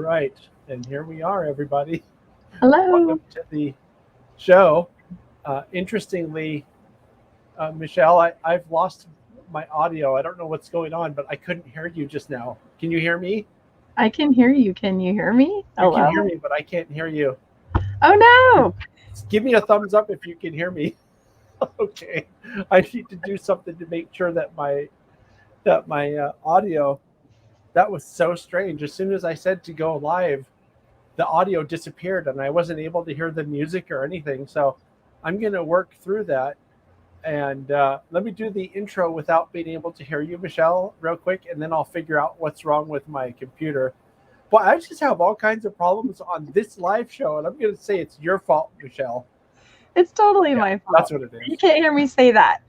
right, and here we are, everybody. Hello. Welcome to the show. Interestingly, Michelle, I've lost my audio. I don't know what's going on, but I couldn't hear you just now. Can you hear me? I can hear you. Can you hear me? You can Hello. hear me, but I can't hear you. Oh no. Give me a thumbs up if you can hear me. Okay, I need to do something to make sure that my audio. That was so strange. As soon as I said to go live, the audio disappeared and I wasn't able to hear the music or anything. So I'm going to work through that. And let me do the intro without being able to hear you, Michelle, real quick, and then I'll figure out what's wrong with my computer. But I just have all kinds of problems on this live show, and I'm going to say it's your fault, Michelle. It's totally my fault. That's what it is. You can't hear me say that.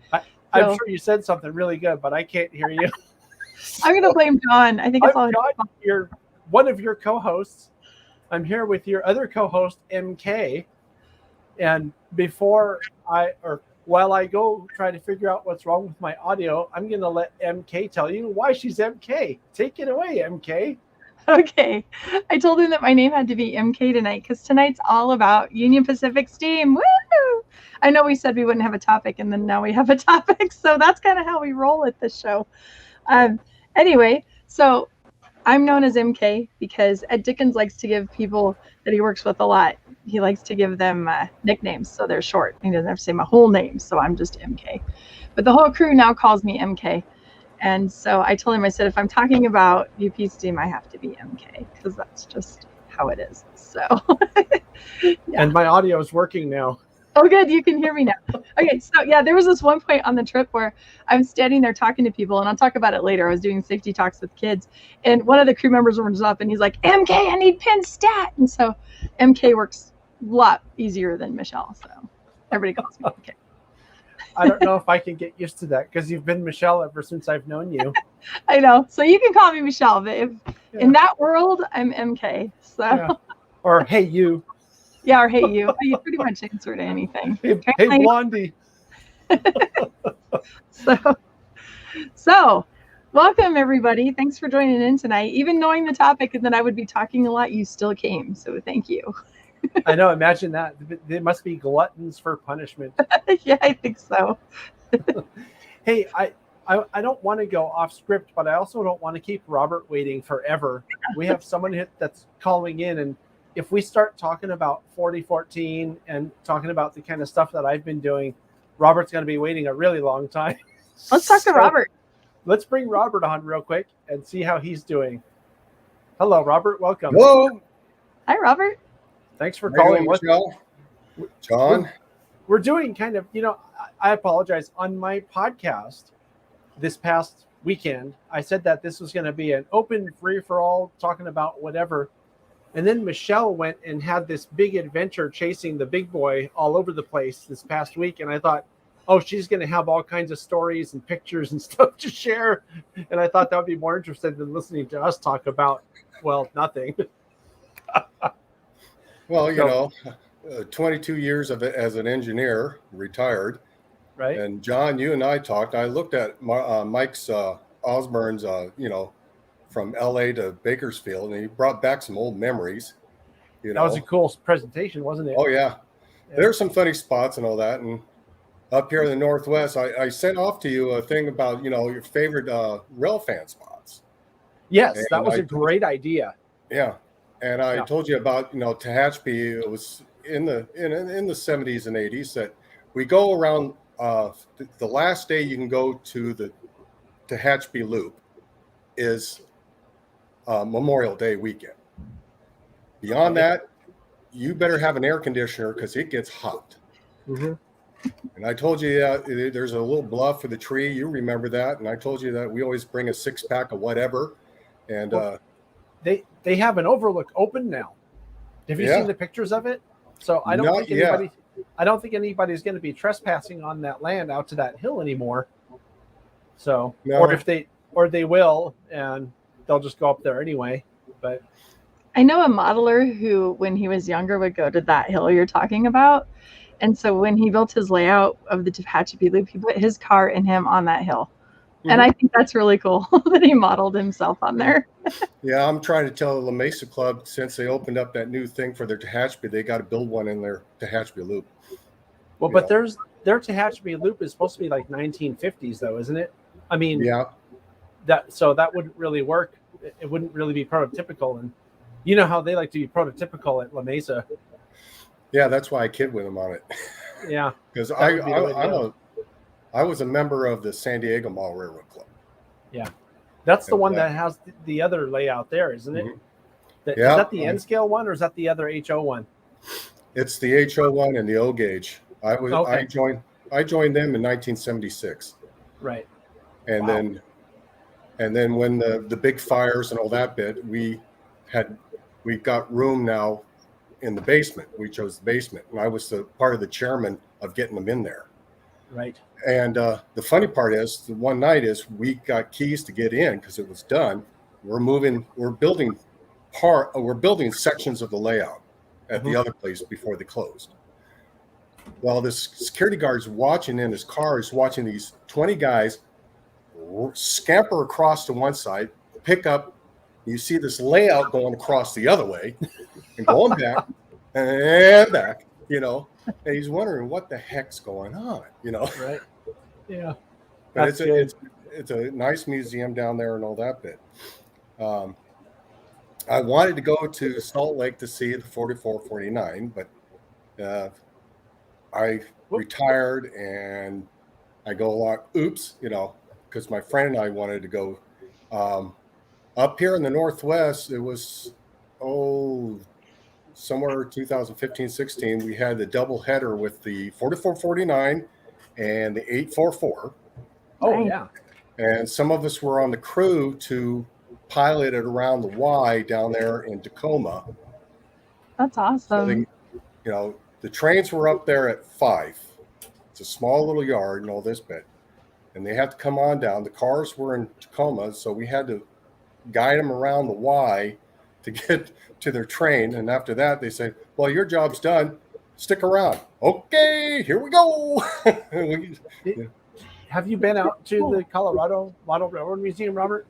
I'm sure you said something really good, but I can't hear you. I'm going to blame John. I think it's all John, you're one of your co-hosts. I'm here with your other co-host, MK. And while I go try to figure out what's wrong with my audio, I'm going to let MK tell you why she's MK. Take it away, MK. Okay. I told him that my name had to be MK tonight because tonight's all about Union Pacific Steam. Woo! I know we said we wouldn't have a topic, and then now we have a topic. So that's kind of how we roll at this show. Anyway, so I'm known as MK because Ed Dickens likes to give people that he works with a lot, he likes to give them nicknames, so they're short. He doesn't have to say my whole name, so I'm just MK. But the whole crew now calls me MK. And so I told him, I said, if I'm talking about UP Steam, I have to be MK because that's just how it is. So, yeah. And my audio is working now. Oh, good. You can hear me now. Okay. So yeah, there was this one point on the trip where I'm standing there talking to people, and I'll talk about it later. I was doing safety talks with kids, and one of the crew members runs up and he's like, MK, I need pin stat. And so MK works a lot easier than Michelle. So everybody calls me MK. I don't know if I can get used to that because you've been Michelle ever since I've known you. I know. So you can call me Michelle, but in that world, I'm MK. So. Yeah. Or hey, you. Yeah, or hey, you. You pretty much answer to anything. Hey Blondie. So, welcome everybody. Thanks for joining in tonight. Even knowing the topic and that I would be talking a lot, you still came. So thank you. I know. Imagine that. They must be gluttons for punishment. Yeah, I think so. Hey, I don't want to go off script, but I also don't want to keep Robert waiting forever. We have someone that's calling in, and if we start talking about 4014 and talking about the kind of stuff that I've been doing, Robert's going to be waiting a really long time. Let's talk to Robert. Let's bring Robert on real quick and see how he's doing. Hello, Robert. Welcome. Hello. Hi, Robert. Thanks for calling. John. We're doing kind of, I apologize. On my podcast this past weekend, I said that this was going to be an open free-for-all, talking about whatever. And then Michelle went and had this big adventure chasing the big boy all over the place this past week. And I thought, oh, she's going to have all kinds of stories and pictures and stuff to share. And I thought that would be more interesting than listening to us talk about, well, nothing. Well, 22 years of it as an engineer, retired. Right. And John, you and I talked. I looked at Mike's Osborne's, from LA to Bakersfield, and he brought back some old memories. That was a cool presentation, wasn't it? Oh, yeah. There's some funny spots and all that. And up here in the Northwest, I sent off to you a thing about, your favorite rail fan spots. Yes, and that was a great idea. Yeah. And I told you about, Tehachapi. It was in the 70s and 80s that we go around the last day you can go to the Tehachapi Loop is Memorial Day weekend. Beyond that, you better have an air conditioner because it gets hot. Mm-hmm. And I told you there's a little bluff for the tree. You remember that. And I told you that we always bring a 6-pack of whatever. And they have an overlook open now. Have you seen the pictures of it? So I don't think anybody's going to be trespassing on that land out to that hill anymore. So, or they will, and they'll just go up there anyway. But I know a modeler who, when he was younger, would go to that hill you're talking about. And so when he built his layout of the Tehachapi Loop, he put his car and him on that hill. And I think that's really cool that he modeled himself on there. Yeah, I'm trying to tell the La Mesa Club, since they opened up that new thing for their Tehachapi, they got to build one in their Tehachapi Loop. Well, but their Tehachapi Loop is supposed to be like 1950s, though, isn't it? I mean, yeah, that wouldn't really work. It wouldn't really be prototypical, and you know how they like to be prototypical at La Mesa. Yeah, that's why I kid with them on it. Yeah, because I was a member of the San Diego Mall Railroad Club. Yeah, that's the one that has the other layout there, isn't it? Mm-hmm. Is that the N scale one, or is that the other HO one? It's the HO one and the O gauge. I joined them in 1976. Right. And then when the big fires and all that bit, we got room now in the basement. We chose the basement, and I was the part of the chairman of getting them in there. Right. And the funny part is, the one night is we got keys to get in because it was done. We're building sections of the layout at the other place before they closed. Well, this security guard's watching in his car, is watching these 20 guys scamper across to one side, pick up. You see this layout going across the other way and going back and back, and he's wondering what the heck's going on, Right. Yeah. But it's a nice museum down there and all that bit. I wanted to go to Salt Lake to see the 4449, but I retired and I go along. Oops, because my friend and I wanted to go up here in the Northwest. It was somewhere 2015-16. We had the double header with the 4449 and the 844. Oh yeah. And some of us were on the crew to pilot it around the Y down there in Tacoma. That's awesome. So the trains were up there at 5. It's a small little yard and all this bit. And they had to come on down. The cars were in Tacoma, so we had to guide them around the Y to get to their train. And after that, they said, well, your job's done. Stick around. Okay, here we go. Have you been out to the Colorado Model Railroad Museum, Robert?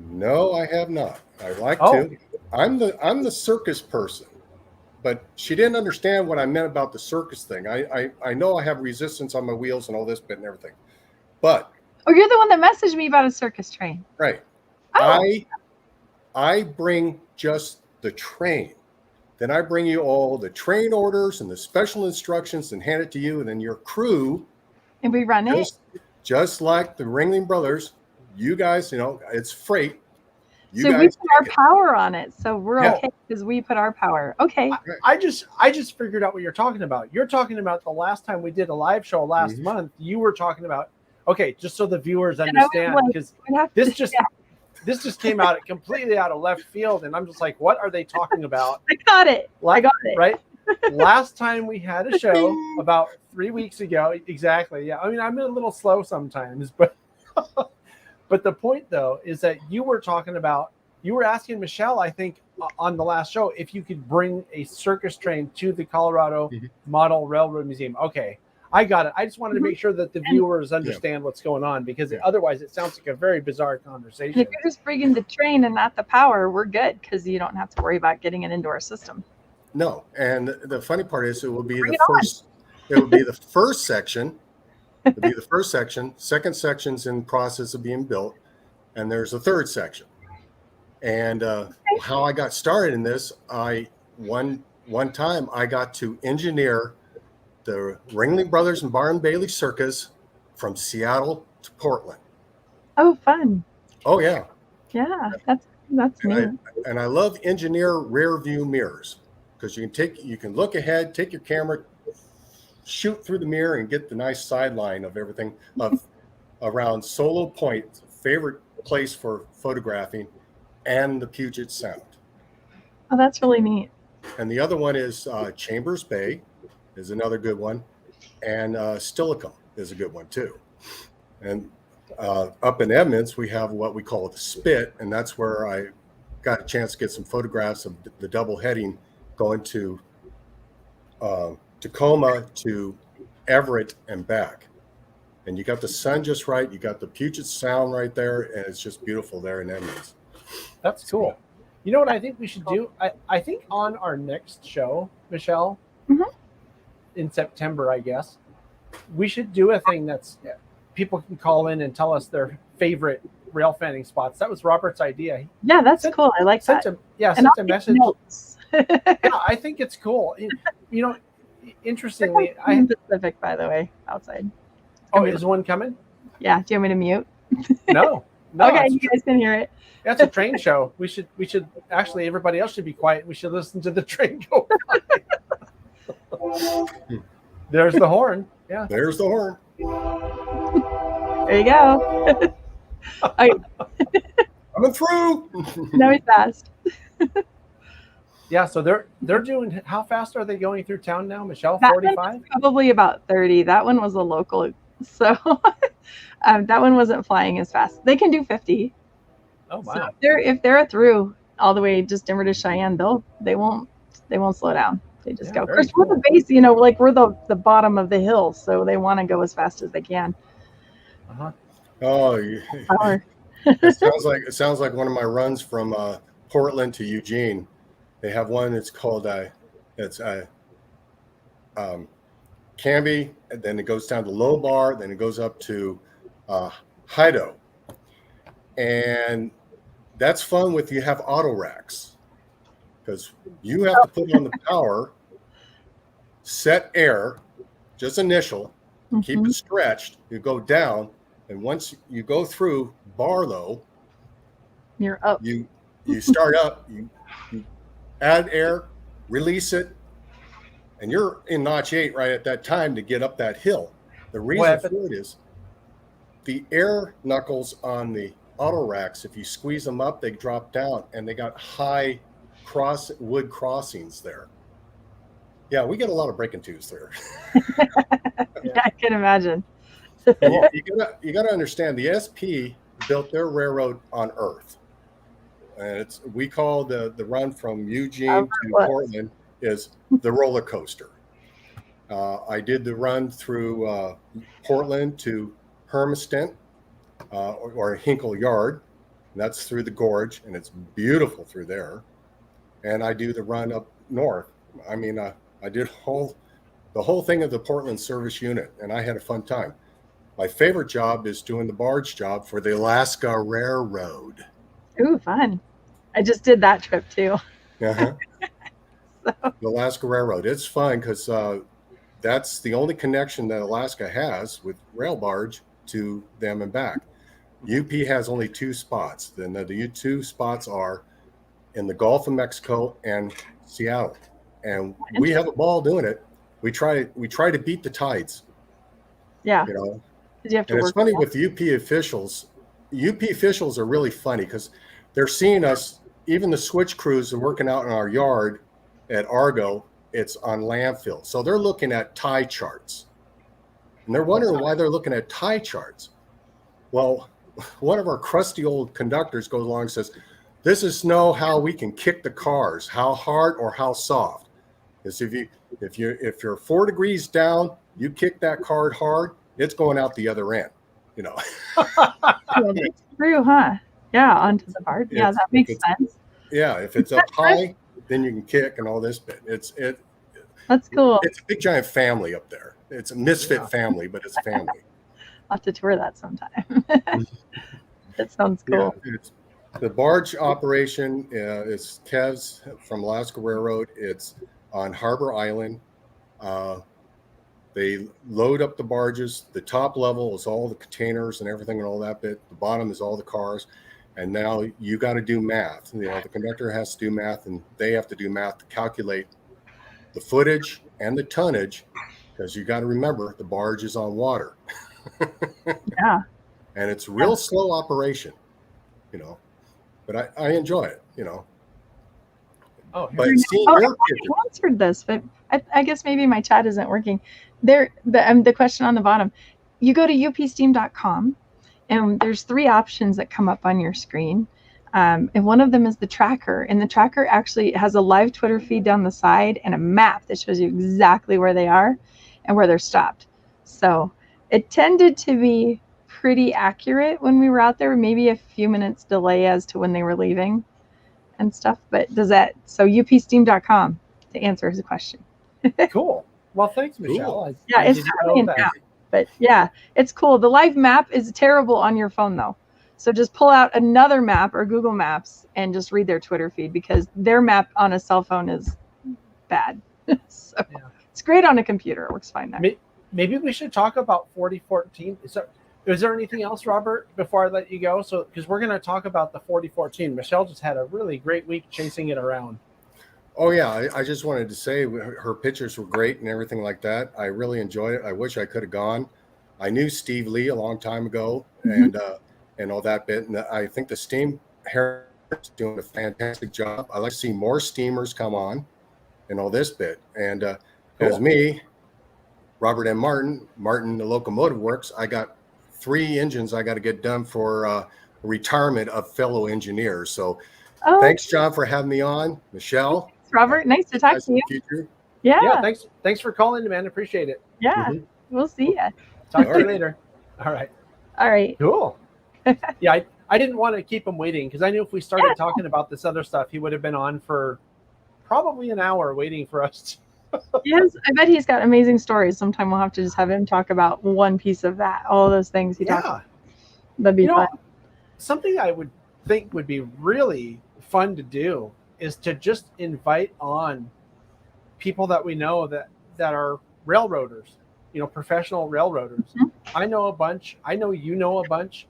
No, I have not. I'd like to. I'm the circus person, but she didn't understand what I meant about the circus thing. I know I have resistance on my wheels and all this bit and everything, but you're the one that messaged me about a circus train, right? I bring just the train. Then I bring you all the train orders and the special instructions and hand it to you, and then your crew. And we run it just like the Ringling Brothers. You guys, it's freight. We put our power on it, so we're okay because we put our power. Okay. I just figured out what you're talking about. You're talking about the last time we did a live show last month. You were talking about just so the viewers understand, because this just came out completely out of left field, and I'm just like, what are they talking about? I got it. Right. Last time we had a show about 3 weeks ago. Exactly. Yeah. I mean, I'm a little slow sometimes, but but the point though is that you were asking Michelle, I think, on the last show, if you could bring a circus train to the Colorado Model Railroad Museum. Okay. I got it. I just wanted to make sure that the viewers understand what's going on, because otherwise it sounds like a very bizarre conversation. If you're just bringing the train and not the power, we're good, because you don't have to worry about getting it into our system. No, and the funny part is, it will be the first. It will be the first section. It'll be the first section. Second section's in process of being built, and there's a third section. And how I got started in this, one time I got to engineer the Ringling Brothers and Barnum Bailey Circus from Seattle to Portland. Oh, fun! Oh yeah, yeah, that's neat. And I love engineer rear view mirrors, because you can look ahead, take your camera, shoot through the mirror, and get the nice sideline of everything around Solo Point, favorite place for photographing, and the Puget Sound. Oh, that's really neat. And the other one is Chambers Bay is another good one, and Stillicum is a good one too. And up in Edmonds, we have what we call the Spit, and that's where I got a chance to get some photographs of the double heading going to Tacoma to Everett and back. and you got the sun just right. You got the Puget Sound right there, and it's just beautiful there in Edmonds. That's cool. You know what I think we should do? I think on our next show, Michelle, in September, I guess, we should do a thing that's people can call in and tell us their favorite rail fanning spots. That was Robert's idea. Yeah, that's cool. I like that. Sent a message. Yeah, I think it's cool. You know, interestingly, Pacific, by the way, outside. Oh, is one coming? Yeah. Do you want me to mute? No. Okay, you guys can hear it. That's a train show. We should actually, everybody else should be quiet. We should listen to the train go by. There's the horn. Yeah. There's the horn. There you go. Coming through. Now he's fast. Yeah, so they're doing. How fast are they going through town now, Michelle? 45? Probably about 30. That one was a local, so that one wasn't flying as fast. They can do 50. Oh wow! So if they're through all the way just Denver to Cheyenne, they won't slow down. They just go. Of course, we're the base. Like we're the bottom of the hill, so they want to go as fast as they can. Oh, it sounds like one of my runs from Portland to Eugene. They have one. It's called Canby, and then it goes down to Low Bar, then it goes up to Hido, and that's fun with you have auto racks because you have to put on the power, set air, just initial, keep it stretched. You go down, and once you go through Barlow, you're up. You start up. You add air, release it, and you're in notch 8 right at that time to get up that hill. The reason for it is the air knuckles on the auto racks, if you squeeze them up, they drop down, and they got high wood crossings there. Yeah, we get a lot of breaking twos there. Yeah, I can imagine. you gotta understand, the SP built their railroad on Earth. And we call the run from Eugene to Portland is the roller coaster. I did the run through Portland to Hermiston or Hinkle Yard. And that's through the gorge, and it's beautiful through there. And I do the run up north. I mean, I did the whole thing of the Portland service unit, and I had a fun time. My favorite job is doing the barge job for the Alaska Railroad. Ooh, fun. I just did that trip too. The Alaska Railroad. It's fun because that's the only connection that Alaska has with rail barge to them and back. UP has only 2 spots. Then the 2 spots are in the Gulf of Mexico and Seattle. And we have a ball doing it. We try to beat the tides. Yeah. You have to and work it's funny with UP officials. UP officials are really funny because they're seeing us. Even the switch crews are working out in our yard at Argo. It's on landfill. So they're looking at tie charts. And they're wondering why they're looking at tie charts. Well, one of our crusty old conductors goes along and says, this is how we can kick the cars, how hard or how soft. Because if you're 4 degrees down, you kick that card hard, it's going out the other end. It's true, huh? Yeah, onto the bar. Yeah, that makes sense. Yeah, if it's up high, then you can kick and all this bit. That's cool. It's a big giant family up there. It's a misfit family, but it's a family. I'll have to tour that sometime. That sounds cool. Yeah, the barge operation is Kev's from Alaska Railroad. It's on Harbor Island. They load up the barges. The top level is all the containers and everything and all that bit. The bottom is all the cars. And now you got to do math. The conductor has to do math, and they have to do math to calculate the footage and the tonnage, because you got to remember the barge is on water. Yeah. And it's real slow operation, but I enjoy it, Oh, but I answered this, but I guess maybe my chat isn't working. The question on the bottom, you go to upsteam.com, and there's 3 options that come up on your screen. And one of them is the tracker. And the tracker actually has a live Twitter feed down the side and a map that shows you exactly where they are and where they're stopped. So It tended to be pretty accurate when we were out there, maybe a few minutes delay as to when they were leaving and stuff. But so upsteam.com to answer his question. Cool. Well, thanks, Michelle. Cool. Yeah, it's totally an app, but yeah, it's cool. The live map is terrible on your phone though. So just pull out another map or Google Maps and just read their Twitter feed, because their map on a cell phone is bad. So it's great on a computer. It works fine there. Maybe we should talk about 4014. Is there anything else, Robert, before I let you go? So, because we're going to talk about the 4014. Michelle just had a really great week chasing it around. Oh yeah, I just wanted to say her pictures were great and everything like that. I really enjoyed it. I wish I could have gone. I knew Steve Lee a long time ago, and all that bit. And I think the steam hair is doing a fantastic job. I like to see more steamers come on, and all this bit. And as me, Robert M. Martin, the Locomotive Works, I got 3 engines I got to get done for retirement of fellow engineers. So thanks, John, for having me on. Michelle. Thanks, Robert. Nice to talk to you. Yeah. Thanks for calling, man. Appreciate it. Yeah. We'll see ya. Talk to you later. All right. Cool. Yeah, I didn't want to keep him waiting, because I knew if we started talking about this other stuff, he would have been on for probably an hour waiting for us. Yes, I bet he's got amazing stories. Sometime we'll have to just have him talk about one piece of that, all those things he talked about. That'd be fun. Something I would think would be really fun to do is to just invite on people that we know that are railroaders, professional railroaders. I know a bunch. I know you know a bunch.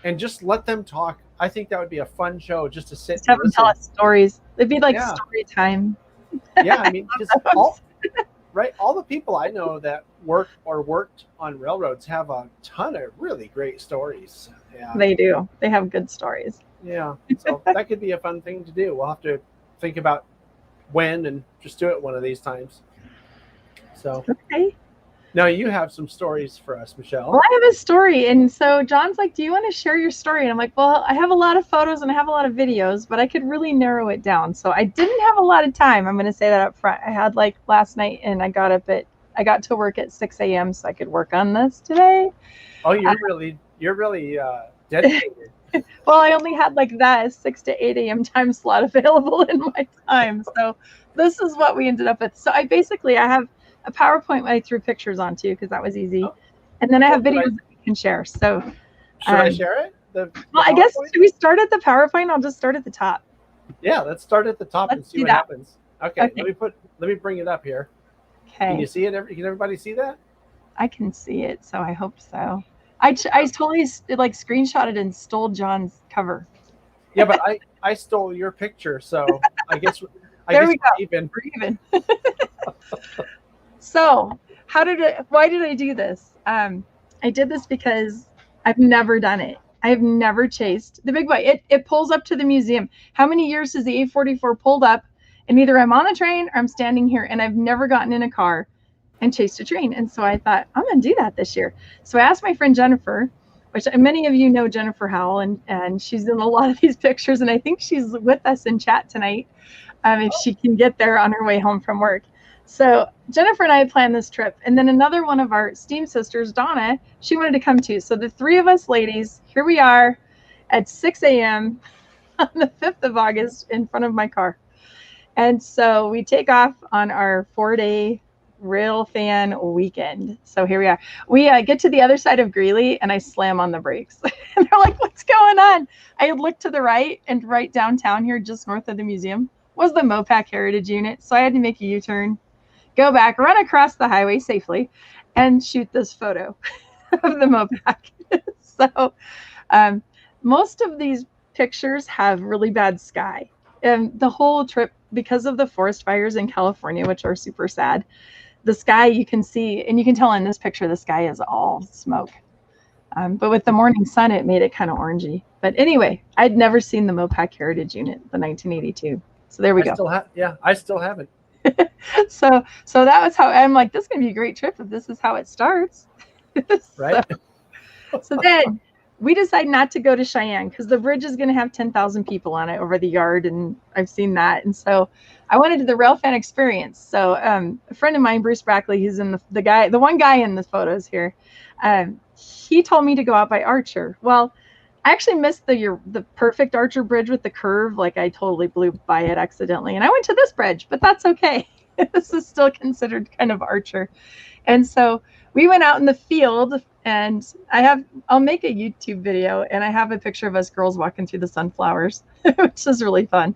And just let them talk. I think that would be a fun show, just to sit and have them tell us stories. It'd be like story time. Yeah, I mean, all the people I know that worked on railroads have a ton of really great stories. Yeah. They do. They have good stories. Yeah. So that could be a fun thing to do. We'll have to think about when and just do it one of these times. So okay. Now you have some stories for us, Michelle. Well, I have a story. And so John's like, do you want to share your story? And I'm like, well, I have a lot of photos and I have a lot of videos, but I could really narrow it down. So I didn't have a lot of time. I'm going to say that up front. I had last night, and I got to work at 6 a.m. so I could work on this today. Oh, you're really dedicated. Well, I only had that 6 to 8 a.m. time slot available in my time. So this is what we ended up with. So I have a PowerPoint I threw pictures onto, because that was easy. And then I have videos that we can share. So should I share it? Well, I guess, should we start at the PowerPoint? I'll just start at the top. Yeah, let's start at the top and see what happens. Okay. Let me bring it up here. Okay. Can you see it? Can everybody see that? I can see it, so I hope so. I totally screenshotted and stole John's cover. Yeah, but I stole your picture, so I guess there we go. We're even. So why did I do this? I did this because I've never done it. I have never chased the big boy. It pulls up to the museum. How many years has the 844 pulled up? And either I'm on the train or I'm standing here, and I've never gotten in a car and chased a train. And so I thought, I'm going to do that this year. So I asked my friend Jennifer, which many of you know Jennifer Howell, and she's in a lot of these pictures. And I think she's with us in chat tonight, if she can get there on her way home from work. So Jennifer and I had planned this trip, and then another one of our Steam sisters, Donna, she wanted to come too. So the 3 of us ladies, here we are at 6 a.m. on the 5th of August in front of my car. And so we take off on our 4-day rail fan weekend. So here we are. We get to the other side of Greeley, and I slam on the brakes. And they're like, what's going on? I had looked to the right, and right downtown here, just north of the museum, was the Mopac Heritage Unit. So I had to make a U-turn, go back, run across the highway safely, and shoot this photo of the Mopac. So most of these pictures have really bad sky. And the whole trip, because of the forest fires in California, which are super sad, the sky you can see, and you can tell in this picture, the sky is all smoke. But with the morning sun, it made it kind of orangey. But anyway, I'd never seen the Mopac Heritage Unit, the 1982. So there we go. I still haven't. So that was how I'm like, this is going to be a great trip if this is how it starts. Right. So then we decided not to go to Cheyenne because the bridge is going to have 10,000 people on it over the yard, and I've seen that. And so I wanted the Railfan experience. So a friend of mine, Bruce Brackley, he's in the one guy in the photos here. He told me to go out by Archer. Well, I actually missed the perfect Archer bridge with the curve. Like, I totally blew by it accidentally, and I went to this bridge, but that's okay. This is still considered kind of Archer. And so we went out in the field, and I'll make a YouTube video, and I have a picture of us girls walking through the sunflowers, which is really fun.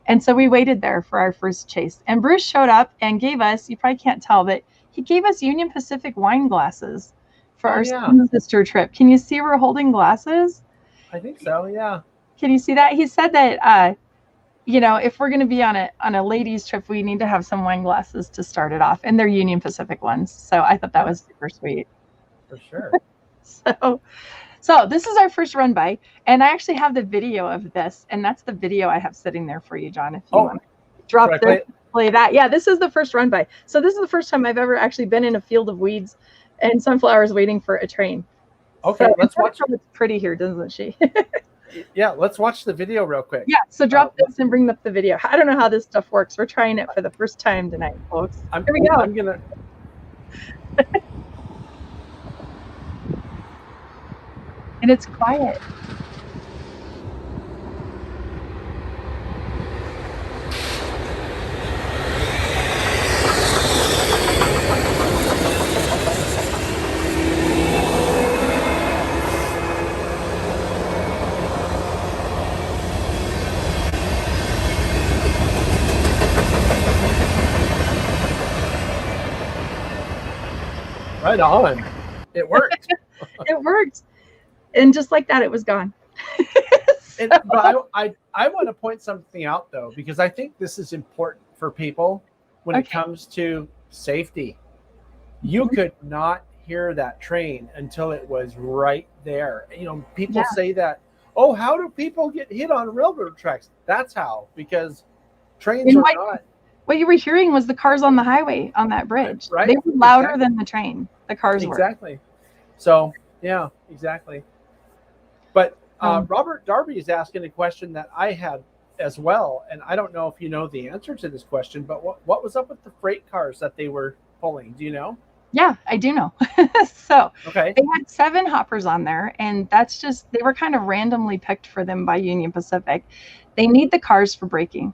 And so we waited there for our first chase, and Bruce showed up and gave us, you probably can't tell, but he gave us Union Pacific wine glasses for our sister trip. Can you see we're holding glasses? I think so, yeah. Can you see that? He said that, if we're going to be on a ladies trip, we need to have some wine glasses to start it off, and they're Union Pacific ones. So I thought that was super sweet. For sure. So this is our first run by, and I actually have the video of this, and that's the video I have sitting there for you, John. If you want to drop this, play that. Yeah, this is the first run by. So this is the first time I've ever actually been in a field of weeds and sunflowers waiting for a train. Okay, so let's watch. It's pretty here, doesn't she? Yeah, let's watch the video real quick. Yeah, so drop this and bring up the video. I don't know how this stuff works. We're trying it for the first time tonight, folks. Here we go. I'm gonna. And it's quiet. Right on. It worked. It worked. And just like that, it was gone. But I want to point something out, though, because I think this is important for people when it comes to safety. You could not hear that train until it was right there. People say that, oh, how do people get hit on railroad tracks? That's how, because trains are not. What you were hearing was the cars on the highway on that bridge. Right. They were louder than the train. The cars were. Exactly. So, yeah, exactly. But Robert Darby is asking a question that I had as well, and I don't know if you know the answer to this question, but what was up with the freight cars that they were pulling? Do you know? Yeah, I do know. So they had 7 hoppers on there, and that's just, they were kind of randomly picked for them by Union Pacific. They need the cars for braking.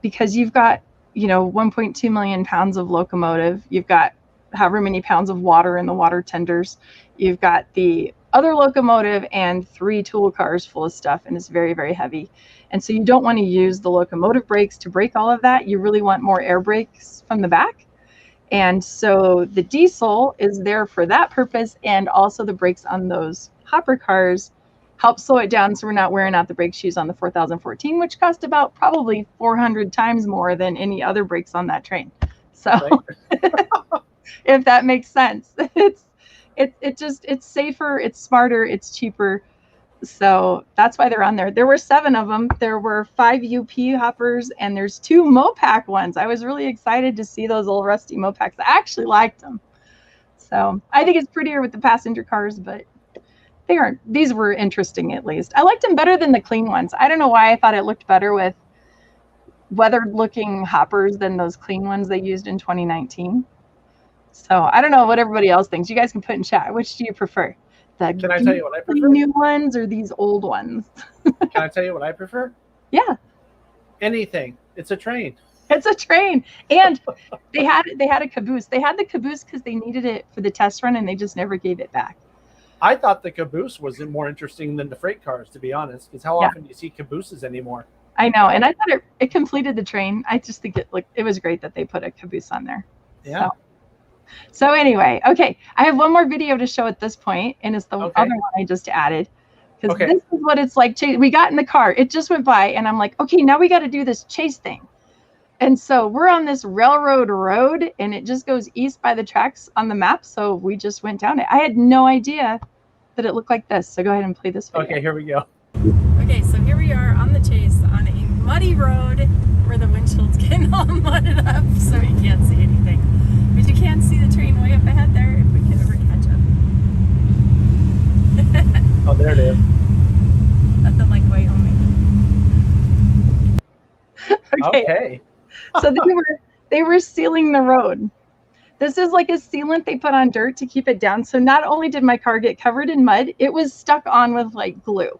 Because you've got, 1.2 million pounds of locomotive. You've got however many pounds of water in the water tenders. You've got the other locomotive and 3 tool cars full of stuff, and it's very, very heavy. And so you don't want to use the locomotive brakes to brake all of that. You really want more air brakes from the back. And so the diesel is there for that purpose, and also the brakes on those hopper cars help slow it down so we're not wearing out the brake shoes on the 4014, which cost about probably 400 times more than any other brakes on that train. So if that makes sense, it's safer, it's smarter, it's cheaper. So that's why they're on there. There were 7 of them. There were 5 UP hoppers, and there's 2 Mopac ones. I was really excited to see those old rusty Mopacs. I actually liked them. So I think it's prettier with the passenger cars, but these were interesting at least. I liked them better than the clean ones. I don't know why I thought it looked better with weathered looking hoppers than those clean ones they used in 2019. So I don't know what everybody else thinks. You guys can put in chat. Which do you prefer? Can I tell you what I prefer? New ones or these old ones? Can I tell you what I prefer? Yeah. Anything. It's a train. It's a train. And they had a caboose. They had the caboose because they needed it for the test run, and they just never gave it back. I thought the caboose was more interesting than the freight cars, to be honest, because how often do you see cabooses anymore? I know, and I thought it completed the train. I just think it was great that they put a caboose on there. Yeah. So anyway, okay, I have one more video to show at this point, and it's the other one I just added. Because this is what it's like. We got in the car. It just went by, and I'm like, okay, now we got to do this chase thing. And so we're on this railroad road, and it just goes east by the tracks on the map. So we just went down it. I had no idea that it looked like this. So go ahead and play this video. Okay, here we go. Okay, so here we are on the chase on a muddy road where the windshield's getting all mudded up, so you can't see anything. But you can see the train way up ahead there if we can ever catch Oh, there it is. Nothing like Wyoming. Okay. So they were sealing the road. This is like a sealant they put on dirt to keep it down. So not only did my car get covered in mud, it was stuck on with like glue.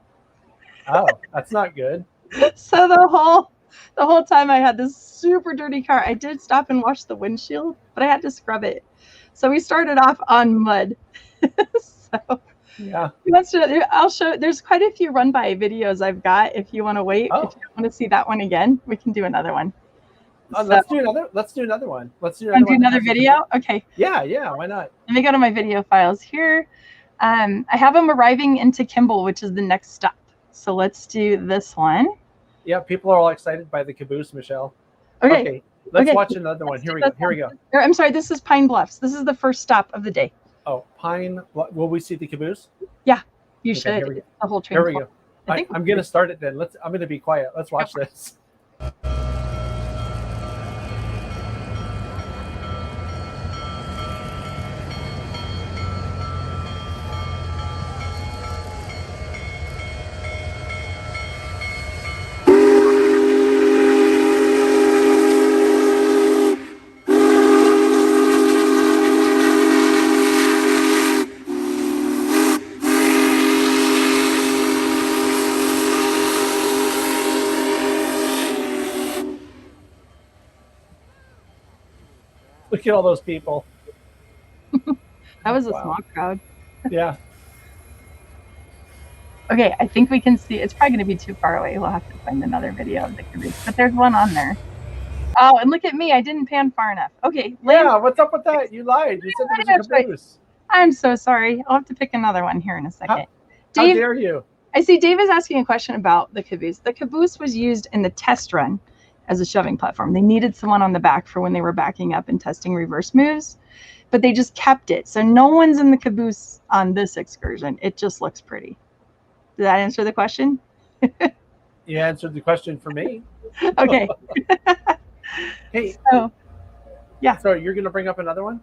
Oh, that's not good. So the whole time I had this super dirty car. I did stop and wash the windshield, but I had to scrub it. So we started off on mud. So Yeah. I'll show. There's quite a few run by videos I've got. If you want to wait, Oh. if you want to see that one again, we can do another one. Let's do another one. Let's do another one. Do another video. Okay. Yeah. Why not? Let me go to my video files here. I have them arriving into Kimball, which is the next stop. So let's do this one. Yeah, people are all excited by the caboose, Michelle. Okay. Let's watch another one. Here we go. I'm sorry. This is Pine Bluffs. This is the first stop of the day. Oh, Pine. Will we see the caboose? Yeah, you Okay, should. here we go. The whole train. Here we go. I'm going to start it then. I'm going to be quiet. Let's watch this. Look at all those people. That was a small crowd. Yeah. Okay, I think we can see. It's probably going to be too far away. We'll have to find another video of the caboose. But there's one on there. Oh, and look at me. I didn't pan far enough. Okay. Yeah, what's up with that? You lied. You said there was a caboose. I'm so sorry. I'll have to pick another one here in a second. How dare you? I see Dave is asking a question about the caboose. The caboose was used in the test run as a shoving platform. They needed someone on the back for when they were backing up and testing reverse moves, but they just kept it. So no one's in the caboose on this excursion. It just looks pretty. Did that answer the question? You answered the question for me. Okay. Hey. So, yeah. So you're going to bring up another one?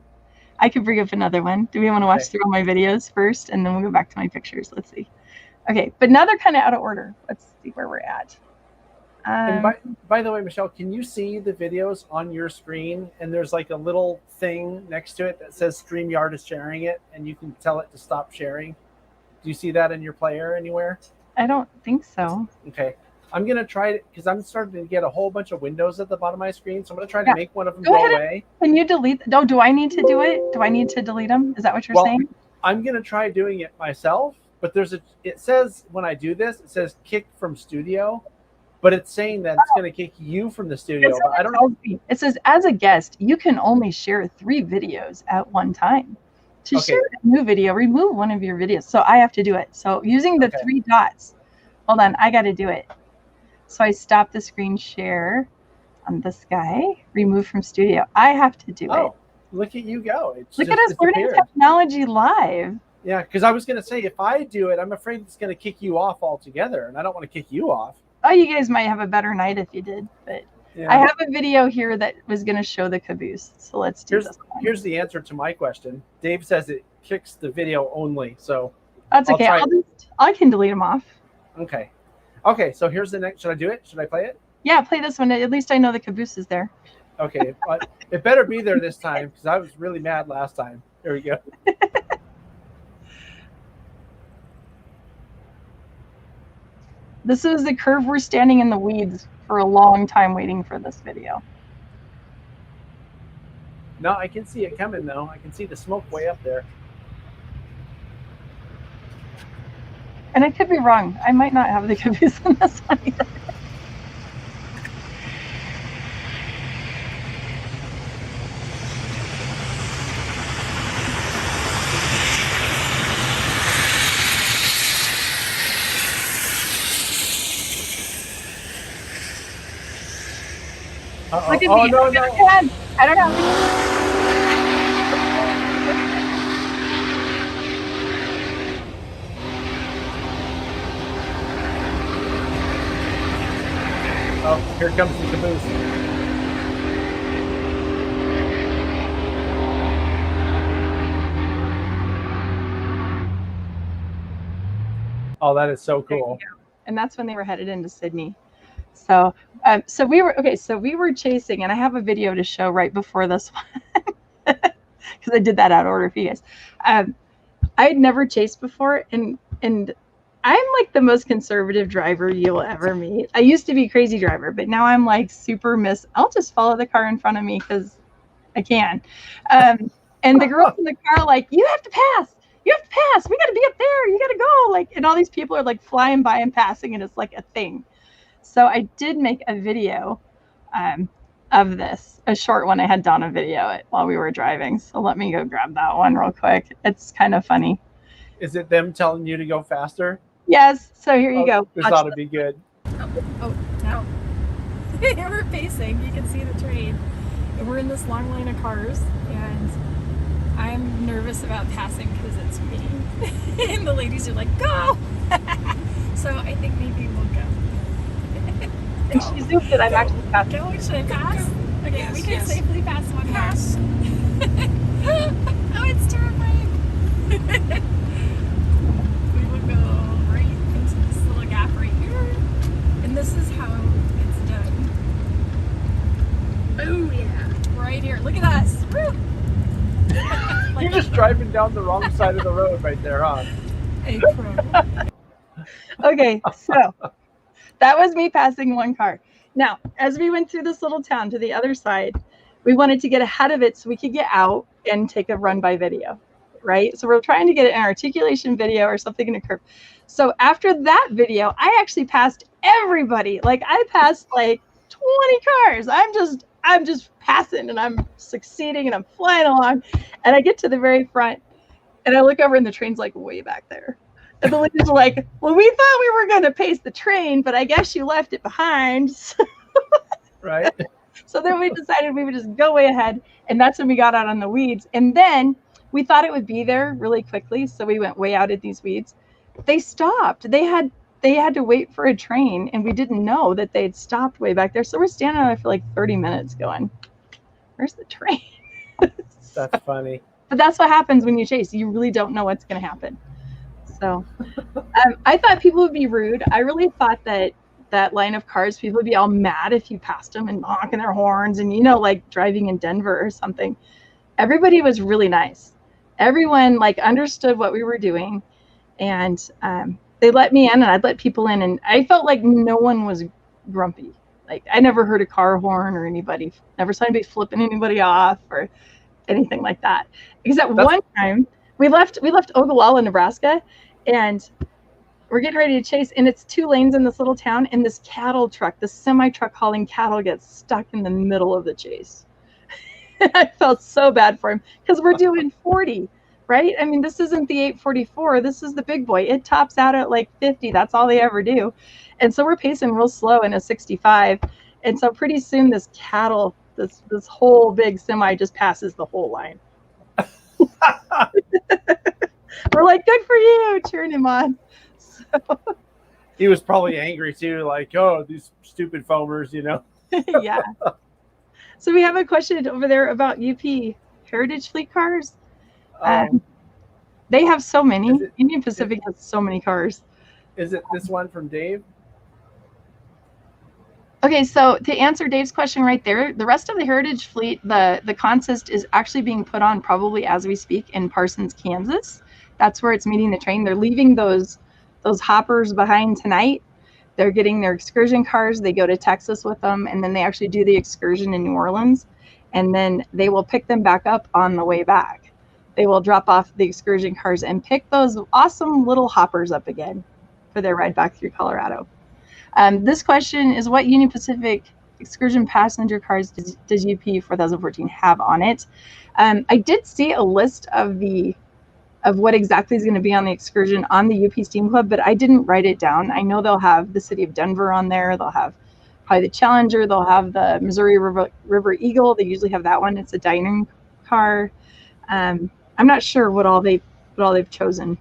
I could bring up another one. Do we want to watch through all my videos first, and then we'll go back to my pictures? Let's see. Okay, but now they're kind of out of order. Let's see where we're at. And by the way, Michelle, can you see the videos on your screen? And there's like a little thing next to it that says StreamYard is sharing it, and you can tell it to stop sharing. Do you see that in your player anywhere? I don't think so. Okay. I'm going to try it because I'm starting to get a whole bunch of windows at the bottom of my screen. So I'm going to try to make one of them go away. Can you delete? No, do I need to do it? Do I need to delete them? Is that what you're saying? I'm going to try doing it myself. But it says when I do this, it says kick from studio. But it's saying that it's going to kick you from the studio. But I don't know. It says, as a guest, you can only share 3 videos at one time. To share a new video, remove one of your videos. So I have to do it. So using the 3 dots. Hold on, I got to do it. So I stop the screen share on this guy. Remove from studio. I have to do it. Oh, look at you go. Look at us learning technology live. Yeah, because I was going to say, if I do it, I'm afraid it's going to kick you off altogether. And I don't want to kick you off. Oh, you guys might have a better night if you did, but I have a video here that was going to show the caboose. So let's do this one. Here's the answer to my question. Dave says it kicks the video only. So that's okay. I can delete them off. Okay. Okay. So here's the next. Should I do it? Should I play it? Yeah, play this one. At least I know the caboose is there. Okay. But it better be there this time because I was really mad last time. There we go. This is the curve. We're standing in the weeds for a long time waiting for this video. No, I can see it coming though. I can see the smoke way up there. And I could be wrong. I might not have the caboose in this one either. Look at me. No. I don't know. Oh, here comes the caboose. Oh, that is so There you cool. go. And that's when they were headed into Sydney. So, we were chasing, and I have a video to show right before this one because I did that out of order for you guys. I had never chased before, and I'm like the most conservative driver you'll ever meet. I used to be a crazy driver, but now I'm like super I'll just follow the car in front of me because I can. And the girls in the car are like, you have to pass. You have to pass. We got to be up there. You got to go. Like, and all these people are like flying by and passing, and it's like a thing. So I did make a video of this, a short one. I had Donna video it while we were driving. So let me go grab that one real quick. It's kind of funny. Is it them telling you to go faster? Yes. So here you go. This ought to be good. Oh, no. We're pacing. You can see the train. And we're in this long line of cars, and I'm nervous about passing because it's me. And the ladies are like, go! So I think maybe we'll go. And she zoomed it. I'm actually passing. Go, should I pass? Okay, Yes, we can yes. safely pass one Pass. Oh, it's terrifying. We will go right into this little gap right here. And this is how it's done. Oh yeah. Right here. Look at us. Woo! You're just driving down the wrong side of the road right there, huh? a pro. Okay, so that was me passing one car. Now, as we went through this little town to the other side, we wanted to get ahead of it so we could get out and take a run by video, right? So we're trying to get an articulation video or something in a curve. So after that video, I actually passed everybody. Like I passed like 20 cars. I'm just passing and I'm succeeding and I'm flying along. And I get to the very front and I look over and the train's like way back there. And the ladies are like, well, we thought we were going to pace the train, but I guess you left it behind. Right? So then we decided we would just go way ahead. And that's when we got out on the weeds. And then we thought it would be there really quickly. So we went way out at these weeds. They stopped. They had to wait for a train. And we didn't know that they'd stopped way back there. So we're standing there for like 30 minutes going, where's the train? That's funny. But that's what happens when you chase. You really don't know what's going to happen. So I thought people would be rude. I really thought that line of cars, people would be all mad if you passed them and honking their horns and, like driving in Denver or something. Everybody was really nice. Everyone like understood what we were doing, and they let me in and I'd let people in, and I felt like no one was grumpy. Like I never heard a car horn or never saw anybody flipping anybody off or anything like that. Except one time we left Ogallala, Nebraska, and we're getting ready to chase, and it's 2 lanes in this little town, and this cattle truck, this semi-truck hauling cattle, gets stuck in the middle of the chase. I felt so bad for him because we're doing 40, right? I mean, this isn't the 844. This is the big boy. It tops out at like 50. That's all they ever do. And so we're pacing real slow in a 65. And so pretty soon this cattle, this whole big semi just passes the whole line. We're like, good for you, cheering him on. So, He was probably angry too, like, oh, these stupid foamers, yeah. So we have a question over there about UP Heritage Fleet cars. They have so many. Union Pacific has so many cars. Is it this one from Dave? Okay, so to answer Dave's question right there, the rest of the Heritage Fleet, the consist is actually being put on probably as we speak in Parsons, Kansas. That's where it's meeting the train. They're leaving those hoppers behind tonight. They're getting their excursion cars. They go to Texas with them, and then they actually do the excursion in New Orleans, and then they will pick them back up on the way back. They will drop off the excursion cars and pick those awesome little hoppers up again for their ride back through Colorado. This question is, what Union Pacific excursion passenger cars does UP 4014 have on it? I did see a list of what exactly is going to be on the excursion on the UP Steam Club, but I didn't write it down. I know they'll have the City of Denver on there. They'll have probably the Challenger. They'll have the Missouri River Eagle. They usually have that one. It's a dining car. I'm not sure what all they've chosen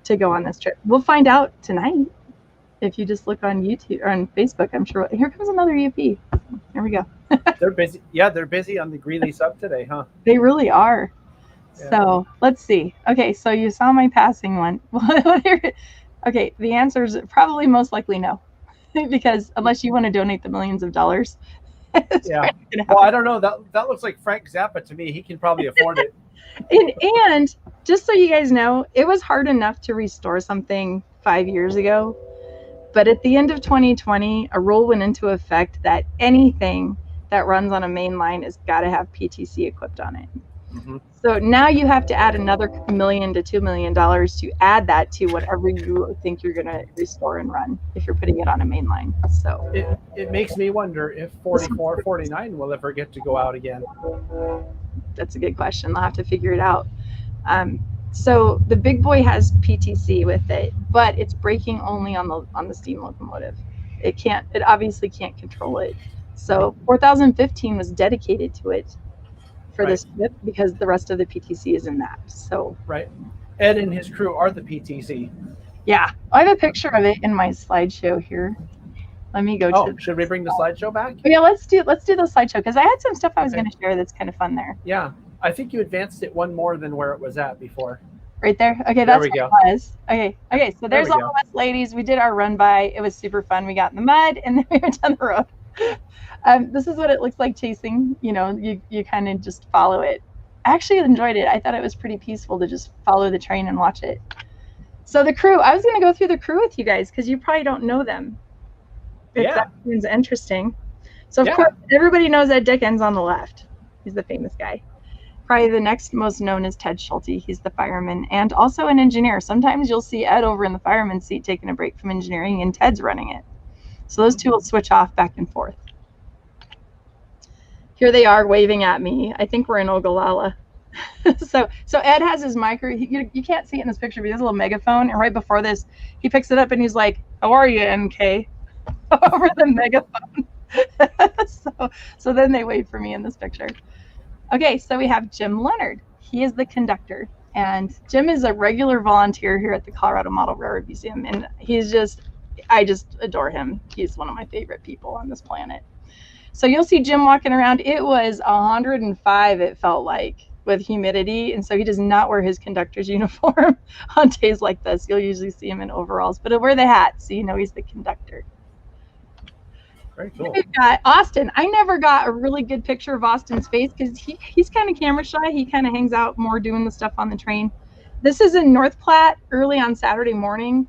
to go on this trip. We'll find out tonight. If you just look on YouTube or on Facebook, I'm sure. Here comes another UP. Here we go. They're busy. Yeah, they're busy on the Greeley sub today, huh? They really are. Yeah. So let's see. Okay, so you saw my passing one. Okay, the answer is probably most likely no, because unless you want to donate the millions of dollars, it's Yeah. probably gonna Well, I happen. don't know. That looks like Frank Zappa to me. He can probably afford it. And just so you guys know, it was hard enough to restore something 5 years ago. But at the end of 2020, a rule went into effect that anything that runs on a main line has got to have PTC equipped on it. Mm-hmm. So now you have to add another $1 million to $2 million to add that to whatever you think you're going to restore and run if you're putting it on a main line. So It makes me wonder if 44, 49 will ever get to go out again. that's a good question. They'll have to figure it out. So the big boy has PTC with it, but it's braking only on the steam locomotive. It obviously can't control it. So 4015 was dedicated to it for Right. this trip because the rest of the PTC is in that. So Right. Ed and his crew are the PTC. yeah, I have a picture of it in my slideshow here. Let me go Oh, to. should we bring the slideshow back? Yeah, let's do the slideshow because I had some stuff I was Okay. going to share that's kind of fun there. Yeah. I think you advanced it one more than where it was at before. Right there. Okay, There that's we what go. it was. Okay. So there's we all go. of us ladies. We did our run by. It was super fun. We got in the mud and then we went down the road. This is what it looks like chasing. You know, you kind of just follow it. I actually enjoyed it. I thought it was pretty peaceful to just follow the train and watch it. So the crew. I was going to go through the crew with you guys because you probably don't know them. Yeah. That seems interesting. So of Yeah. course everybody knows Ed Dickens on the left. He's the famous guy. Probably the next most known is Ted Schulte. He's the fireman and also an engineer. Sometimes you'll see Ed over in the fireman's seat taking a break from engineering and Ted's running it. So those two will switch off back and forth. Here they are waving at me. I think we're in Ogallala. So Ed has his micro. You can't see it in this picture, but he has a little megaphone. And right before this, he picks it up and he's like, "How are you, MK?" over the megaphone. So then they wait for me in this picture. Okay, so we have Jim Leonard. He is the conductor. And Jim is a regular volunteer here at the Colorado Model Railroad Museum. And I just adore him. He's one of my favorite people on this planet. So you'll see Jim walking around. It was 105, it felt like, with humidity. And so he does not wear his conductor's uniform on days like this. You'll usually see him in overalls, but he'll wear the hat, so you know he's the conductor. Very cool. We've got Austin. I never got a really good picture of Austin's face because he's kind of camera shy. He kind of hangs out more doing the stuff on the train. This is in North Platte early on Saturday morning.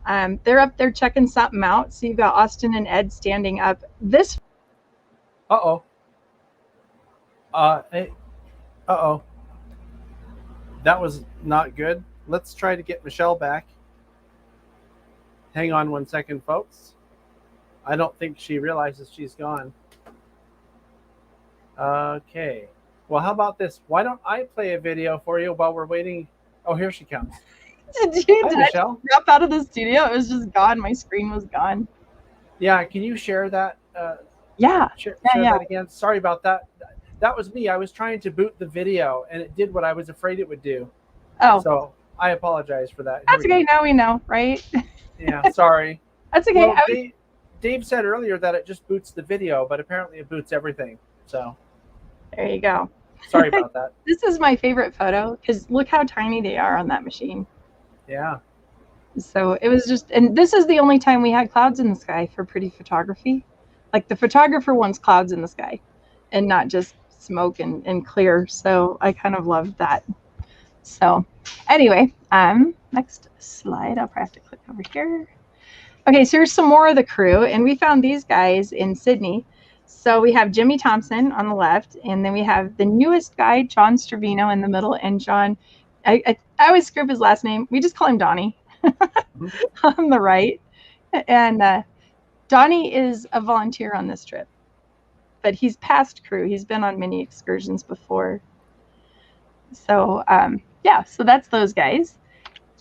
They're up there checking something out. So you've got Austin and Ed standing up. This. Uh-oh. Uh-oh. That was not good. Let's try to get Michelle back. Hang on 1 second, folks. I don't think she realizes she's gone. Okay. Well, how about this? Why don't I play a video for you while we're waiting? Oh, here she comes. Did Hi, I Michelle. drop out of the studio? It was just gone. My screen was gone. Yeah, can you share that? Yeah. Share Yeah. that again. Sorry about that. That was me. I was trying to boot the video, and it did what I was afraid it would do. Oh. So I apologize for that. That's okay. Now we know, right? Yeah, sorry. That's okay. Well, Dave said earlier that it just boots the video, but apparently it boots everything. So there you go. Sorry about that. This is my favorite photo because look how tiny they are on that machine. Yeah. So it was just, and this is the only time we had clouds in the sky for pretty photography. Like the photographer wants clouds in the sky and not just smoke and clear. So I kind of loved that. So anyway, next slide. I'll probably have to click over here. Okay, so here's some more of the crew, and we found these guys in Sydney. So we have Jimmy Thompson on the left, and then we have the newest guy, John Stravino, in the middle, and John, I always screw up his last name. We just call him Donnie on the right. And Donnie is a volunteer on this trip, but he's past crew. He's been on many excursions before. So yeah, so that's those guys.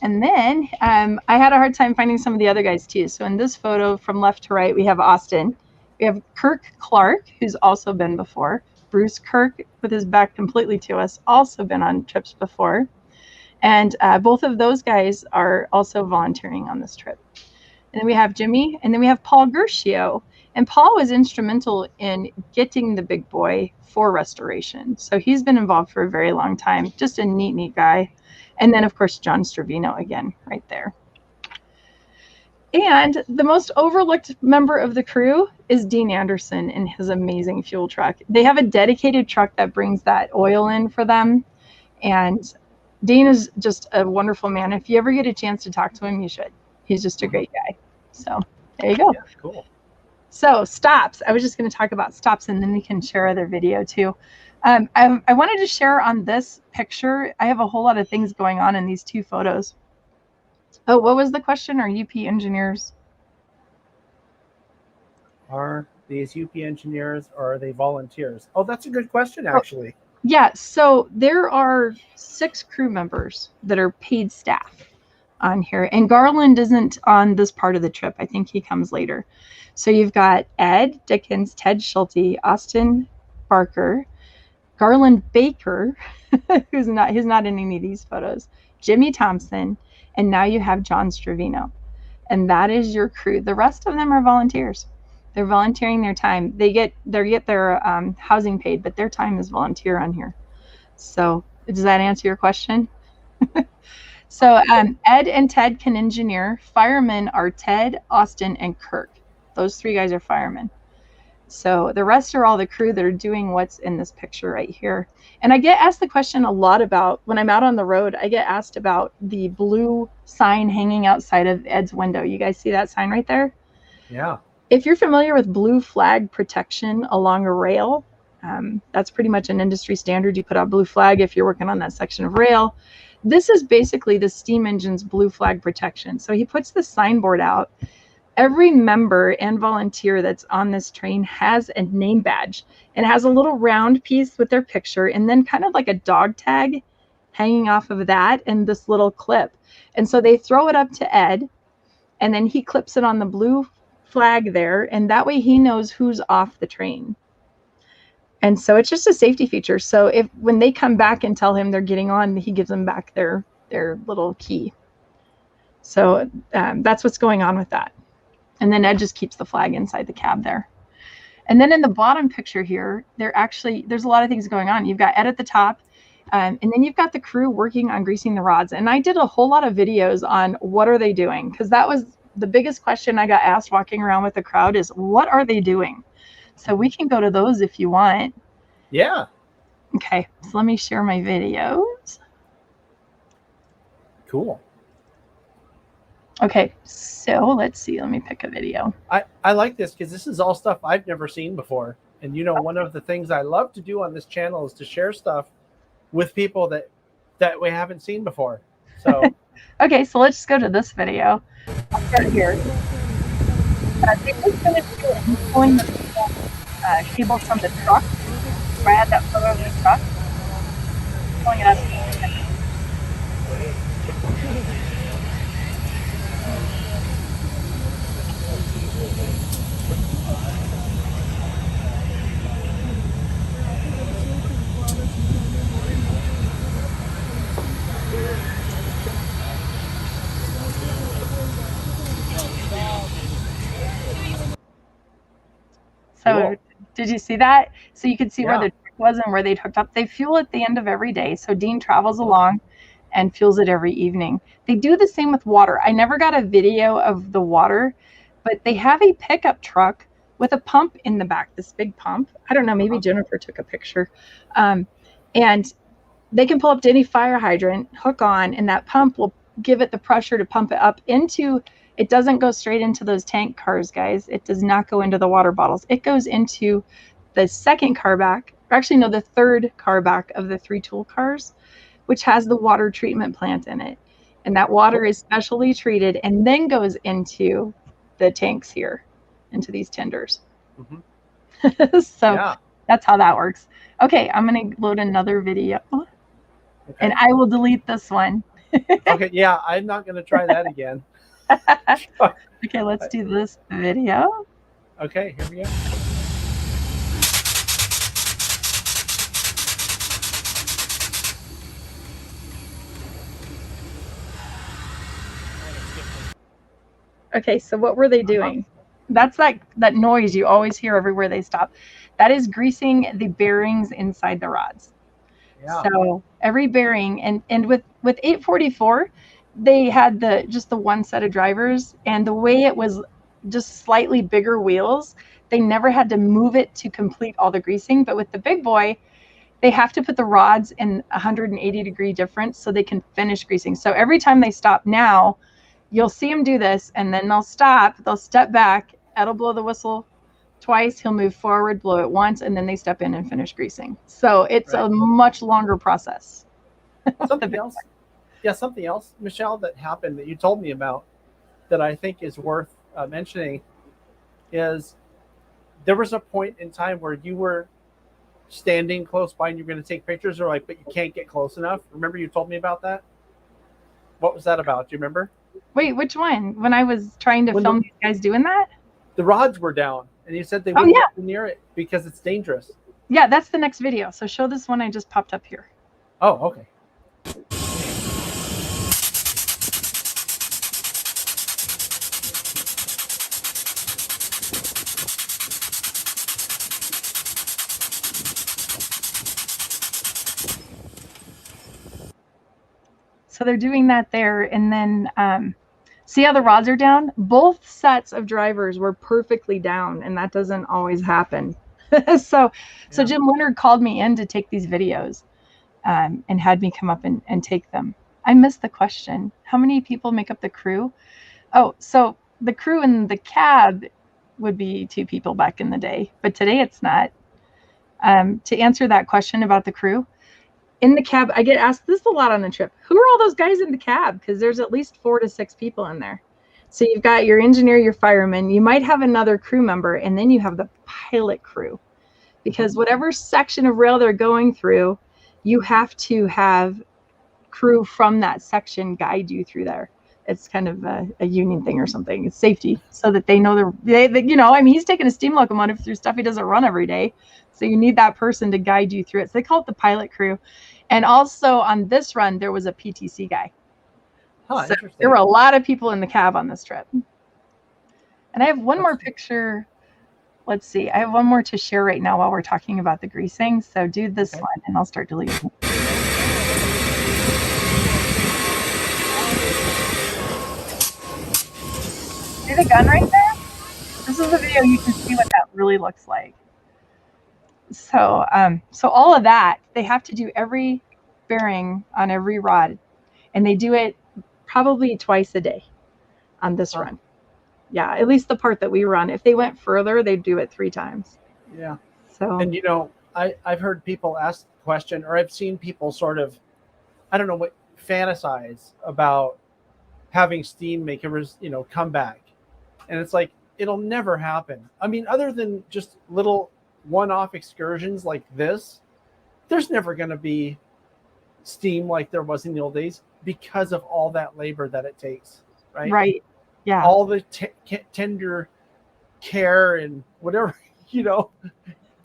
And then I had a hard time finding some of the other guys too. So in this photo from left to right, we have Austin. We have Kirk Clark, who's also been before. Bruce Kirk, with his back completely to us, also been on trips before. And both of those guys are also volunteering on this trip. And then we have Jimmy, and then we have Paul Gershio. And Paul was instrumental in getting the big boy for restoration. So he's been involved for a very long time. Just a neat guy. And then, of course, John Stravino again, right there. And the most overlooked member of the crew is Dean Anderson and his amazing fuel truck. They have a dedicated truck that brings that oil in for them. And Dean is just a wonderful man. If you ever get a chance to talk to him, you should. He's just a great guy. So there you go. Yeah, cool. So stops. I was just going to talk about stops, and then we can share other video too. I wanted to share on this picture. I have a whole lot of things going on in these two photos. Oh, what was the question? Are UP engineers? Are these UP engineers or are they volunteers? Oh, that's a good question, actually. Yeah, so there are 6 crew members that are paid staff on here. And Garland isn't on this part of the trip. I think he comes later. So you've got Ed Dickens, Ted Schulte, Austin Barker, Garland Baker, who's not in any of these photos, Jimmy Thompson, and now you have John Stravino. And that is your crew. The rest of them are volunteers. They're volunteering their time. They get their housing paid, but their time is volunteer on here. So does that answer your question? So Ed and Ted can engineer. Firemen are Ted, Austin, and Kirk. Those 3 guys are firemen. So the rest are all the crew that are doing what's in this picture right here. And I get asked the question a lot about, when I'm out on the road, I get asked about the blue sign hanging outside of Ed's window. You guys see that sign right there? Yeah. If you're familiar with blue flag protection along a rail, that's pretty much an industry standard. You put out blue flag if you're working on that section of rail. This is basically the steam engine's blue flag protection. So he puts the signboard out. Every member and volunteer that's on this train has a name badge and has a little round piece with their picture and then kind of like a dog tag hanging off of that and this little clip. And so they throw it up to Ed and then he clips it on the blue flag there, and that way he knows who's off the train. And so it's just a safety feature. So if when they come back and tell him they're getting on, he gives them back their little key. So that's what's going on with that. And then Ed just keeps the flag inside the cab there. And then in the bottom picture here, there's a lot of things going on. You've got Ed at the top, and then you've got the crew working on greasing the rods. And I did a whole lot of videos on what are they doing, because that was the biggest question I got asked walking around with the crowd is, what are they doing? So we can go to those if you want. Yeah. Okay, so let me share my videos. Cool. Okay, so let's see. Let me pick a video. I like this because this is all stuff I've never seen before. And, you know, one of the things I love to do on this channel is to share stuff with people that we haven't seen before. So, okay, so let's go to this video. I'll start here. They just finished pulling the cables from the truck. I had that photo of the truck. Pulling it up. So cool. Did you see that? So you could see where the truck was and where they'd hooked up. They fuel at the end of every day. So Dean travels along and fuels it every evening. They do the same with water. I never got a video of the water, but they have a pickup truck with a pump in the back, this big pump. I don't know, maybe Jennifer took a picture. And they can pull up to any fire hydrant, hook on, and that pump will give it the pressure to pump it up into. It doesn't go straight into those tank cars, guys. It does not go into the water bottles. It goes into the second car back, or actually no, the third car back of the 3 tool cars, which has the water treatment plant in it. And that water is specially treated and then goes into the tanks here, into these tenders. Mm-hmm. So that's how that works. Okay, I'm going to load another video. Okay. And I will delete this one. Okay, yeah, I'm not going to try that again. Okay, let's do this video. Okay, here we go. Okay, so what were they doing? That's that noise you always hear everywhere they stop. That is greasing the bearings inside the rods. Yeah. So every bearing, and with 844, they had just the one set of drivers, and the way it was just slightly bigger wheels, they never had to move it to complete all the greasing. But with the big boy, they have to put the rods in 180-degree difference so they can finish greasing. So every time they stop now, you'll see them do this, and then they'll stop, they'll step back, Ed'll blow the whistle twice, he'll move forward, blow it once, and then they step in and finish greasing. So it's a much longer process. Something else, something else, Michelle, that happened that you told me about that I think is worth mentioning is there was a point in time where you were standing close by and you're going to take pictures, or like, but you can't get close enough. Remember you told me about that? What was that about? Do you remember? Wait, which one? When I was trying to film these guys doing that? The rods were down, and you said they wouldn't get near it because it's dangerous. Yeah, that's the next video. So show this one I just popped up here. Oh, okay. So they're doing that there, and then see how the rods are down? Both sets of drivers were perfectly down, and that doesn't always happen. So Jim Leonard called me in to take these videos and had me come up and take them. I missed the question. How many people make up the crew? Oh, so the crew in the cab would be 2 people back in the day, but today it's not. To answer that question about the crew, in the cab, I get asked this a lot on the trip. Who are all those guys in the cab? Because there's at least 4 to 6 people in there. So you've got your engineer, your fireman, you might have another crew member, and then you have the pilot crew. Because whatever section of rail they're going through, you have to have crew from that section guide you through there. It's kind of a union thing or something. It's safety, so that they know he's taking a steam locomotive through stuff he doesn't run every day. So you need that person to guide you through it. So they call it the pilot crew. And also on this run, there was a PTC guy. Huh, so there were a lot of people in the cab on this trip. And I have one more picture. Let's see. I have one more to share right now while we're talking about the greasing. So do this one, and I'll start deleting. See the gun right there? This is the video. You can see what that really looks like. So all of that, they have to do every bearing on every rod, and they do it probably twice a day on this run. Yeah, at least the part that we run. If they went further, they'd do it 3 times. Yeah. So, and I've heard people ask the question, or I've seen people sort of, I don't know what, fantasize about having steam makers, come back. And it's like, it'll never happen. I mean, other than just little one-off excursions like this, there's never going to be steam like there was in the old days because of all that labor that it takes, right? Right. Yeah. All the tender care and whatever,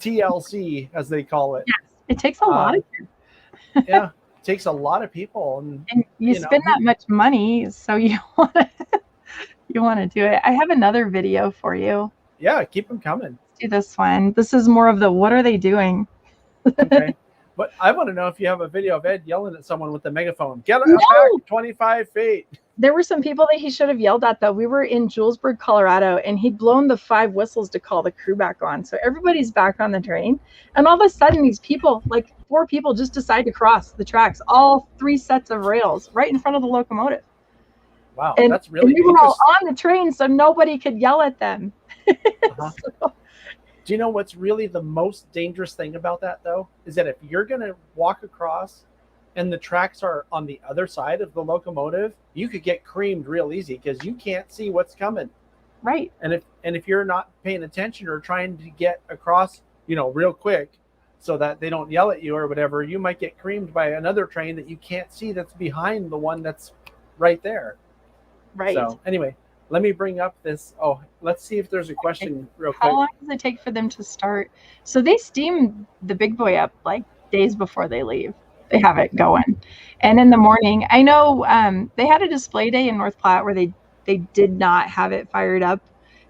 TLC as they call it. Yes, it takes a lot of care. Yeah, it takes a lot of people, and you spend that much money, so you want to do it. I have another video for you. Yeah, keep them coming. Let's do this one. This is more of the what are they doing? Okay. But I want to know if you have a video of Ed yelling at someone with the megaphone. Get back 25 feet. There were some people that he should have yelled at, though. We were in Julesburg, Colorado, and he'd blown the 5 whistles to call the crew back on. So everybody's back on the train. And all of a sudden, these people, like 4 people, just decide to cross the tracks, all 3 sets of rails right in front of the locomotive. Wow, and, that's really and they were all on the train, so nobody could yell at them. So, do you know what's really the most dangerous thing about that, though? Is that if you're going to walk across and the tracks are on the other side of the locomotive, you could get creamed real easy because you can't see what's coming. Right. And if you're not paying attention or trying to get across, real quick so that they don't yell at you or whatever, you might get creamed by another train that you can't see that's behind the one that's right there. Right. So anyway, let me bring up this. Oh, let's see if there's a question real quick. How long does it take for them to start? So they steam the big boy up like days before they leave. They have it going. And in the morning, I know they had a display day in North Platte where they did not have it fired up.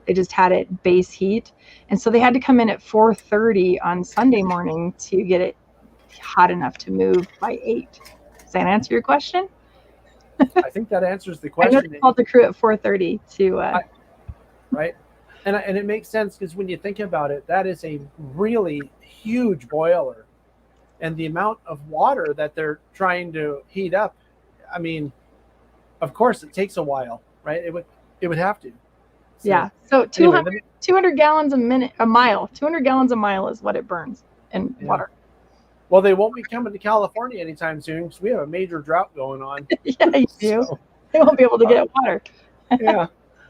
They just had it base heat. And so they had to come in at 4:30 on Sunday morning to get it hot enough to move by 8. Does that answer your question? I think that answers the I know question. they called the crew at 4:30 to. Right. And it makes sense because when you think about it, that is a really huge boiler. And the amount of water that they're trying to heat up, I mean, of course, it takes a while, right? It would have to. So, Yeah. So anyway, 200 gallons a mile. 200 gallons a mile is what it burns in water. Well, they won't be coming to California anytime soon because we have a major drought going on. Yeah, you do. So, they won't be able to get water. Yeah.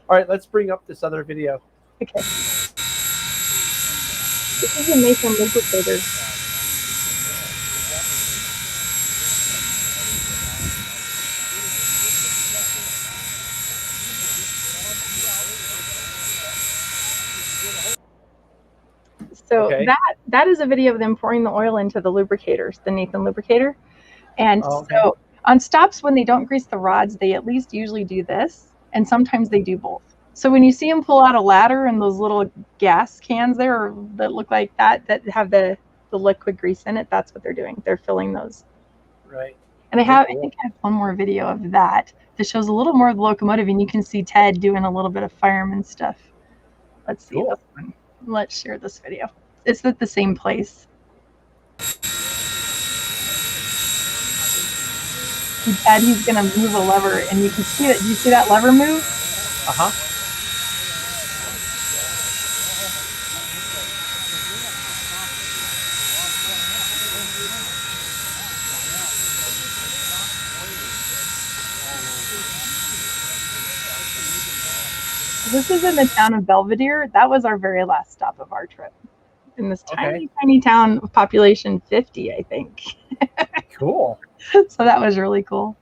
All right, let's bring up this other video. Okay. This is a Nathan lubricator. So that is a video of them pouring the oil into the lubricators, the Nathan lubricator. And so on stops, when they don't grease the rods, they at least usually do this. And sometimes they do both. So when you see them pull out a ladder and those little gas cans there that look like that have the liquid grease in it, that's what they're doing. They're filling those. Right. And I think I have one more video of that shows a little more of the locomotive, and you can see Ted doing a little bit of fireman stuff. Let's see this one. Let's share this video. It's at the same place. Ted, he's gonna move a lever, and you can see that. Do you see that lever move? This is in the town of Belvedere. That was our very last stop of our trip. In this tiny town of population 50, I think. Cool. So that was really cool.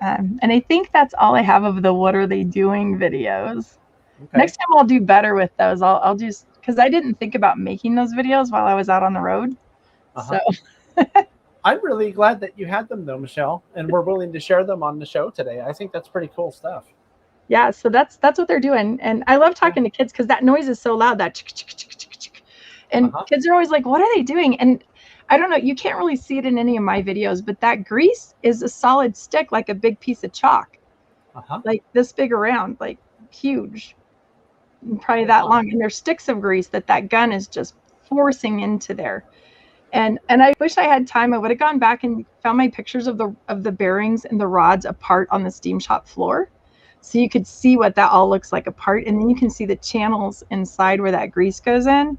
And I think that's all I have of the what are they doing videos. Next time I'll do better with those. I'll just, because I didn't think about making those videos while I was out on the road. So I'm really glad that you had them though, Michelle, and we're willing to share them on the show today. I think that's pretty cool stuff. Yeah, so that's what they're doing. And I love talking to kids because that noise is so loud, that and kids are always like, what are they doing? And I don't know, you can't really see it in any of my videos, but that grease is a solid stick, like a big piece of chalk, like this big around, like huge, probably that long. And there's sticks of grease that gun is just forcing into there. And I wish I had time. I would have gone back and found my pictures of the bearings and the rods apart on the steam shop floor. So you could see what that all looks like apart. And then you can see the channels inside where that grease goes in.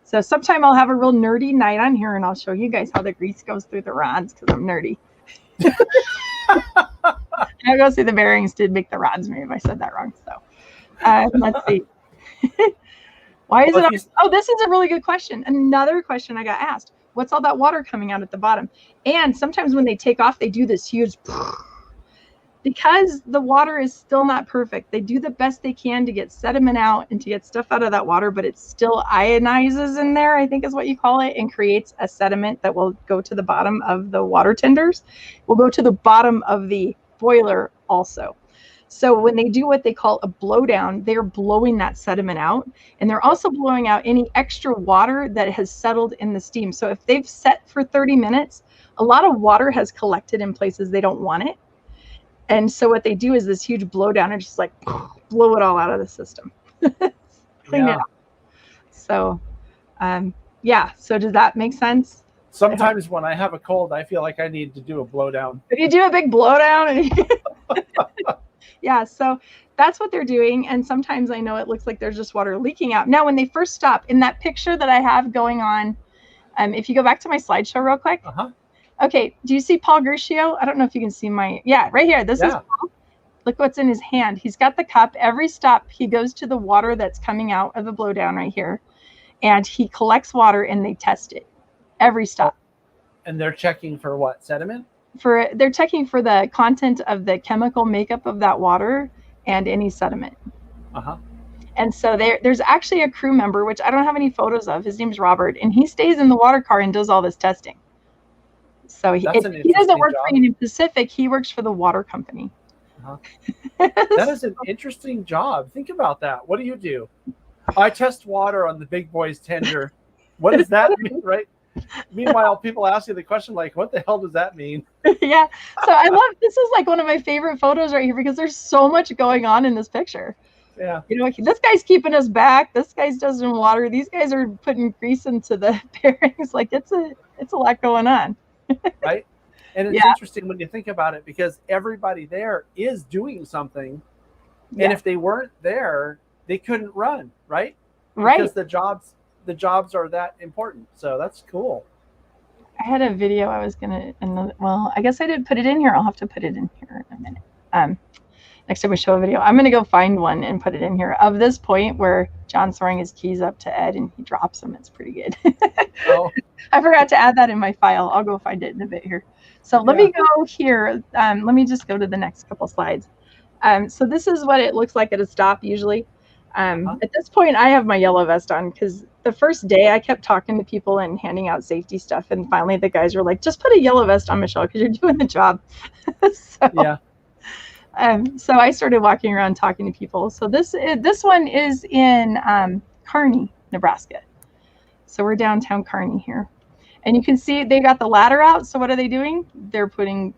So sometime I'll have a real nerdy night on here and I'll show you guys how the grease goes through the rods because I'm nerdy. I'll go see the bearings did make the rods move. I said that wrong. So let's see. Why is it? Oh, this is a really good question. Another question I got asked. What's all that water coming out at the bottom? And sometimes when they take off, they do this huge... Because the water is still not perfect. They do the best they can to get sediment out and to get stuff out of that water, but it still ionizes in there, I think is what you call it, and creates a sediment that will go to the bottom of the water tenders, will go to the bottom of the boiler also. So when they do what they call a blowdown, they're blowing that sediment out, and they're also blowing out any extra water that has settled in the steam. So if they've set for 30 minutes, a lot of water has collected in places they don't want it. And so what they do is this huge blowdown and just like blow it all out of the system. Clean it up. So, yeah. So does that make sense? Sometimes when I have a cold, I feel like I need to do a blowdown. If you do a big blowdown. Yeah. So that's what they're doing. And sometimes I know it looks like there's just water leaking out. Now, when they first stop in that picture that I have going on, if you go back to my slideshow real quick. Okay, do you see Paul Gershio? I don't know if you can see right here. This is Paul. Look what's in his hand. He's got the cup. Every stop, he goes to the water that's coming out of the blowdown right here, and he collects water and they test it every stop. And they're checking for what? Sediment? They're checking for the content of the chemical makeup of that water and any sediment. And so there's actually a crew member, which I don't have any photos of. His name's Robert, and he stays in the water car and does all this testing. So he doesn't work for Union Pacific. He works for the water company. That is an interesting job. Think about that. What do? I test water on the big boys tender. What does that mean, right? Meanwhile, people ask you the question like, what the hell does that mean? Yeah. So I love, this is like one of my favorite photos right here because there's so much going on in this picture. Yeah. You know, this guy's keeping us back. This guy's doing water. These guys are putting grease into the bearings. Like it's a lot going on. Right. And it's interesting when you think about it because everybody there is doing something. And if they weren't there, they couldn't run, right? Right. Because the jobs are that important. So that's cool. I had a video I was gonna, well, I guess I didn't put it in here. I'll have to put it in here in a minute. Next time we show a video, I'm gonna go find one and put it in here of this point where John's throwing his keys up to Ed and he drops them. It's pretty good. Oh. I forgot to add that in my file. I'll go find it in a bit here. So let me go here. Let me just go to the next couple slides. So this is what it looks like at a stop usually. At this point, I have my yellow vest on because the first day I kept talking to people and handing out safety stuff. And finally the guys were like, just put a yellow vest on, Michelle, because you're doing the job. So I started walking around talking to people. So this one is in Kearney, Nebraska. So we're downtown Kearney here. And you can see they got the ladder out. So what are they doing? They're putting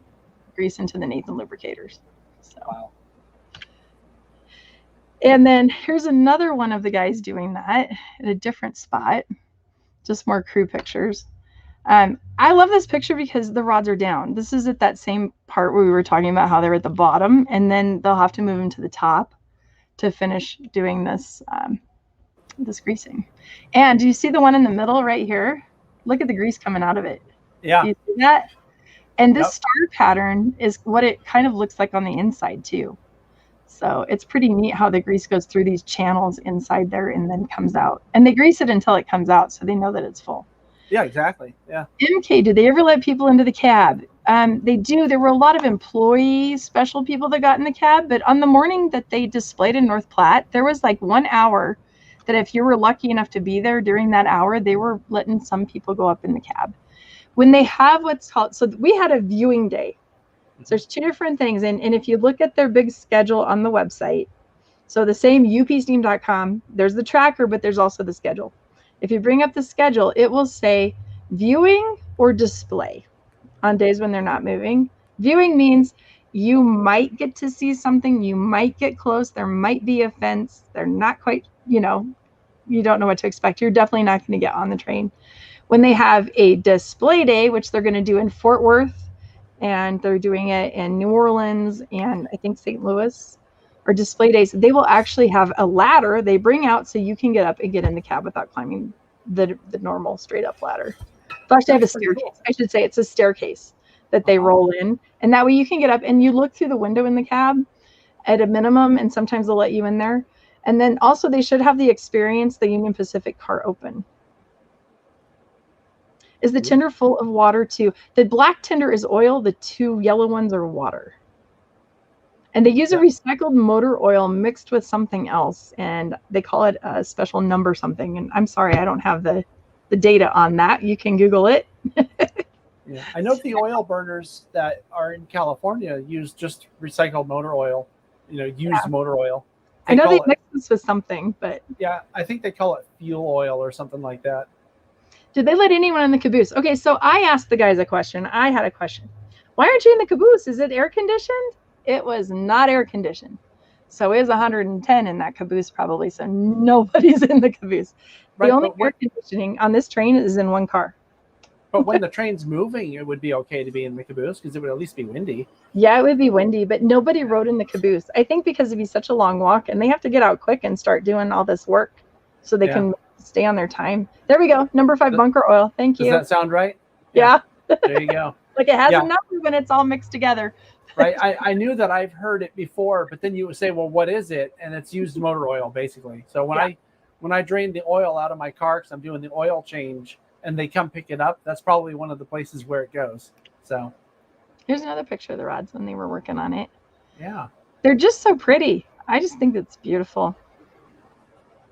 grease into the Nathan lubricators. So. Wow. And then here's another one of the guys doing that at a different spot. Just more crew pictures. I love this picture because the rods are down. This is at that same part where we were talking about how they're at the bottom, and then they'll have to move them to the top to finish doing this this greasing. And do you see the one in the middle right here? Look at the grease coming out of it. Yeah. Do you see that? And this star pattern is what it kind of looks like on the inside too. So it's pretty neat how the grease goes through these channels inside there and then comes out. And they grease it until it comes out so they know that it's full. Yeah, exactly. Yeah. MK, did they ever let people into the cab? They do. There were a lot of employee special people that got in the cab, but on the morning that they displayed in North Platte, there was like 1 hour that if you were lucky enough to be there during that hour, they were letting some people go up in the cab. When they have what's called, so we had a viewing day. So there's two different things. And if you look at their big schedule on the website, so the same upsteam.com, there's the tracker, but there's also the schedule. If you bring up the schedule, it will say viewing or display on days when they're not moving. Viewing means you might get to see something, you might get close, there might be a fence, they're not quite, you know, you don't know what to expect. You're definitely not going to get on the train. When they have a display day, which they're going to do in Fort Worth, and they're doing it in New Orleans and I think St. Louis, or display days, they will actually have a ladder they bring out so you can get up and get in the cab without climbing the normal straight up ladder. They actually have a staircase. I should say it's a staircase that they roll in, and that way you can get up and you look through the window in the cab at a minimum, and sometimes they'll let you in there. And then also they should have the experience the Union Pacific car open. Is the tinder full of water too? The black tinder is oil, the two yellow ones are water. And they use a recycled motor oil mixed with something else, and they call it a special number something. And I'm sorry, I don't have the data on that. You can Google it. Yeah, I know the oil burners that are in California use just recycled motor oil, you know, used motor oil. I know they mix this with something, but yeah, I think they call it fuel oil or something like that. Did they let anyone in the caboose? Okay, so I asked the guys a question. I had a question. Why aren't you in the caboose? Is it air conditioned? It was not air conditioned. So it was 110 in that caboose probably. So nobody's in the caboose. The only air conditioning on this train is in one car. But when the train's moving, it would be okay to be in the caboose because it would at least be windy. Yeah, it would be windy, but nobody rode in the caboose. I think because it'd be such a long walk and they have to get out quick and start doing all this work so they can stay on their time. There we go. Number 5 bunker oil. Thank you. Does that sound right? Yeah. There you go. Like it has a number when it's all mixed together. Right. I knew that I've heard it before, but then you would say, well, what is it? And it's used motor oil, basically. So when I drain the oil out of my car because I'm doing the oil change and they come pick it up, that's probably one of the places where it goes. So here's another picture of the rods when they were working on it. Yeah. They're just so pretty. I just think it's beautiful.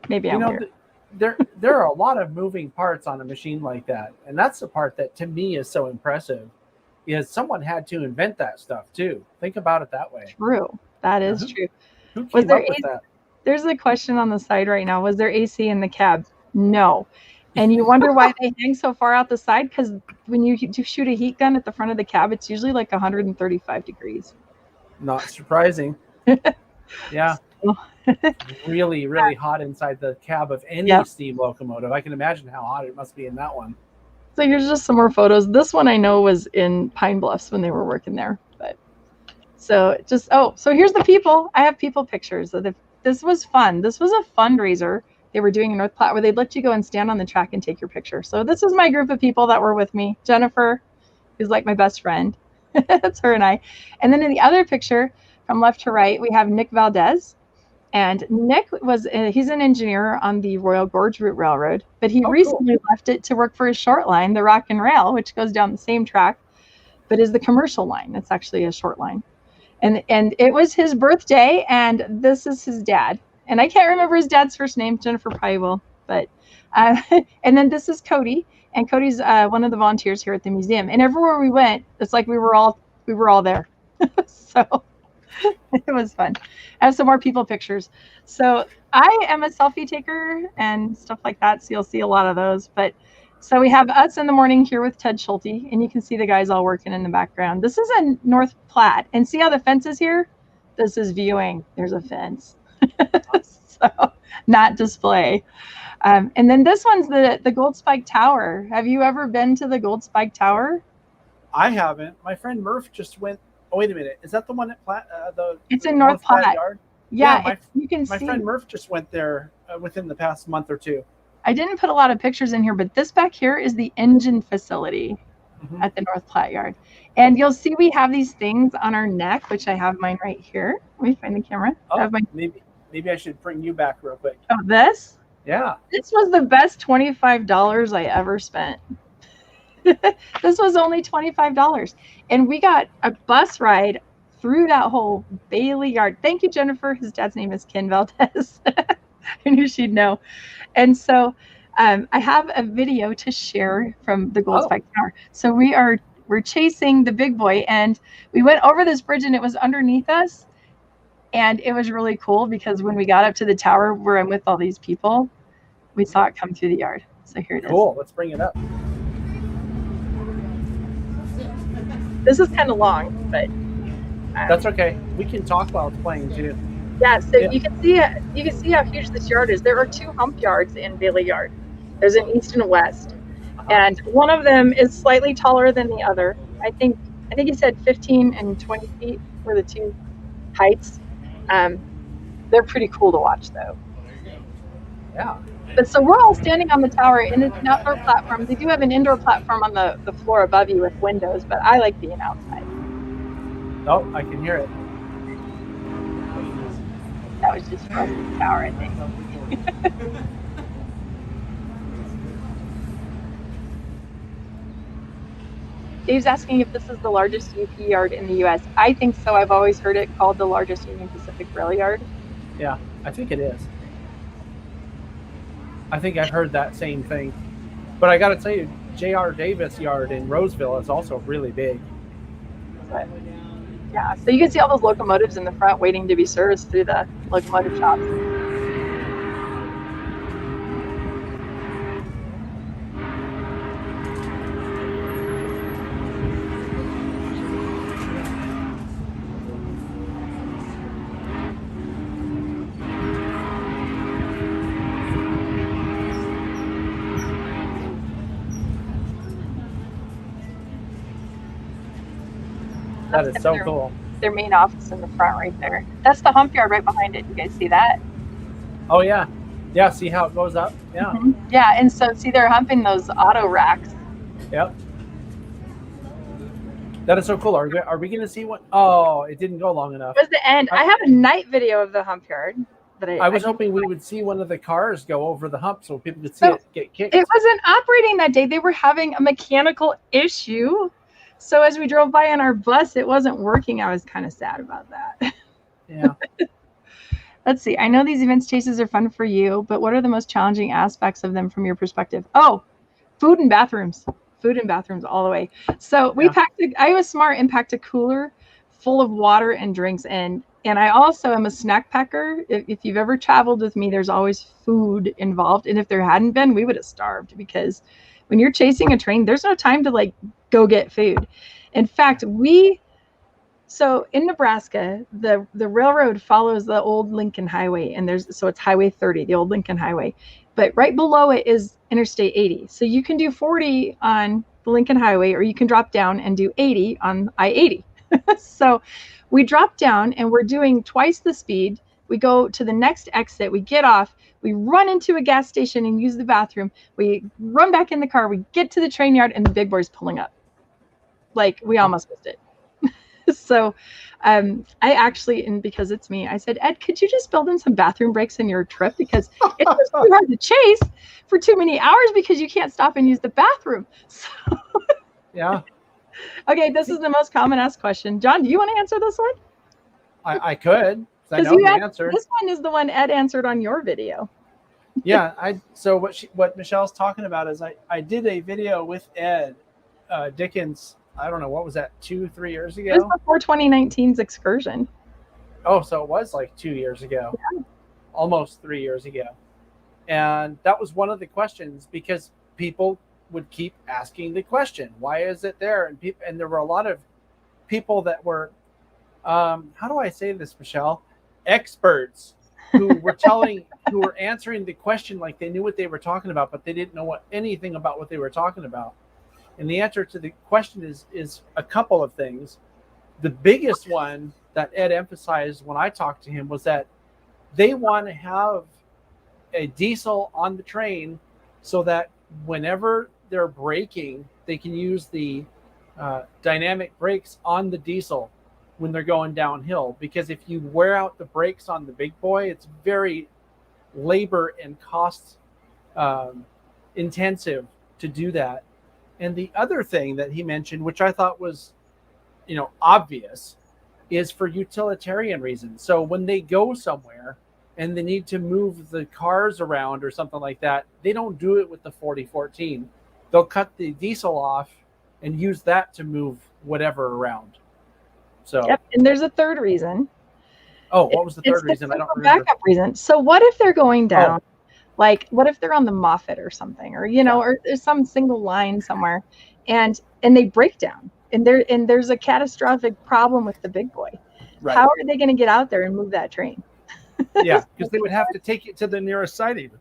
Maybe I'm weird. There are a lot of moving parts on a machine like that. And that's the part that to me is so impressive. Is someone had to invent that stuff too. Think about it that way. True. That is true. Who came up with that? There's a question on the side right now. Was there AC in the cab? No. And you wonder why they hang so far out the side, because when you shoot a heat gun at the front of the cab, it's usually like 135 degrees. Not surprising. Yeah. Really, really hot inside the cab of any steam locomotive. I can imagine how hot it must be in that one. So here's just some more photos. This one I know was in Pine Bluffs when they were working there. But so here's the people. I have people pictures. This was fun. This was a fundraiser they were doing in North Platte where they'd let you go and stand on the track and take your picture. So this is my group of people that were with me. Jennifer, who's like my best friend. That's her and I. And then in the other picture, from left to right, we have Nick Valdez. And Nick he's an engineer on the Royal Gorge Route Railroad, but he recently left it to work for his short line, the Rock and Rail, which goes down the same track, but is the commercial line. It's actually a short line. And it was his birthday, and this is his dad. And I can't remember his dad's first name. Jennifer probably will. But and then this is Cody, and Cody's one of the volunteers here at the museum. And everywhere we went, it's like we were all there. So it was fun. I have some more people pictures. So I am a selfie taker and stuff like that. So you'll see a lot of those. But so we have us in the morning here with Ted Schulte, and you can see the guys all working in the background. This is in North Platte. And see how the fence is here? This is viewing. There's a fence. So not display. And then this one's the Gold Spike Tower. Have you ever been to the Gold Spike Tower? I haven't. My friend Murph just went. Oh, wait a minute. Is that the one at Platte? It's in North Platte. Yard? Yeah, you can see. My friend Murph just went there within the past month or two. I didn't put a lot of pictures in here, but this back here is the engine facility at the North Platte Yard. And you'll see we have these things on our neck, which I have mine right here. Let me find the camera. Oh, maybe I should bring you back real quick. Oh, this? Yeah. This was the best $25 I ever spent. This was only $25. And we got a bus ride through that whole Bailey Yard. Thank you, Jennifer. His dad's name is Ken Valdez. I knew she'd know. And so I have a video to share from the Gold Spike Tower. So we're chasing the big boy, and we went over this bridge, and it was underneath us. And it was really cool because when we got up to the tower where I'm with all these people, we saw it come through the yard. So here it is. Cool. Let's bring it up. This is kind of long, but that's okay. We can talk while it's playing too. Yeah, so you can see how huge this yard is. There are two hump yards in Bailey Yard. There's an east and a west, and one of them is slightly taller than the other. I think he said 15 and 20 feet were the two heights. They're pretty cool to watch, though. Yeah. But so we're all standing on the tower, and it's an outdoor platform. They do have an indoor platform on the floor above you with windows, but I like being outside. Oh, I can hear it. That was just for us in the tower, I think. Dave's asking if this is the largest UP yard in the U.S. I think so. I've always heard it called the largest Union Pacific rail yard. Yeah, I think it is. I think I've heard that same thing. But I got to tell you, J.R. Davis Yard in Roseville is also really big. But, yeah, so you can see all those locomotives in the front waiting to be serviced through the locomotive shops. That is so cool. Their main office in the front right there. That's the hump yard right behind it. You guys see that? Oh, yeah. Yeah, see how it goes up? Yeah. Mm-hmm. Yeah, and so see they're humping those auto racks. Yep. That is so cool. Are we going to see one? Oh, it didn't go long enough. It was the end. I have a night video of the hump yard. But I was hoping we would see one of the cars go over the hump so people could see it get kicked. It wasn't operating that day. They were having a mechanical issue. So as we drove by on our bus, it wasn't working. I was kind of sad about that. Yeah. Let's see. I know these events chases are fun for you, but what are the most challenging aspects of them from your perspective? Oh, food and bathrooms. Food and bathrooms all the way. So we I was smart and packed a cooler full of water and drinks, and And I also am a snack packer. If you've ever traveled with me, there's always food involved. And if there hadn't been, we would have starved, because when you're chasing a train, there's no time to like go get food. In fact, so in Nebraska, the railroad follows the old Lincoln Highway, and so it's Highway 30, the old Lincoln Highway. But right below it is Interstate 80. So you can do 40 on the Lincoln Highway, or you can drop down and do 80 on I-80. So we drop down and we're doing twice the speed. We go to the next exit, we get off, we run into a gas station and use the bathroom. We run back in the car, we get to the train yard, and the big boy's pulling up. Like, we almost missed it. So I actually, and because it's me, I said, Ed, could you just build in some bathroom breaks in your trip? Because it's just too hard to chase for too many hours because you can't stop and use the bathroom. So Yeah. okay, this is the most common asked question. John, do you want to answer this one? I could. I know the answer. This one is the one Ed answered on your video. Yeah. So what Michelle's talking about is I did a video with Ed Dickens. I don't know, what was that, 2-3 years ago? It was before 2019's excursion. Oh, so it was like 2 years ago, Yeah. Almost 3 years ago. And that was one of the questions, because people would keep asking the question, why is it there? And there were a lot of people that were, how do I say this, Michelle? Experts who were who were answering the question like they knew what they were talking about, but they didn't know anything about what they were talking about. And the answer to the question is a couple of things. The biggest one that Ed emphasized when I talked to him was that they want to have a diesel on the train so that whenever they're braking, they can use the dynamic brakes on the diesel when they're going downhill. Because if you wear out the brakes on the big boy, it's very labor and cost intensive to do that. And the other thing that he mentioned, which I thought was, obvious, is for utilitarian reasons. So when they go somewhere and they need to move the cars around or something like that, they don't do it with the 4014. They'll cut the diesel off and use that to move whatever around. So. Yep. And there's a third reason. Oh, what was the third reason? I don't remember. Backup reason. So what if they're going down? Oh. Like, what if they're on the Moffat or something, or or there's some single line somewhere, and they break down, and there's a catastrophic problem with the big boy. Right. How are they going to get out there and move that train? Yeah, because they would have to take it to the nearest siding.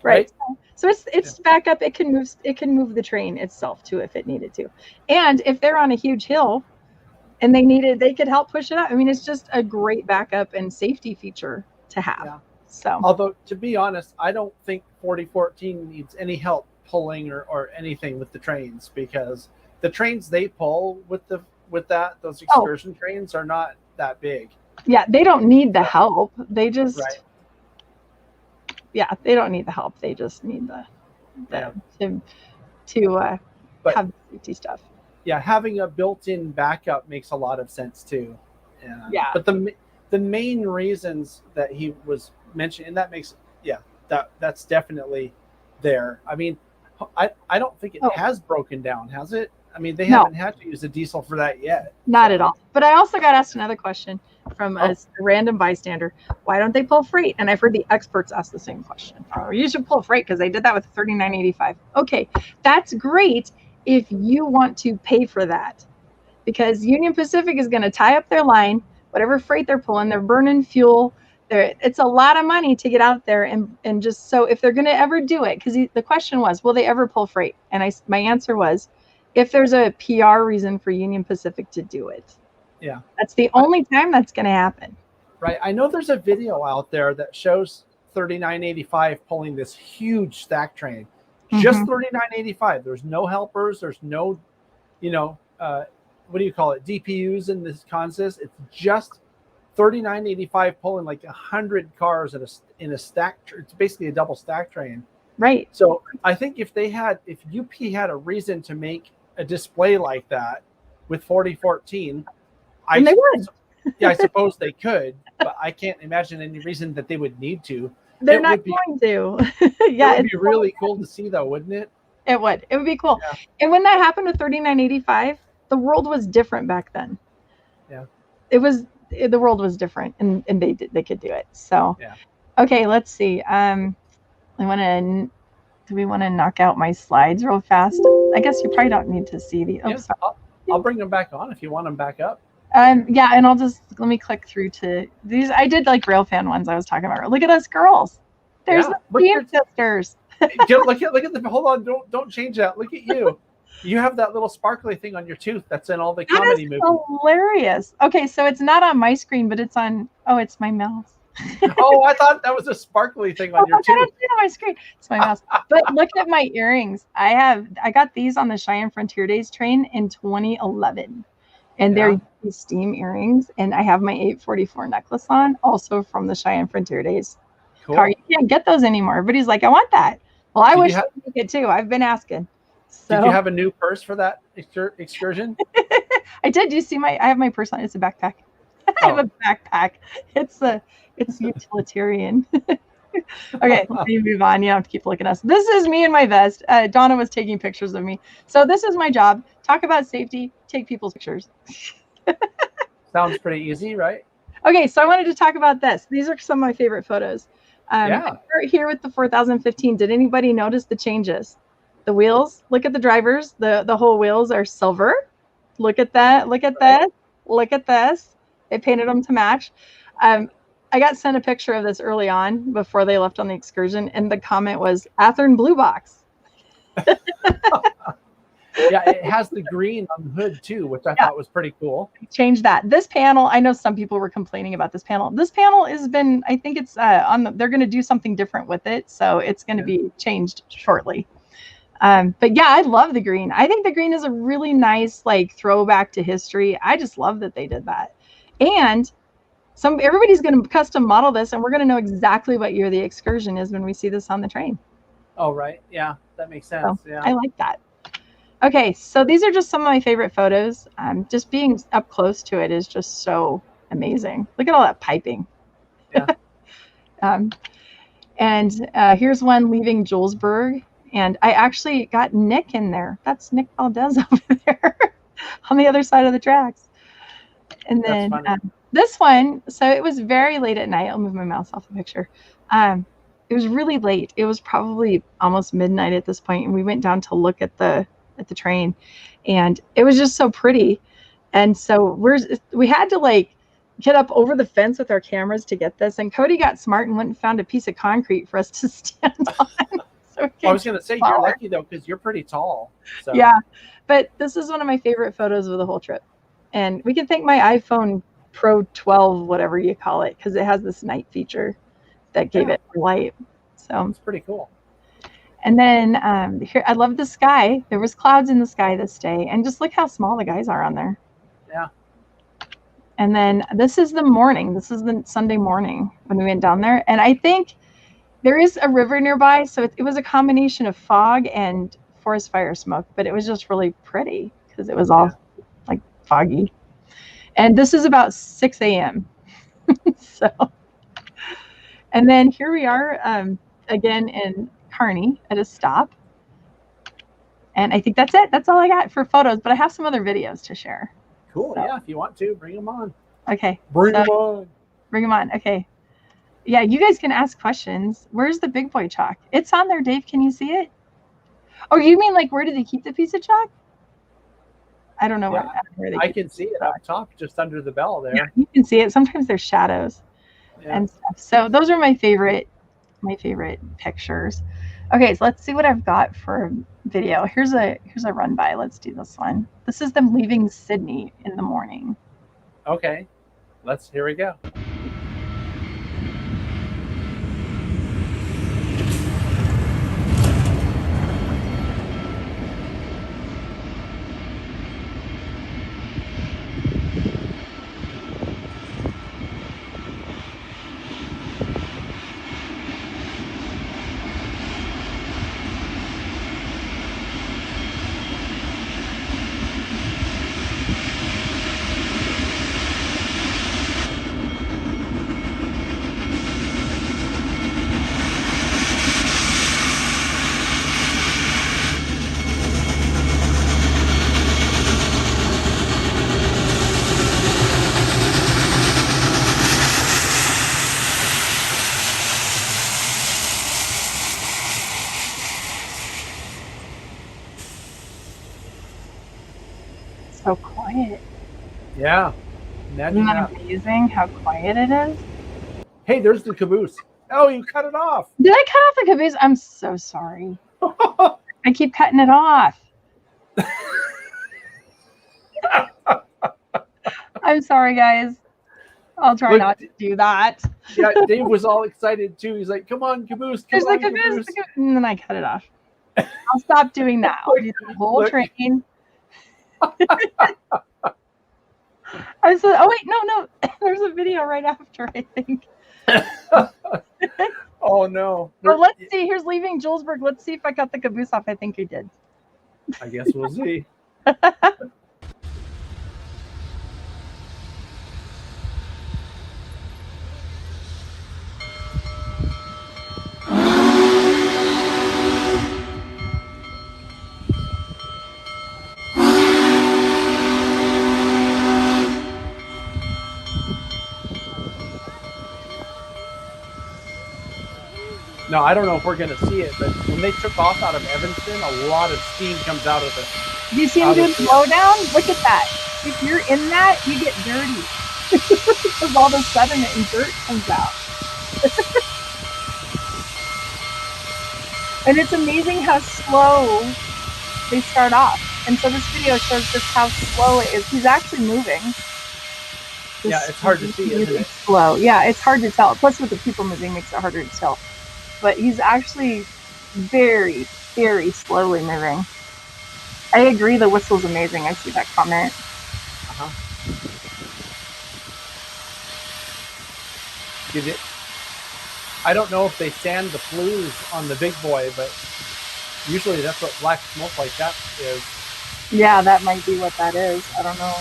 Right. So it's backup. It can move the train itself too if it needed to, and if they're on a huge hill, and they could help push it up. I mean, it's just a great backup and safety feature to have. Yeah. So, although to be honest, I don't think 4014 needs any help pulling or anything with the trains, because the trains they pull with those excursion trains are not that big. Yeah, they don't need the help. They just they don't need the help. They just need to have safety stuff. Yeah, having a built-in backup makes a lot of sense too. Yeah. But the main reasons that he was mentioning, and that makes that's definitely there. I mean, I don't think it has broken down, has it? I mean, they haven't had to use a diesel for that yet. Not at all. But I also got asked another question from a random bystander. Why don't they pull freight? And I've heard the experts ask the same question. Oh, you should pull freight because they did that with 3985. Okay, that's great if you want to pay for that, because Union Pacific is going to tie up their line, whatever freight they're pulling, they're burning fuel. It's a lot of money to get out there, and just so if they're going to ever do it, because the question was, will they ever pull freight? And my answer was, if there's a PR reason for Union Pacific to do it. Yeah. That's the only time that's going to happen. Right. I know there's a video out there that shows 3985 pulling this huge stack train. Just 3985. There's no helpers. There's no, what do you call it? DPUs in this consist. It's just 3985 pulling like 100 cars in a stack. It's basically a double stack train. Right. So I think if UP had a reason to make a display like that with 4014, they would. Yeah, I suppose they could, but I can't imagine any reason that they would need to. They're not going to. Yeah, it would be really cool to see, though, wouldn't it? It would. It would be cool. Yeah. And when that happened with 3985, the world was different back then. Yeah. It was the world was different, and they could do it. So, Yeah. Okay, let's see. Do we want to knock out my slides real fast? I guess you probably don't need to see the. Yeah, I'll bring them back on if you want them back up. Yeah, and let me click through to these. I did like Railfan ones I was talking about. Look at us girls. There's the sisters. Look at the. Hold on, don't change that. Look at you. You have that little sparkly thing on your tooth that's in all the comedy movies. Hilarious. Okay, so it's not on my screen, but it's on. Oh, it's my mouse. Oh, I thought that was a sparkly thing on your tooth. I didn't see it on my screen. It's my mouse. But look at my earrings. I got these on the Cheyenne Frontier Days train in 2011. And they're steam earrings. And I have my 844 necklace on, also from the Cheyenne Frontier Days. Cool. Car. You can't get those anymore. Everybody's like, I want that. Well, I wish I could get it too. I've been asking. So. Did you have a new purse for that excursion? I did. Do you see I have my purse on. It's a backpack. I have a backpack. It's utilitarian. Okay, let me move on. You don't have to keep looking at us. This is me in my vest. Donna was taking pictures of me. So this is my job. Talk about safety, take people's pictures. Sounds pretty easy, right? Okay, so I wanted to talk about this. These are some of my favorite photos. Right here with the 4015, did anybody notice the changes? The wheels, look at the drivers. The whole wheels are silver. Look at that. Look at that. Look at this. They painted them to match. I got sent a picture of this early on before they left on the excursion, and the comment was Athearn Blue Box. Yeah, it has the green on the hood too, which I thought was pretty cool. Change that. This panel, I know some people were complaining about this panel. This panel has been, I think it's they're going to do something different with it, so it's going to be changed shortly. But yeah, I love the green. I think the green is a really nice like throwback to history. I just love that they did that. And everybody's going to custom model this, and we're going to know exactly what year the excursion is when we see this on the train. Oh, right. Yeah, that makes sense. So, yeah, I like that. Okay, so these are just some of my favorite photos. Just being up close to it is just so amazing. Look at all that piping. Yeah. And here's one leaving Julesburg, and I actually got Nick in there. That's Nick Valdez over there on the other side of the tracks. And then this one, so it was very late at night. I'll move my mouse off the picture. It was really late. It was probably almost midnight at this point, and we went down to look at the train, and it was just so pretty. And so we had to like get up over the fence with our cameras to get this. And Cody got smart and went and found a piece of concrete for us to stand on. So I was going to say you're lucky though, because you're pretty tall. So. Yeah, but this is one of my favorite photos of the whole trip. And we can thank my iPhone Pro 12, whatever you call it, because it has this night feature that gave it light. So it's pretty cool. And then here, I love the sky. There was clouds in the sky this day, and just look how small the guys are on there. Yeah. And then this is the morning. This is the Sunday morning when we went down there, and I think there is a river nearby, so it was a combination of fog and forest fire smoke, but it was just really pretty because it was all like foggy. And this is about 6 a.m. So, and then here we are again in Kearney at a stop. And I think that's it. That's all I got for photos, but I have some other videos to share. Cool. So. Yeah, if you want to, bring them on. Okay. Bring them on. Bring them on. Okay. Yeah, you guys can ask questions. Where's the big boy chalk? It's on there, Dave. Can you see it? Oh, you mean like where did they keep the piece of chalk? I don't know where they I can see it up top, just under the bell there. Yeah, you can see it. Sometimes there's shadows and stuff. So those are my favorite pictures. Okay, so let's see what I've got for video. Here's a run by. Let's do this one. This is them leaving Sydney in the morning. Okay, here we go. so quiet. Yeah. Imagine Isn't that that. amazing how quiet it is? Hey, there's the caboose. Oh, you cut it off. Did I cut off the caboose? I'm so sorry. I keep cutting it off. I'm sorry, guys. I'll try Look, not to do that. Yeah, Dave was all excited too. He's like, "Come on, caboose! Come There's on, the caboose, caboose!" the caboose. And then I cut it off. I'll stop doing that. I'll do the whole Look. train. I said, oh wait, no. There's a video right after, I think. Oh no. Well, let's see. Here's leaving Julesburg. Let's see if I cut the caboose off. I think I did. I guess we'll see. No, I don't know if we're going to see it, but when they took off out of Evanston, a lot of steam comes out of it. Do you see him doing slow down? Look at that. If you're in that, you get dirty. Because all the sediment and dirt comes out. And it's amazing how slow they start off. And so this video shows just how slow it is. He's actually moving. Yeah, it's hard to see, isn't it? Slow. Yeah, it's hard to tell. Plus with the people moving makes it harder to tell. But he's actually very, very slowly moving. I agree, the whistle's amazing. I see that comment. Did it? I don't know if they sand the flues on the big boy, but usually that's what black smoke like that is. Yeah, that might be what that is. I don't know.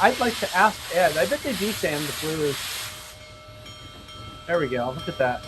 I'd like to ask Ed. I bet they do sand the flues. There we go. Look at that.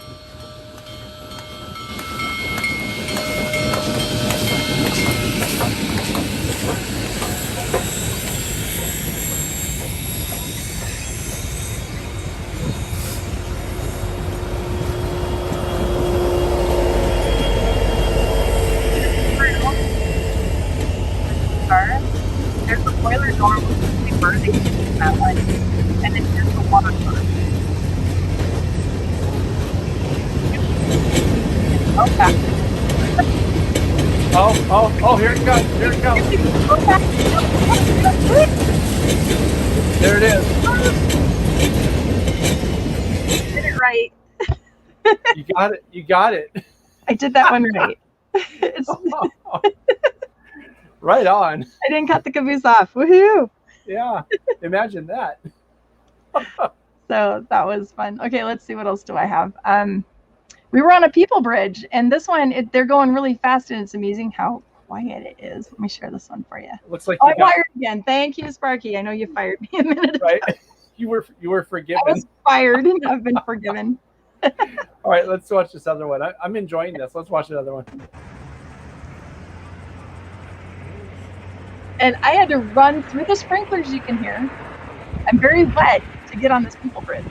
There's a boiler door with the burning in that line, and then here's the water car. Okay. Oh, here it comes. Here it comes. There it is. You did it right. You got it. You got it. I did that one right. Right on. I didn't cut the caboose off. Woohoo! Yeah. Imagine that. So that was fun. Okay, let's see, what else do I have? We were on a people bridge, and this one, they're going really fast, and it's amazing how quiet it is. Let me share this one for you. Looks like I fired again. Thank you, Sparky. I know you fired me a minute ago. Right. You were forgiven. I was fired, and I've been forgiven. All right, let's watch this other one. I'm enjoying this. Let's watch another one. And I had to run through the sprinklers, you can hear. I'm very wet to get on this people bridge.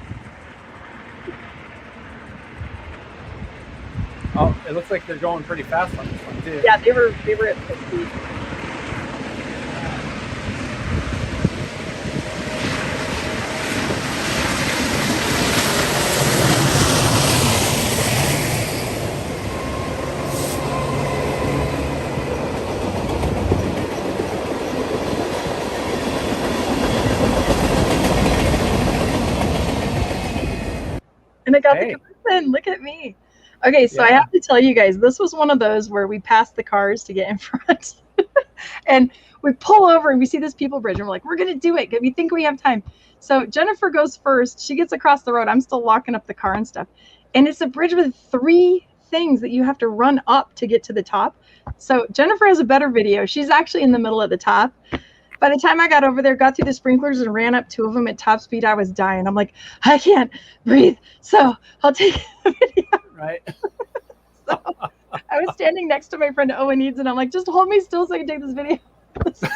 Oh, it looks like they're going pretty fast on this one too. Yeah, they were at 50. And I got the caboose in. Look at me. Okay, so I have to tell you guys, this was one of those where we passed the cars to get in front. And we pull over and we see this people bridge and we're like, we're going to do it. We think we have time. So Jennifer goes first. She gets across the road. I'm still locking up the car and stuff. And it's a bridge with 3 things that you have to run up to get to the top. So Jennifer has a better video. She's actually in the middle of the top. By the time I got over there, got through the sprinklers and ran up 2 of them at top speed, I was dying. I'm like, I can't breathe. So I'll take the video. Right. So I was standing next to my friend Owen Eads, and I'm like, just hold me still so I can take this video. So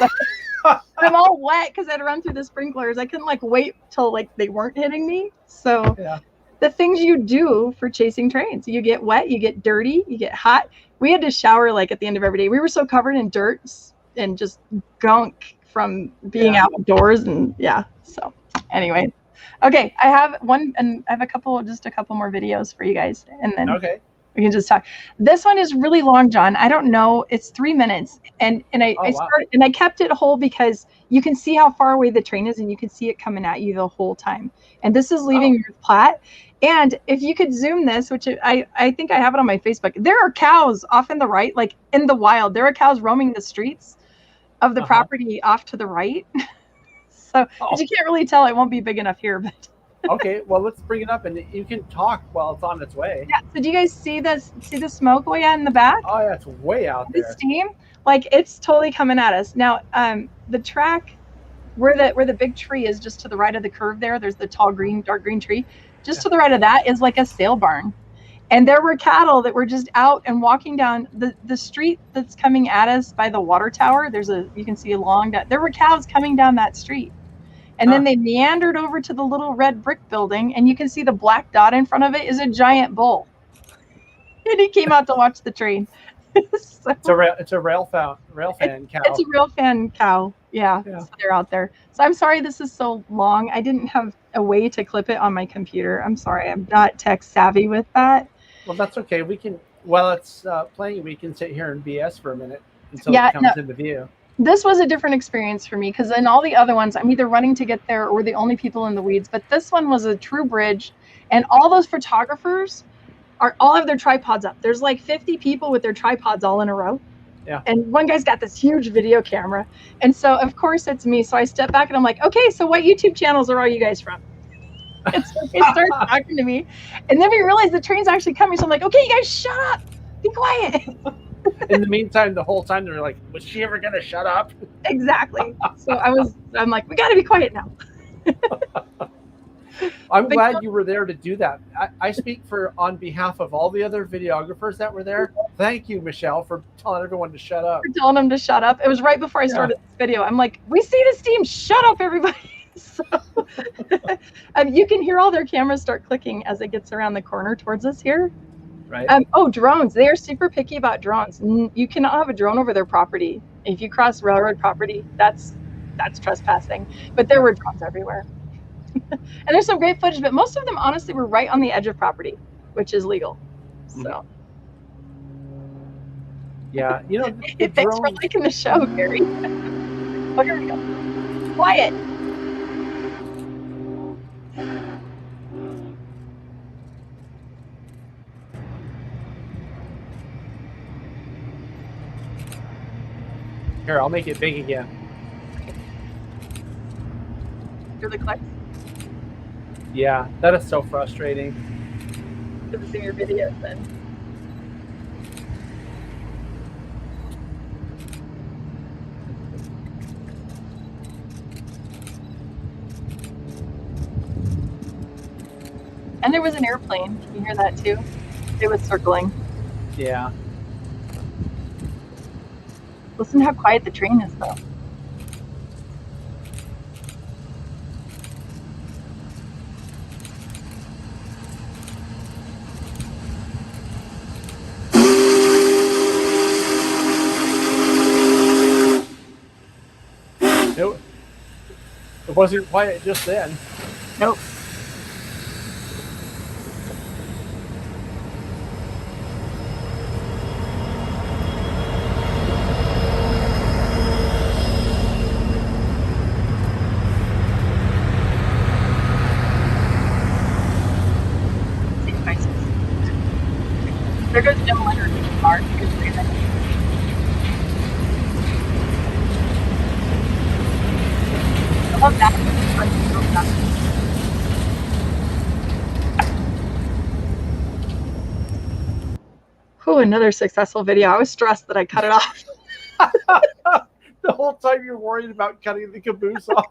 I'm all wet because I'd run through the sprinklers. I couldn't wait till they weren't hitting me. So the things you do for chasing trains, you get wet, you get dirty, you get hot. We had to shower at the end of every day. We were so covered in dirt. and just gunk from being outdoors. And yeah, so anyway, okay, I have a couple more videos for you guys, and then we can just talk. This one is really long, John. I don't know. It's 3 minutes, and I kept it whole because you can see how far away the train is, and you can see it coming at you the whole time. And this is leaving North Platte. And if you could zoom this, which I think I have it on my Facebook, there are cows off in the right, like in the wild. There are cows roaming the streets of the property off to the right. So you can't really tell. It won't be big enough here, but. Okay, well, let's bring it up, and you can talk while it's on its way. Yeah. So do you guys see this? See the smoke way out in the back? Oh yeah, it's way out there. The steam, like it's totally coming at us now. The track where the big tree is, just to the right of the curve there. There's the tall green, dark green tree. Just to the right of that is like a sale barn, and there were cattle that were just out and walking down the street that's coming at us by the water tower. You can see there were cows coming down that street. And then they meandered over to the little red brick building, and you can see the black dot in front of it is a giant bull. And he came out to watch the train. So, it's a rail fan cow. It's a rail fan cow. Yeah. So they're out there. So I'm sorry this is so long. I didn't have a way to clip it on my computer. I'm sorry. I'm not tech savvy with that. Well, that's okay. We can, while it's playing, we can sit here and BS for a minute until it comes into view. This was a different experience for me because in all the other ones, I'm either running to get there or we're the only people in the weeds. But this one was a true bridge, and all those photographers all have their tripods up. There's like 50 people with their tripods all in a row. Yeah. And one guy's got this huge video camera. And so, of course, it's me. So I step back and I'm like, okay, so what YouTube channels are all you guys from? And so he starts talking to me. And then we realize the train's actually coming. So I'm like, okay, you guys shut up. Be quiet. In the meantime, the whole time they're like, was she ever going to shut up? Exactly. So I'm like, we got to be quiet now. I'm glad you were there to do that. I speak on behalf of all the other videographers that were there. Thank you, Michelle, for telling everyone to shut up. For telling them to shut up. It was right before I started this video. I'm like, we see the steam. Shut up, everybody. So you can hear all their cameras start clicking as it gets around the corner towards us here. Right. Drones. They are super picky about drones. You cannot have a drone over their property. If you cross railroad property, that's trespassing. But there were drones everywhere. And there's some great footage, but most of them honestly were right on the edge of property, which is legal. So yeah, thanks for liking the show, Gary. Oh, here we go. Quiet. Here, I'll make it big again. Hear the clicks? Yeah, that is so frustrating. To see your videos then. And there was an airplane. Can you hear that too? It was circling. Yeah. Listen how quiet the train is, though. It wasn't quiet just then. Nope. There goes Jim Leonard in the car. I love that. Oh, another successful video. I was stressed that I cut it off. The whole time you're worried about cutting the caboose off.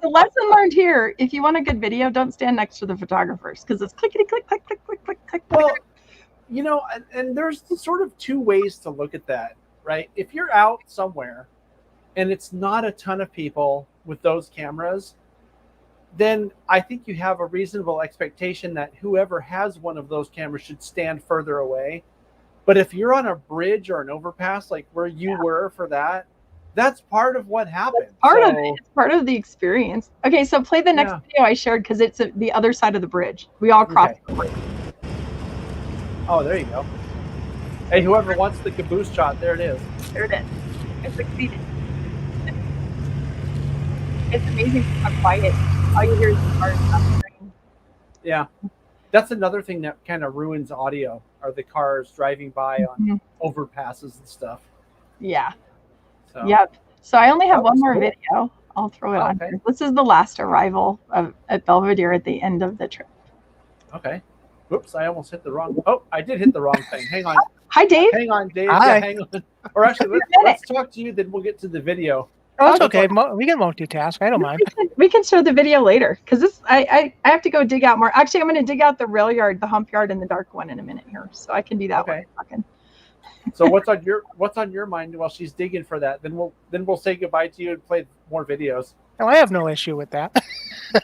So lesson learned here, if you want a good video, don't stand next to the photographers because it's clickety click, click, click, click, click, click. Well, and there's sort of two ways to look at that, right? If you're out somewhere and it's not a ton of people with those cameras, then I think you have a reasonable expectation that whoever has one of those cameras should stand further away. But if you're on a bridge or an overpass, like where you were for that, That's part of what happened. Part of it. It's part of the experience. Okay, so play the next video I shared because it's the other side of the bridge. We all crossed the bridge. Oh, there you go. Hey, whoever wants the caboose shot, there it is. There it is. I succeeded. It's amazing how quiet. All you hear is the cars on the train. Yeah. That's another thing that kind of ruins audio, are the cars driving by on overpasses and stuff. Yeah. So. Yep. So I only have one more cool. video. I'll throw it on here. This is the last arrival at Belvedere at the end of the trip. Okay. Oops, I almost hit the wrong. Oh, I did hit the wrong thing. Hang on. Hi, Dave. Hang on, Dave. Hi. Yeah, hang on. Or actually, let's talk to you, then we'll get to the video. Oh, it's okay. We can multitask. I don't mind. We can show the video later because this I have to go dig out more. Actually, I'm going to dig out the rail yard, the hump yard, and the dark one in a minute here, so I can do that. Okay. While So what's on your mind while she's digging for that? Then we'll say goodbye to you and play more videos. Oh, I have no issue with that.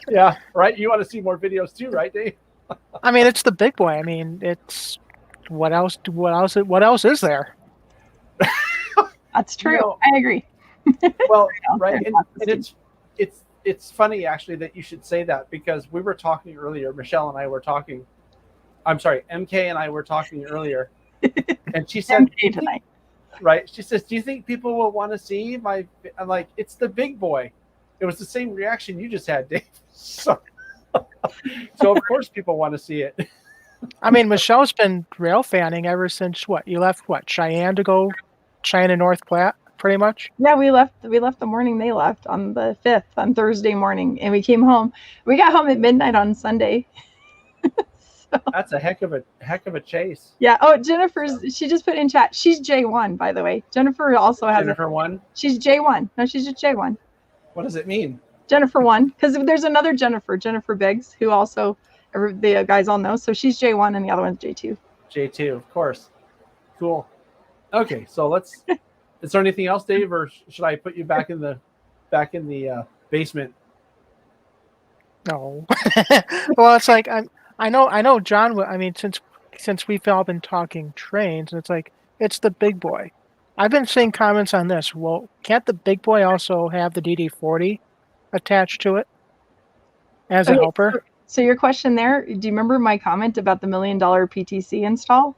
Yeah, right. You want to see more videos too, right, Dave? I mean, it's the big boy. I mean, it's what else is there? That's true. You know, I agree. Well, right, and it's funny actually that you should say that, because we were talking earlier. Michelle and I were talking. I'm sorry, MK and I were talking earlier, and she said, tonight. Right? She says, "Do you think people will want to see my?" I'm like, "It's the big boy." It was the same reaction you just had, Dave. So of course people want to see it. I mean, Michelle's been rail fanning ever since you left Cheyenne to go Cheyenne and North Platte, pretty much. Yeah, we left the morning they left on the 5th on Thursday morning, and we came home. We got home at midnight on Sunday. So, that's a heck of a chase. Yeah. Oh, she just put in chat. She's J1, by the way. Jennifer also has Jennifer 1. She's J1. No, she's just J1. What does it mean? Jennifer 1, because there's another Jennifer Biggs, who also the guys all know. So she's J1 and the other one's J2. J2, of course. Cool. Okay, so let's. Is there anything else, Dave, or should I put you back in the basement? No. Well, it's like I know John. I mean, since we've all been talking trains, it's like it's the big boy. I've been seeing comments on this. Well, can't the big boy also have the DD40 attached to it as a helper? So your question there, do you remember my comment about the $1 million PTC install?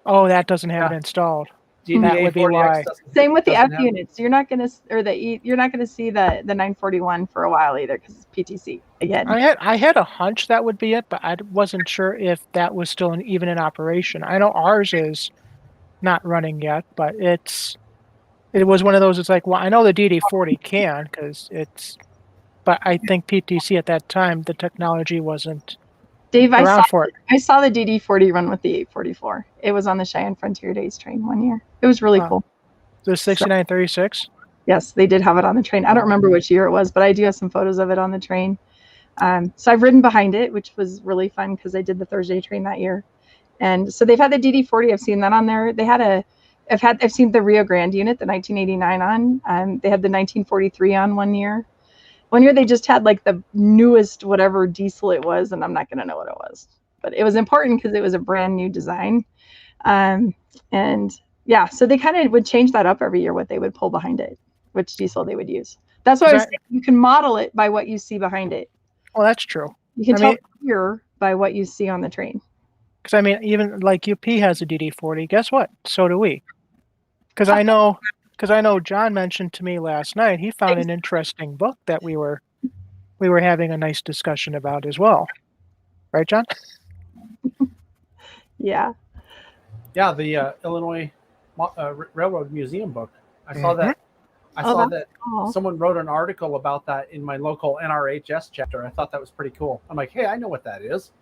Oh, that doesn't have it installed. That would be why. Same with the F units. You're not gonna see the 941 for a while either, because it's PTC again. I had a hunch that would be it, but I wasn't sure if that was still even in operation. I know ours is not running yet, but it was one of those. It's like, well, I know the DD40 can but I think PTC at that time the technology wasn't. Dave, I saw the DD40 run with the 844. It was on the Cheyenne Frontier Days train one year. It was really cool. The 6936? Yes, they did have it on the train. I don't remember which year it was, but I do have some photos of it on the train. So I've ridden behind it, which was really fun because I did the Thursday train that year. And so they've had the DD40. I've seen that on there. I've seen the Rio Grande unit, the 1989 on. They had the 1943 on one year. One year they just had like the newest whatever diesel it was, and I'm not going to know what it was. But it was important because it was a brand new design. And yeah, so they kind of would change that up every year, what they would pull behind it, which diesel they would use. That's why I was saying you can model it by what you see behind it. Well, that's true. You can tell here by what you see on the train. Because I mean, even like UP has a DD40. Guess what? So do we. Because I know John mentioned to me last night he found an interesting book that we were having a nice discussion about as well. Right, John? Yeah. Yeah, the Illinois Railroad Museum book. I saw that. I saw that someone wrote an article about that in my local NRHS chapter. I thought that was pretty cool. I'm like, hey, I know what that is.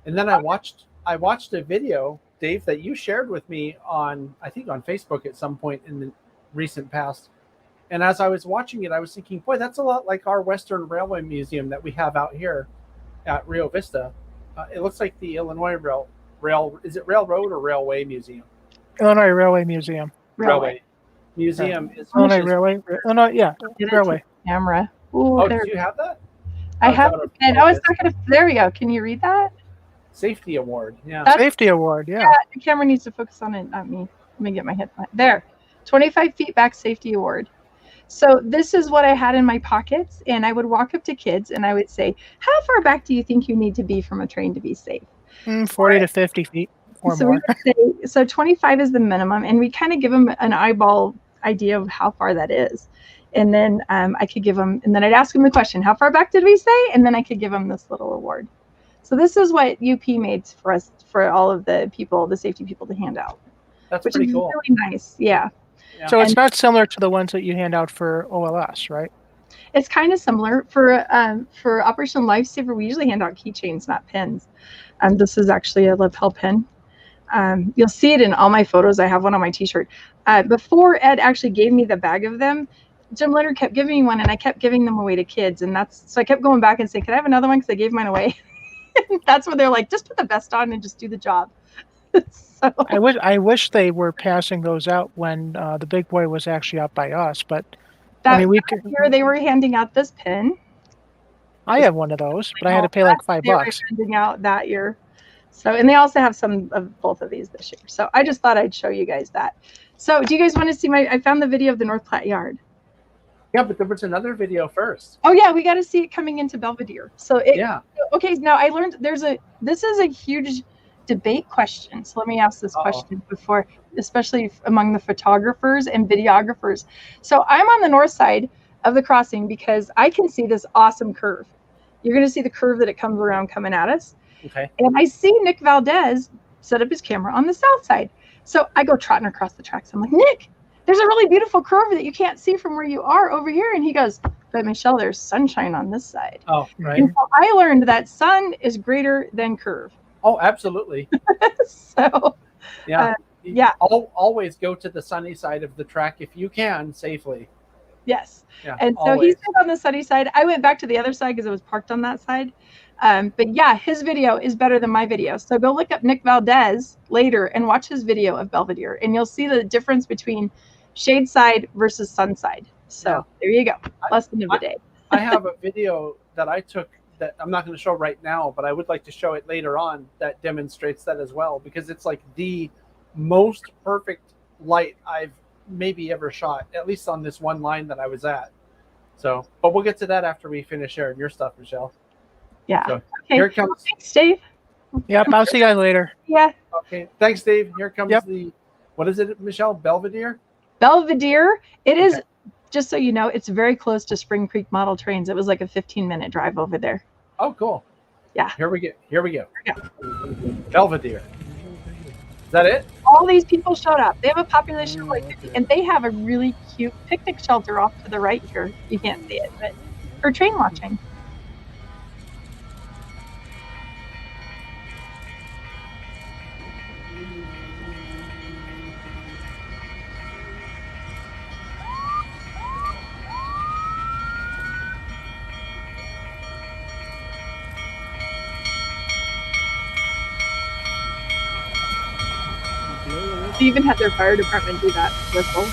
And then I watched a video, Dave, that you shared with me on Facebook at some point in the recent past. And as I was watching it, I was thinking, boy, that's a lot like our Western Railway Museum that we have out here at Rio Vista. It looks like the Illinois is it Railroad or Railway Museum? Illinois Railway Museum. Railway Museum is Illinois Railway. Illinois, yeah, Railway. Camera. Ooh, did you have that? I have it. And I was talking to. There we go. Can you read that? Safety Award. Yeah. Safety Award. Yeah. The camera needs to focus on it, not me. Let me get my headline. There. 25 feet back safety award. So this is what I had in my pockets, and I would walk up to kids and I would say, how far back do you think you need to be from a train to be safe? 40 to 50 feet or So more. we would say, so 25 is the minimum, and we kind of give them an eyeball idea of how far that is. And then I could give them, and then I'd ask them the question, how far back did we say? And then I could give them this little award. So this is what UP made for us, for all of the people, the safety people, to hand out. That's which pretty is cool. really nice. Yeah. So it's not similar to the ones that you hand out for OLS, right? It's kind of similar for Operation Lifesaver. We usually hand out keychains, not pins. This is actually a lapel pin. You'll see it in all my photos. I have one on my T-shirt. Before Ed actually gave me the bag of them, Jim Leonard kept giving me one, and I kept giving them away to kids. And so I kept going back and saying, "Can I have another one?" Because I gave mine away. That's where they're like, "Just put the vest on and just do the job." So I wish they were passing those out when the big boy was actually out by us, but that year they were handing out this pin. I have one of those, but I had to pay like $5. They were handing out that year. So, and they also have some of both of these this year. So I just thought I'd show you guys that. So do you guys want to see I found the video of the North Platte Yard. Yeah, but there was another video first. Oh yeah, we got to see it coming into Belvedere. So yeah. Okay, now I learned this is a huge debate question. So let me ask this question before, especially among the photographers and videographers. So I'm on the north side of the crossing because I can see this awesome curve. You're going to see the curve that it comes around coming at us. Okay. And I see Nick Valdez set up his camera on the south side. So I go trotting across the tracks. I'm like, Nick, there's a really beautiful curve that you can't see from where you are over here. And he goes, but Michelle, there's sunshine on this side. Oh, right. And so I learned that sun is greater than curve. Oh, absolutely. So yeah. Yeah. Always go to the sunny side of the track if you can safely. Yes. Yeah, and so always. he's on the sunny side. I went back to the other side because it was parked on that side. But yeah, his video is better than my video. So go look up Nick Valdez later and watch his video of Belvedere, and you'll see the difference between shade side versus sun side. So there you go. Lesson of the day. I have a video that I took that I'm not going to show right now, but I would like to show it later on that demonstrates that as well, because it's like the most perfect light I've maybe ever shot, at least on this one line that I was at. So, but we'll get to that after we finish sharing your stuff, Michelle. Yeah. So, okay. Here it comes. Thanks, Dave. Yep, I'll see you guys later. Yeah. Okay. Thanks, Dave. Here comes the, what is it, Michelle? Belvedere? Belvedere. It is, just so you know, it's very close to Spring Creek Model Trains. It was like a 15-minute drive over there. Oh, cool. Yeah. Here we go. Yeah. Belvedere. Is that it? All these people showed up. They have a population of like 50, and they have a really cute picnic shelter off to the right here. You can't see it, but for train watching. They even had their fire department do that whistle,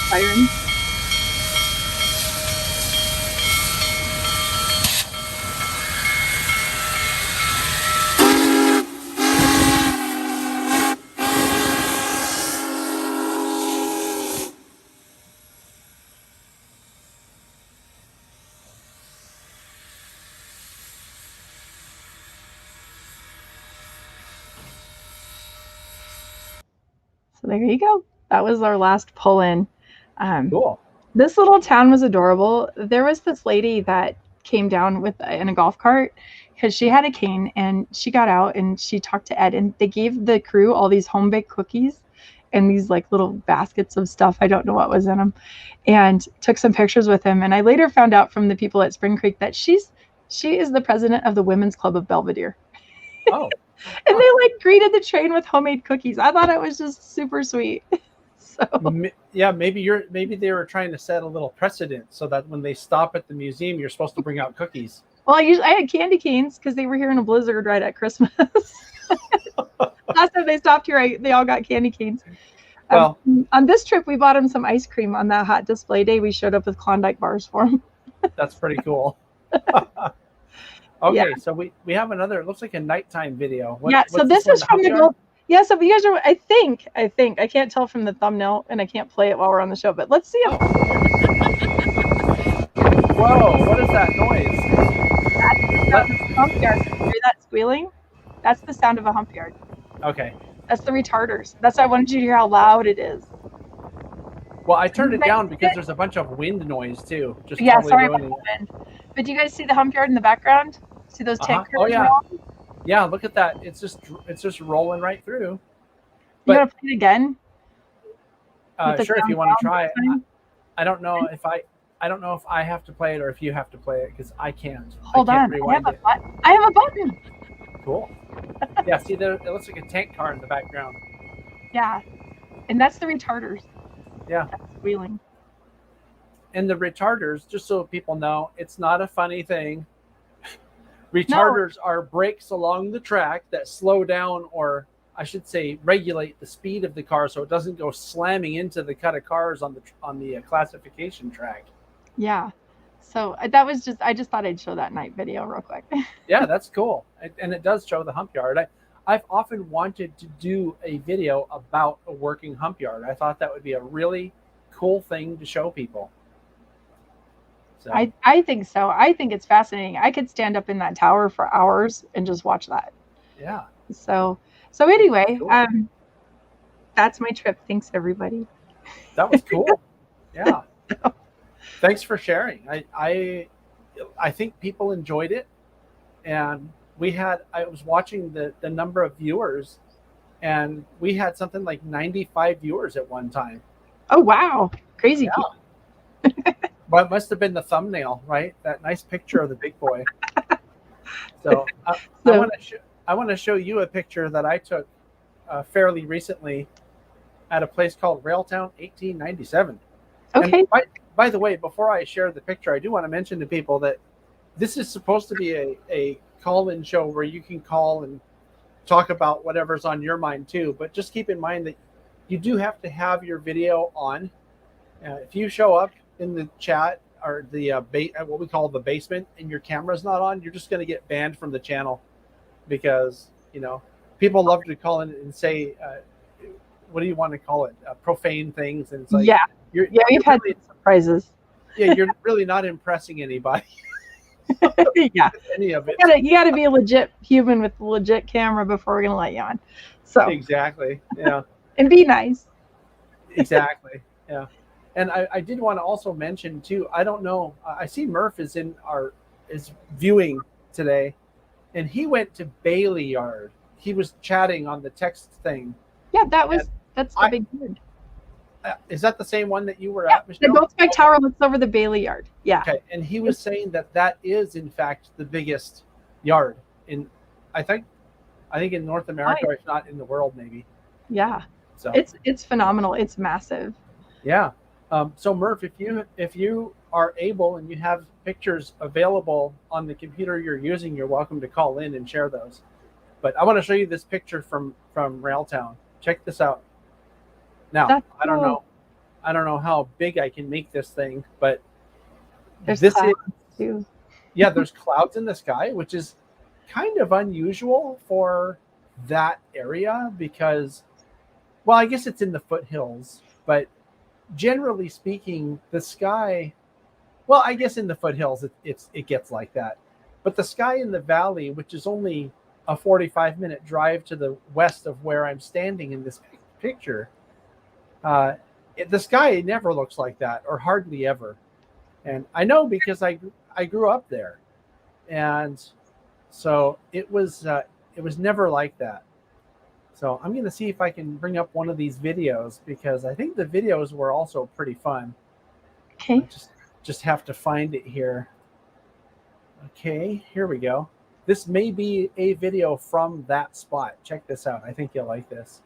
siren. So there you go. That was our last pull-in. Cool. This little town was adorable. There was this lady that came down in a golf cart because she had a cane, and she got out and she talked to Ed, and they gave the crew all these home-baked cookies and these like little baskets of stuff. I don't know what was in them, and took some pictures with him. And I later found out from the people at Spring Creek that she is the president of the Women's Club of Belvedere. Oh. And they like greeted the train with homemade cookies. I thought it was just super sweet. So yeah, maybe they were trying to set a little precedent so that when they stop at the museum, you're supposed to bring out cookies. Well, I had candy canes because they were here in a blizzard right at Christmas. Last time they stopped here, they all got candy canes. Well, on this trip, we bought them some ice cream on that hot display day. We showed up with Klondike bars for them. That's pretty cool. Okay, so we have another, it looks like a nighttime video. So this is from the Yeah, so you guys are, I think, I can't tell from the thumbnail and I can't play it while we're on the show, but let's see if Whoa, what is that noise? that's the hump yard. You hear that squealing? That's the sound of a hump yard. Okay. That's the retarders. That's why I wanted you to hear how loud it is. Well, I turned You it guys down see because it? there's a bunch of wind noise too. Just Yeah, totally sorry about ruining the it. wind. But do you guys see the hump yard in the background? See those tank Oh cars yeah. rolling? Yeah, look at that. It's just rolling right through. You But want to play it again? With the sure, if you sound want to try it. down this time? I don't know if I have to play it or if you have to play it because I can't. Hold I can't on. rewind it. I have a button. Cool. Yeah, see there it looks like a tank car in the background. Yeah. And that's the retarders. Yeah. That's squealing. And the retarders, just so people know, it's not a funny thing. Retarders are brakes along the track that slow down, or I should say regulate the speed of the car so it doesn't go slamming into the cut of cars on the classification track. Yeah. So that was I just thought I'd show that night video real quick. Yeah, that's cool. And it does show the hump yard. I've often wanted to do a video about a working hump yard. I thought that would be a really cool thing to show people. So I think so. I think it's fascinating. I could stand up in that tower for hours and just watch that. yeah. So anyway, Cool. That's my trip. Thanks everybody. That was cool. Yeah. Thanks for sharing. I think people enjoyed it, and I was watching the number of viewers, and we had something like 95 viewers at one time. Oh wow. Crazy people. Well, it must have been the thumbnail, right? That nice picture of the big boy. So I want to show you a picture that I took fairly recently at a place called Railtown 1897. Okay. And by the way, before I share the picture, I do want to mention to people that this is supposed to be a call-in show where you can call and talk about whatever's on your mind too. But just keep in mind that you do have to have your video on. If you show up in the chat or the what we call the basement and your camera's not on, you're just going to get banned from the channel because people love to call in and say what do you want to call it, profane things, and it's like we've had surprises. Yeah, you're really not impressing anybody. Yeah, any of it. You gotta be a legit human with a legit camera before we're gonna let you on. So exactly, yeah, and be nice. Exactly, yeah. And I did want to also mention too. I don't know. I see Murph is viewing today, and he went to Bailey Yard. He was chatting on the text thing. Yeah, that's the big bird. Is that the same one that you were at, Michelle? The Goat Spike Tower looks over the Bailey Yard. Yeah. Okay, and he was saying that is in fact the biggest yard in, I think in North America, if not in the world, maybe. Yeah. So it's phenomenal. It's massive. Yeah. So Murph, if you are able and you have pictures available on the computer you're using, you're welcome to call in and share those. But I want to show you this picture from Railtown. Check this out. Now, That's I don't cool. know. I don't know how big I can make this thing, but There's this clouds is, too. yeah, there's clouds in the sky, which is kind of unusual for that area because, well, I guess it's in the foothills, but generally speaking, the sky, well, I guess in the foothills it gets like that. But the sky in the valley, which is only a 45-minute drive to the west of where I'm standing in this picture, the sky never looks like that, or hardly ever. And I know because I grew up there, and so it was never like that. So I'm going to see if I can bring up one of these videos because I think the videos were also pretty fun. Okay. I just have to find it here. Okay, here we go. This may be a video from that spot. Check this out. I think you'll like this.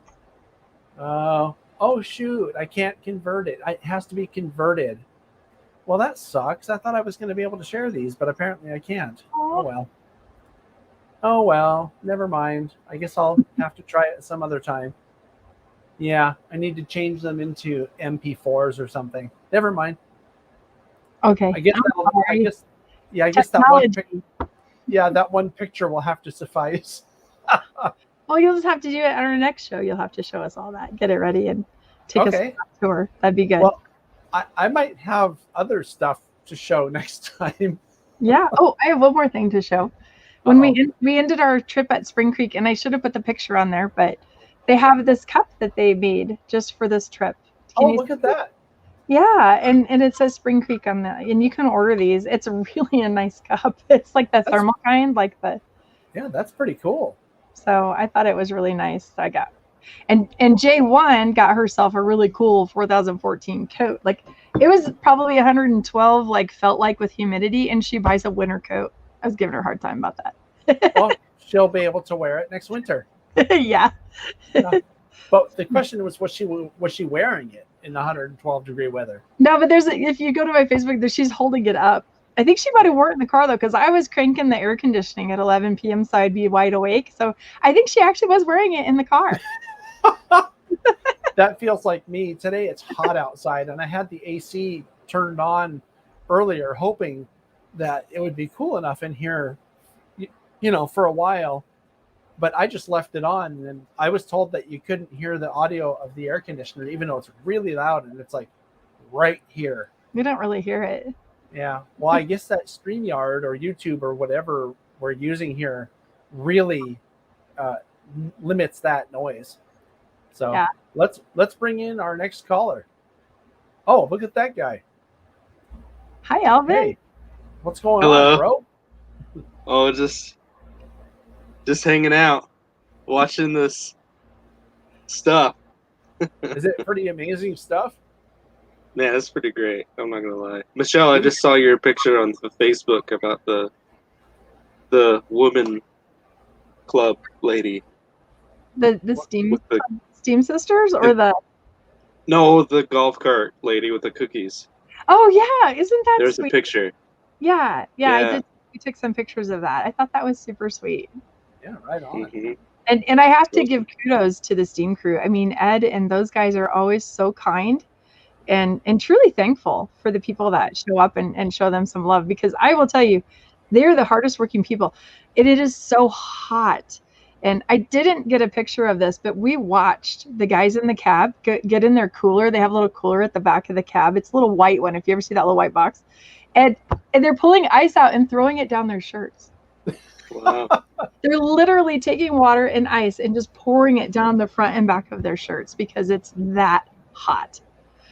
Oh shoot, I can't convert it. It has to be converted. Well, that sucks. I thought I was going to be able to share these, but apparently I can't. Oh well. Oh well, never mind. I guess I'll have to try it some other time. Yeah, I need to change them into MP4s or something. Never mind. Okay. I guess that one Technology. that one picture will have to suffice. Well, you'll just have to do it at our next show. You'll have to show us all that. Get it ready and take us on a tour. That'd be good. Well, I might have other stuff to show next time. Yeah. Oh, I have one more thing to show. When we ended our trip at Spring Creek, and I should have put the picture on there, but they have this cup that they made just for this trip. Look at that. Yeah, and it says Spring Creek on that, and you can order these. It's really a nice cup. It's like the thermal kind, like the. Yeah, that's pretty cool. So I thought it was really nice. I got, and J1 got herself a really cool 4014 coat. Like it was probably 112, like felt like with humidity, and she buys a winter coat. I was giving her a hard time about that. Well, she'll be able to wear it next winter. Yeah. But the question was she wearing it in 112-degree weather? No, but if you go to my Facebook, she's holding it up. I think she might have worn it in the car though, because I was cranking the air conditioning at 11 p.m. so I'd be wide awake. So I think she actually was wearing it in the car. That feels like me. Today it's hot outside, and I had the AC turned on earlier, hoping that it would be cool enough in here, for a while. But I just left it on, and I was told that you couldn't hear the audio of the air conditioner, even though it's really loud, and it's like right here. We don't really hear it. Yeah. Well, I guess that StreamYard or YouTube or whatever we're using here really limits that noise. So yeah. Let's bring in our next caller. Oh, look at that guy. Hi, Alvin. Hey, what's going Hello. on, bro? Oh, just hanging out, watching this stuff. Is it pretty amazing stuff? Man, that's pretty great. I'm not gonna lie. Michelle, I just saw your picture on the Facebook about the woman club lady. The Steam Sisters or the No, the golf cart lady with the cookies. Oh yeah, isn't that There's sweet? a picture. Yeah, I did. We took some pictures of that. I thought that was super sweet. Yeah, right on. Mm-hmm. And I have to give kudos to the Steam crew. I mean, Ed and those guys are always so kind and truly thankful for the people that show up and show them some love, because I will tell you, they're the hardest working people. It is so hot. And I didn't get a picture of this, but we watched the guys in the cab get in their cooler. They have a little cooler at the back of the cab. It's a little white one, if you ever see that little white box. And they're pulling ice out and throwing it down their shirts. Wow. They're literally taking water and ice and just pouring it down the front and back of their shirts because it's that hot.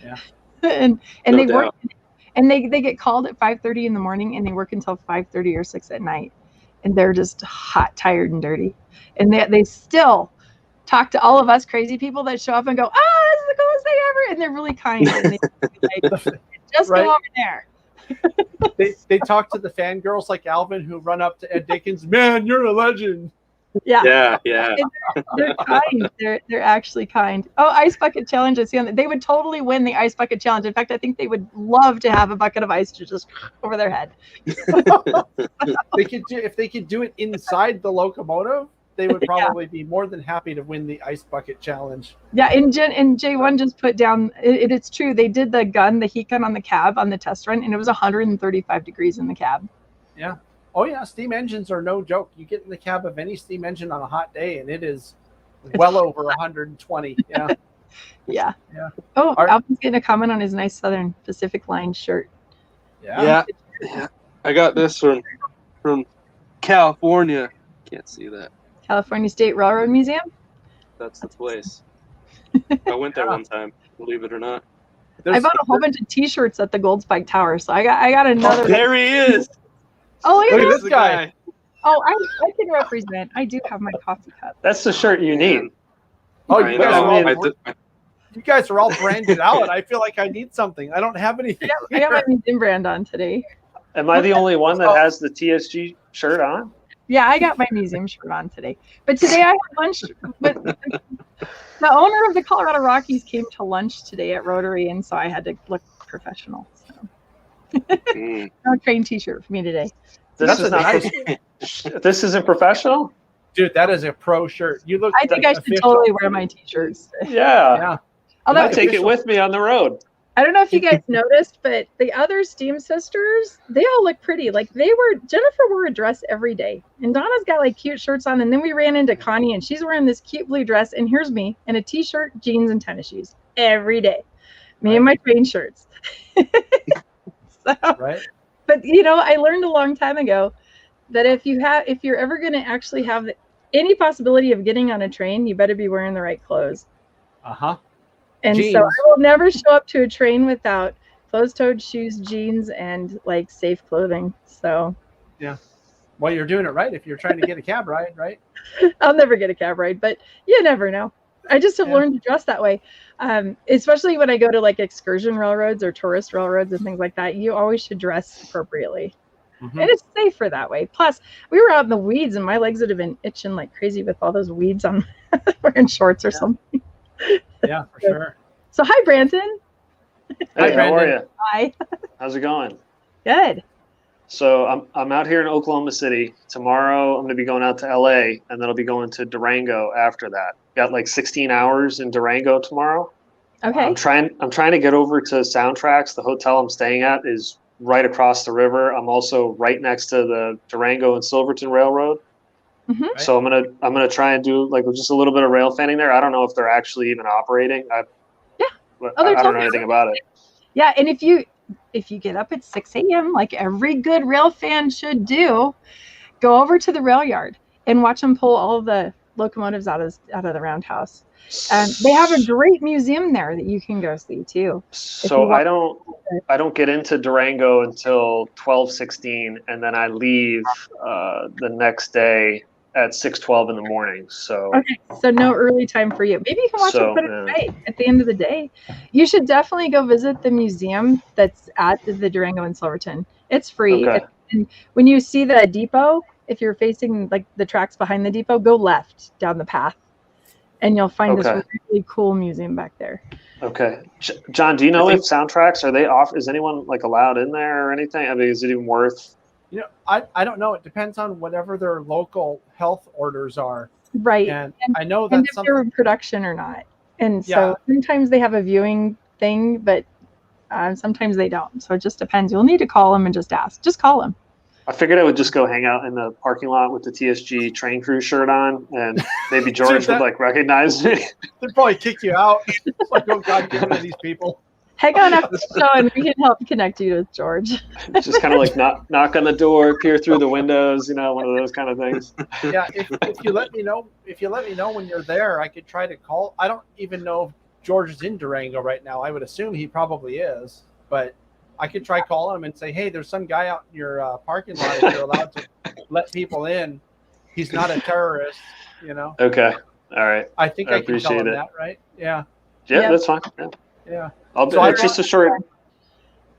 Yeah. and No they doubt. work, and they get called at 5:30 in the morning, and they work until 5:30 or 6 at night, and they're just hot, tired, and dirty. And they still talk to all of us crazy people that show up and go, "Oh, this is the coolest thing ever!" And they're really kind. And they like, just Right. go over there. They talk to the fangirls like Alvin who run up to Ed Dickens. Man, you're a legend. Yeah. Yeah. They're kind. They're actually kind. Oh, ice bucket challenge. I see on they would totally win the ice bucket challenge. In fact, I think they would love to have a bucket of ice to just over their head. If they could do it inside the locomotive, they would probably be more than happy to win the ice bucket challenge. Yeah, and J1 just put down. It's true. They did the heat gun on the cab on the test run, and it was 135 degrees in the cab. Yeah. Oh yeah, steam engines are no joke. You get in the cab of any steam engine on a hot day, and it is well over 120. Yeah. Yeah. Yeah. Oh, Alvin's getting a comment on his nice Southern Pacific Line shirt. Yeah. I got this from California. Can't see that. California State Railroad Museum. That's the place. I went there one time, believe it or not. I bought a whole bunch of T-shirts at the Gold Spike Tower, so I got another. Oh, there he is. Oh, look at this guy. Oh, I can represent. I do have my coffee cup. That's the shirt you need. Oh, I know. you guys are all branded out. I feel like I need something. I don't have anything. I got my museum brand on today. Am I the only one that has the TSG shirt on? Yeah, I got my museum shirt on today. But today I had lunch. But the owner of the Colorado Rockies came to lunch today at Rotary, and so I had to look professional. So no train T-shirt for me today. This is not. This isn't professional. Dude, that is a pro shirt. You look. I think I should totally wear my T-shirts. Yeah. Yeah. I'll take it with me on the road. I don't know if you guys noticed, but the other Steam sisters, they all look pretty. Like Jennifer wore a dress every day. And Donna's got like cute shirts on. And then we ran into Connie and she's wearing this cute blue dress. And here's me in a t-shirt, jeans, and tennis shoes every day. Me and my train shirts. So, Right. But I learned a long time ago that if you're ever going to actually have any possibility of getting on a train, you better be wearing the right clothes. Uh-huh. And Jeans. so I will never show up to a train without closed-toed shoes, jeans, and like safe clothing. So yeah. Well, you're doing it right if you're trying to get a cab ride, right? I'll never get a cab ride, but you never know. I just have learned to dress that way. Especially when I go to like excursion railroads or tourist railroads and things like that, you always should dress appropriately. Mm-hmm. And it's safer that way. Plus, we were out in the weeds and my legs would have been itching like crazy with all those weeds on wearing shorts or something. Yeah, for sure. So hi, Branton. Hey, how are you? Hi. How's it going? Good. So I'm out here in Oklahoma City. Tomorrow I'm going to be going out to LA and then I'll be going to Durango after that. Got like 16 hours in Durango tomorrow. Okay. I'm trying to get over to Soundtracks. The hotel I'm staying at is right across the river. I'm also right next to the Durango and Silverton Railroad. Mm-hmm. So I'm gonna try and do like just a little bit of rail fanning there. I don't know if they're actually even operating. I don't know anything about it. Yeah, and if you get up at 6 a.m. like every good rail fan should do, go over to the rail yard and watch them pull all of the locomotives out of the roundhouse. And they have a great museum there that you can go see too. So I don't get into Durango until 12:16, and then I leave the next day at 6:12 in the morning. So okay, so no early time for you. Maybe you can watch it put it away at the end of the day. You should definitely go visit the museum that's at the Durango and Silverton. It's free. Okay. And when you see the depot, if you're facing like the tracks behind the depot, go left down the path, and you'll find this really cool museum back there. Okay, John, do you know if Soundtracks are they off? Is anyone like allowed in there or anything? I mean, is it even worth? I don't know. It depends on whatever their local health orders are. Right. And I know that if they're in production or not. And so sometimes they have a viewing thing, but sometimes they don't. So it just depends. You'll need to call them and just ask. Just call them. I figured I would just go hang out in the parking lot with the TSG train crew shirt on, and maybe George would like recognize me. They'd probably kick you out. It's like, oh God, get rid of these people. Hang on after the show, and we can help connect you with George. Just kind of like knock on the door, peer through the windows, one of those kind of things. Yeah, if you let me know when you're there, I could try to call. I don't even know if George is in Durango right now. I would assume he probably is, but I could try calling him and say, hey, there's some guy out in your parking lot. If you're allowed to let people in, he's not a terrorist, Okay, all right. I think I can tell him it. that, right? Yeah. Yeah, that's fine. Yeah. It's just a short.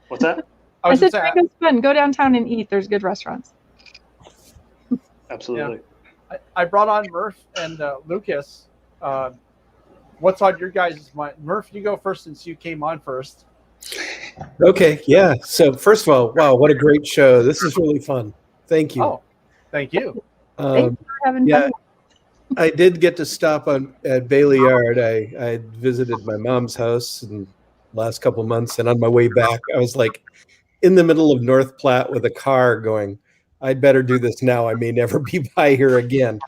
What's that? I said Durango's fun. Go downtown and eat. There's good restaurants. Absolutely. Yeah. I brought on Murph and Lucas. What's on your guys' mind? Murph, you go first since you came on first. Okay, yeah. So first of all, wow, what a great show. This is really fun. Thank you. Oh, thank you. Thanks for having fun. I did get to stop at Bailey Yard. I visited my mom's house in the last couple of months, and on my way back, I was like in the middle of North Platte with a car going, I'd better do this now. I may never be by here again.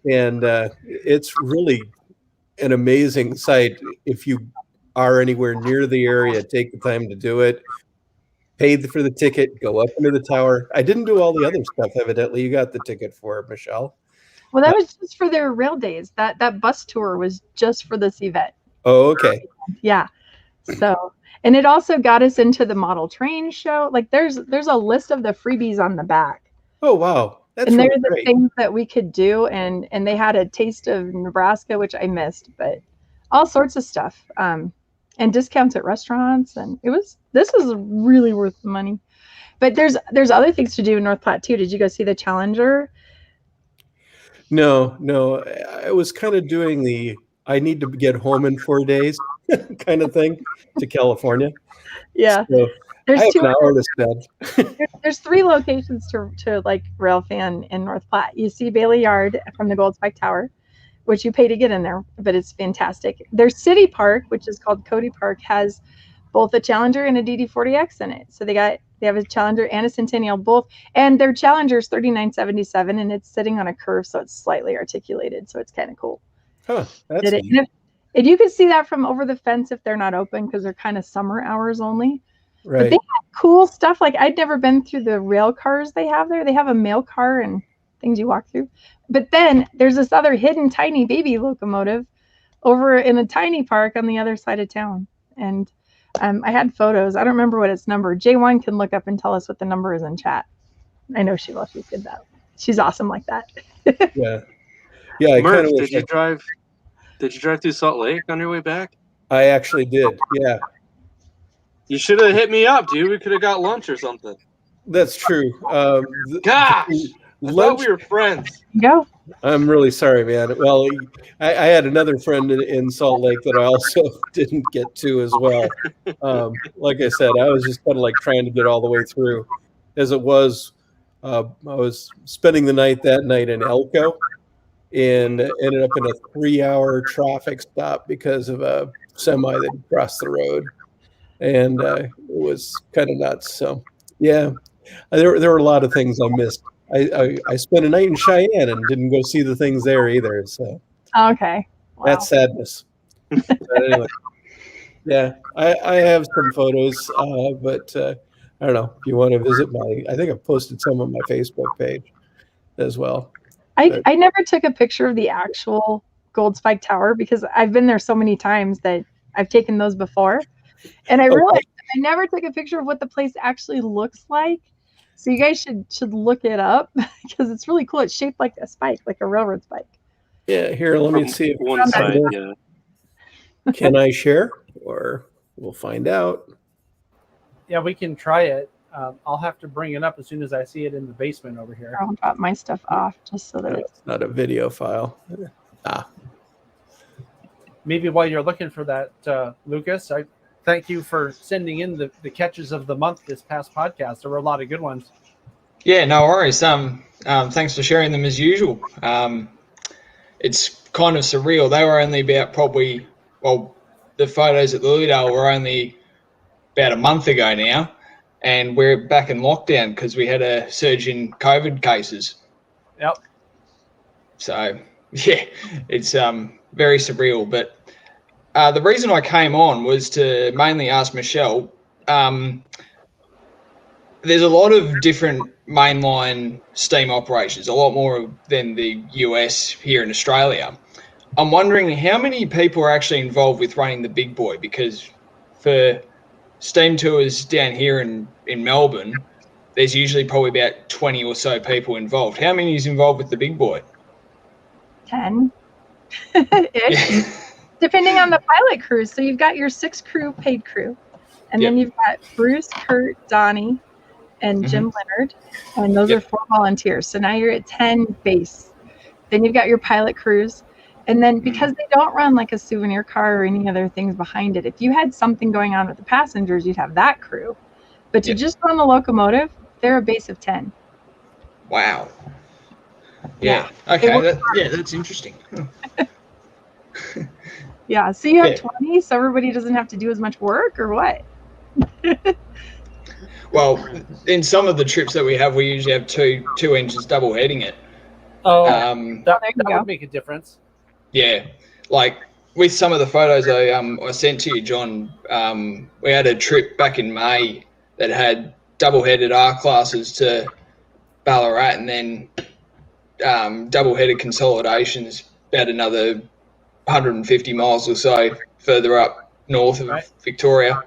And it's really an amazing sight. If you are anywhere near the area, take the time to do it. Pay for the ticket, go up into the tower. I didn't do all the other stuff, evidently. You got the ticket for it, Michelle. Well, that was just for their rail days. That bus tour was just for this event. Oh, okay. Yeah. So, and it also got us into the model train show. Like there's a list of the freebies on the back. Oh, wow. That's and really there's the great. things that we could do. And they had a taste of Nebraska, which I missed, but all sorts of stuff. And discounts at restaurants. And this was really worth the money. But there's other things to do in North Platte too. Did you go see the Challenger? No. I was kind of doing the I need to get home in 4 days kind of thing to California. Yeah. So there's I have an hour to spend. There's 3 locations to like rail fan in North Platte. You see Bailey Yard from the Gold Spike Tower, which you pay to get in there, but it's fantastic. There's City Park, which is called Cody Park, has both a Challenger and a DD40X in it. So they have a Challenger and a Centennial both, and their Challenger is 3977, and it's sitting on a curve, so it's slightly articulated, so it's kind of cool. Huh, that's neat. And you can see that from over the fence if they're not open, because they're kind of summer hours only. Right. But they have cool stuff. Like, I'd never been through the rail cars they have there. They have a mail car and things you walk through. But then there's this other hidden tiny baby locomotive over in a tiny park on the other side of town. And I had photos. I don't remember what its number. J1 can look up and tell us what the number is in chat. I know she will. She's good that. She's awesome like that. Yeah. Yeah. Murph, did you drive through Salt Lake on your way back? I actually did. Yeah. You should have hit me up, dude. We could have got lunch or something. That's true. Gosh, I thought we were friends. Go. I'm really sorry, man. Well, I had another friend in Salt Lake that I also didn't get to as well. Like I said, I was just kind of like trying to get all the way through. As it was, I was spending the night that night in Elko and ended up in a 3-hour traffic stop because of a semi that crossed the road. And it was kind of nuts. So, yeah, there were a lot of things I missed. I spent a night in Cheyenne and didn't go see the things there either. So, okay, wow. That's sadness. But anyway, yeah, I have some photos, but I don't know if you want to visit I think I've posted some on my Facebook page as well. I never took a picture of the actual Gold Spike Tower because I've been there so many times that I've taken those before. And I realized I never took a picture of what the place actually looks like. So you guys should look it up because it's really cool. It's shaped like a spike, like a railroad spike. Yeah, here, let me see. One side, yeah. Can I share? Or we'll find out. Yeah, we can try it. I'll have to bring it up as soon as I see it in the basement over here. I'll drop my stuff off just so that No, it's not a video file. Maybe while you're looking for that, Lucas, I thank you for sending in the catches of the month this past podcast. There were a lot of good ones. Yeah, no worries. Thanks for sharing them as usual. It's kind of surreal. They were only about the photos at the Lilydale were only about a month ago now, and we're back in lockdown because we had a surge in COVID cases. Yep. So, yeah, it's very surreal. But the reason I came on was to mainly ask Michelle. There's a lot of different mainline steam operations, a lot more than the US here in Australia. I'm wondering how many people are actually involved with running the big boy, because for steam tours down here in Melbourne, there's usually probably about 20 or so people involved. How many is involved with the big boy? 10. Depending on the pilot crews. So you've got your 6 crew, paid crew. And then you've got Bruce, Kurt, Donnie, and Jim Leonard. And those are 4 volunteers. So now you're at 10 base. Then you've got your pilot crews. And then because they don't run like a souvenir car or any other things behind it, if you had something going on with the passengers, you'd have that crew. But to just run the locomotive, they're a base of 10. Wow. Yeah. Okay. That's interesting. Yeah. So you have 20, so everybody doesn't have to do as much work, or what? Well, in some of the trips that we have, we usually have two engines double heading it. Oh, that would make a difference. Yeah, like with some of the photos I sent to you, John, we had a trip back in May that had double-headed R classes to Ballarat, and then double-headed consolidations about another 150 miles or so further up north of Victoria.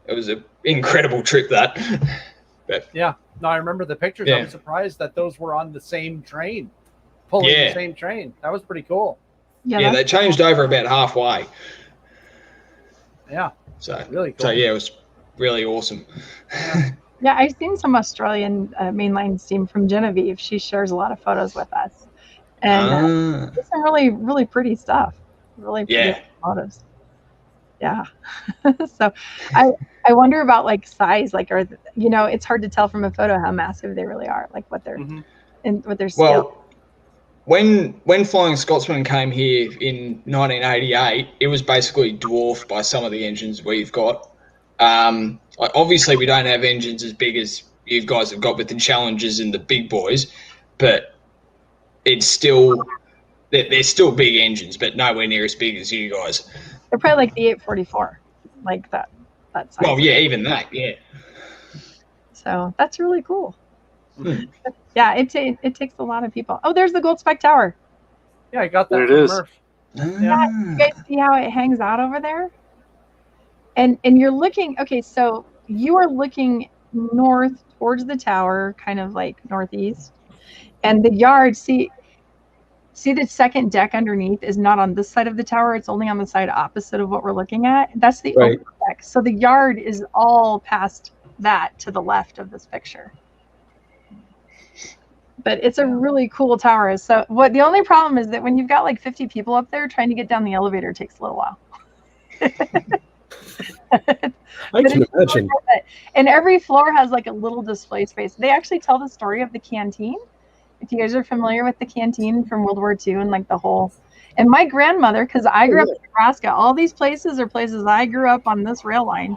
It was an incredible trip, that. But, yeah, no, I remember the pictures. I was surprised that those were on the same train, pulling the same train. That was pretty cool. Yeah, they changed over about halfway. Yeah. So really cool. So yeah, it was really awesome. Yeah, I've seen some Australian mainline steam from Genevieve. She shares a lot of photos with us, and it's some really, really pretty stuff. Really pretty photos. Yeah. So I wonder about like size, like, or it's hard to tell from a photo how massive they really are, like what they're and what their scale. Well, when Flying Scotsman came here in 1988, it was basically dwarfed by some of the engines we've got. Like obviously, we don't have engines as big as you guys have got with the Challengers and the big boys, but it's still they're still big engines, but nowhere near as big as you guys. They're probably like the 844, like that size. Well, yeah, even that, yeah. So that's really cool. Yeah, it takes a lot of people. Oh, there's the Gold Spike Tower. Yeah, I got that There it from is. Murph. Yeah, you guys see how it hangs out over there? And you're looking, okay, so you are looking north towards the tower, kind of like northeast. And the yard, see the second deck underneath is not on this side of the tower. It's only on the side opposite of what we're looking at. That's the Right. open deck. So the yard is all past that to the left of this picture. But it's a really cool tower. So the only problem is that when you've got like 50 people up there, trying to get down the elevator takes a little while. I can imagine. And every floor has like a little display space. They actually tell the story of the canteen. If you guys are familiar with the canteen from World War II and like the whole, and my grandmother, because I grew up in Nebraska, all these places are places I grew up on this rail line.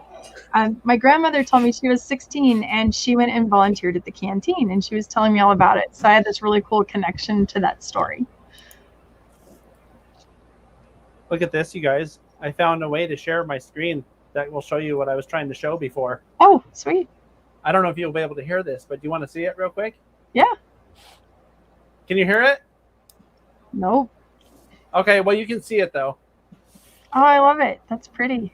My grandmother told me she was 16 and she went and volunteered at the canteen, and she was telling me all about it. So I had this really cool connection to that story. Look at this, you guys. I found a way to share my screen that will show you what I was trying to show before. Oh, sweet. I don't know if you'll be able to hear this, but do you want to see it real quick? Yeah. Can you hear it? Nope. Okay, well, you can see it, though. Oh, I love it. That's pretty.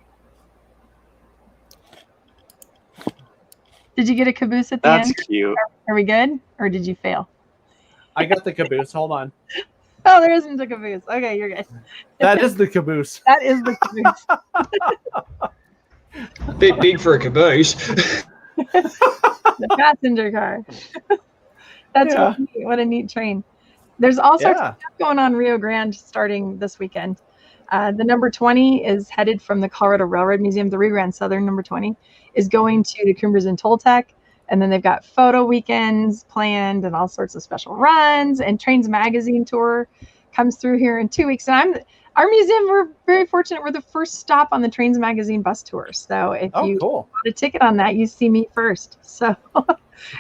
Did you get a caboose at the That's end? cute. Are we good? Or did you fail? I got the caboose. Hold on. Oh, there isn't a caboose. Okay, you're good. That is the caboose. That is the caboose. Bit big for a caboose. The passenger car. That's what a neat train. There's all sorts of stuff going on Rio Grande starting this weekend. The number 20 is headed from the Colorado Railroad Museum. The Rio Grande Southern number 20 is going to the Coomber's and Toltec. And then they've got photo weekends planned and all sorts of special runs. And Trains Magazine tour comes through here in 2 weeks. And our museum, we're very fortunate. We're the first stop on the Trains Magazine bus tour. So if you bought a ticket on that, you see me first. So,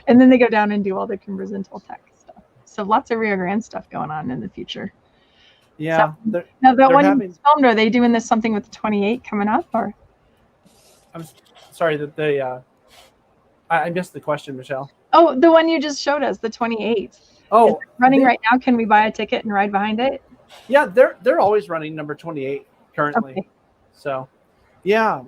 and then they go down and do all the Coomber's and Toltec stuff. So lots of Rio Grande stuff going on in the future. Yeah. So, now that one you filmed, are they doing this something with the 28 coming up, or? I'm sorry that I missed the question, Michelle. Oh, the one you just showed us, the 28. Oh, is it running right now. Can we buy a ticket and ride behind it? Yeah, they're always running number 28 currently. Okay. So, yeah,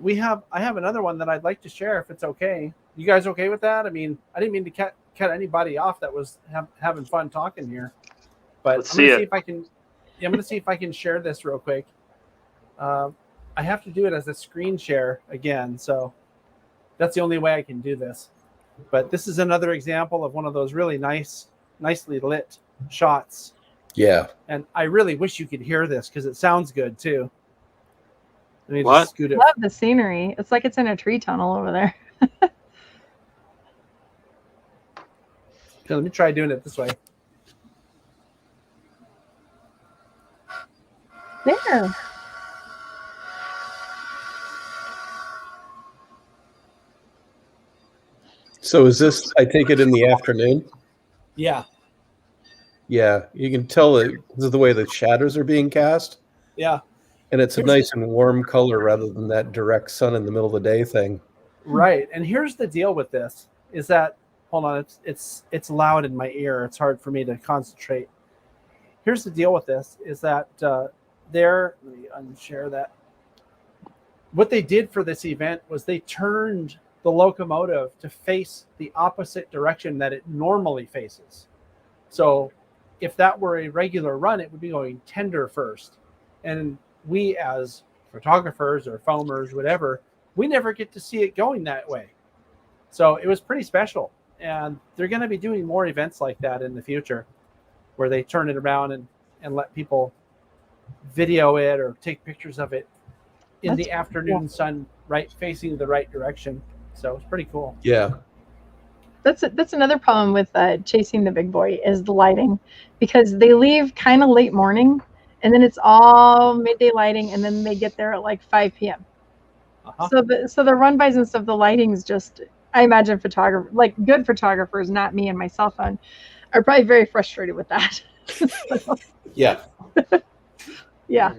I have another one that I'd like to share if it's okay. You guys okay with that? I mean, I didn't mean to cut anybody off that was having fun talking here, but I'm gonna see if I can. Yeah, I'm going to see if I can share this real quick. I have to do it as a screen share again, so that's the only way I can do this. But this is another example of one of those really nicely lit shots. Yeah. And I really wish you could hear this because it sounds good too. Let me What? just scoot it. Love the scenery. It's like it's in a tree tunnel over there. Okay, let me try doing it this way. There. So is this, I take it, in the afternoon? Yeah. Yeah, you can tell it because of the way the shadows are being cast. Yeah. And it's a nice and warm color rather than that direct sun in the middle of the day thing. Right. And here's the deal with this is that, hold on, it's loud in my ear. It's hard for me to concentrate. Here's the deal with this is that let me unshare that. What they did for this event was they turned the locomotive to face the opposite direction that it normally faces. So if that were a regular run, it would be going tender first. And we as photographers or foamers, whatever, we never get to see it going that way. So it was pretty special. And they're going to be doing more events like that in the future where they turn it around and let people video it or take pictures of it in the afternoon sun, right, facing the right direction. So it's pretty cool. Yeah. That's another problem with chasing the big boy is the lighting, because they leave kind of late morning and then it's all midday lighting and then they get there at like 5 p.m. So the run bys and stuff, the lighting's just, I imagine good photographers, not me and my cell phone, are probably very frustrated with that. Yeah. Yeah.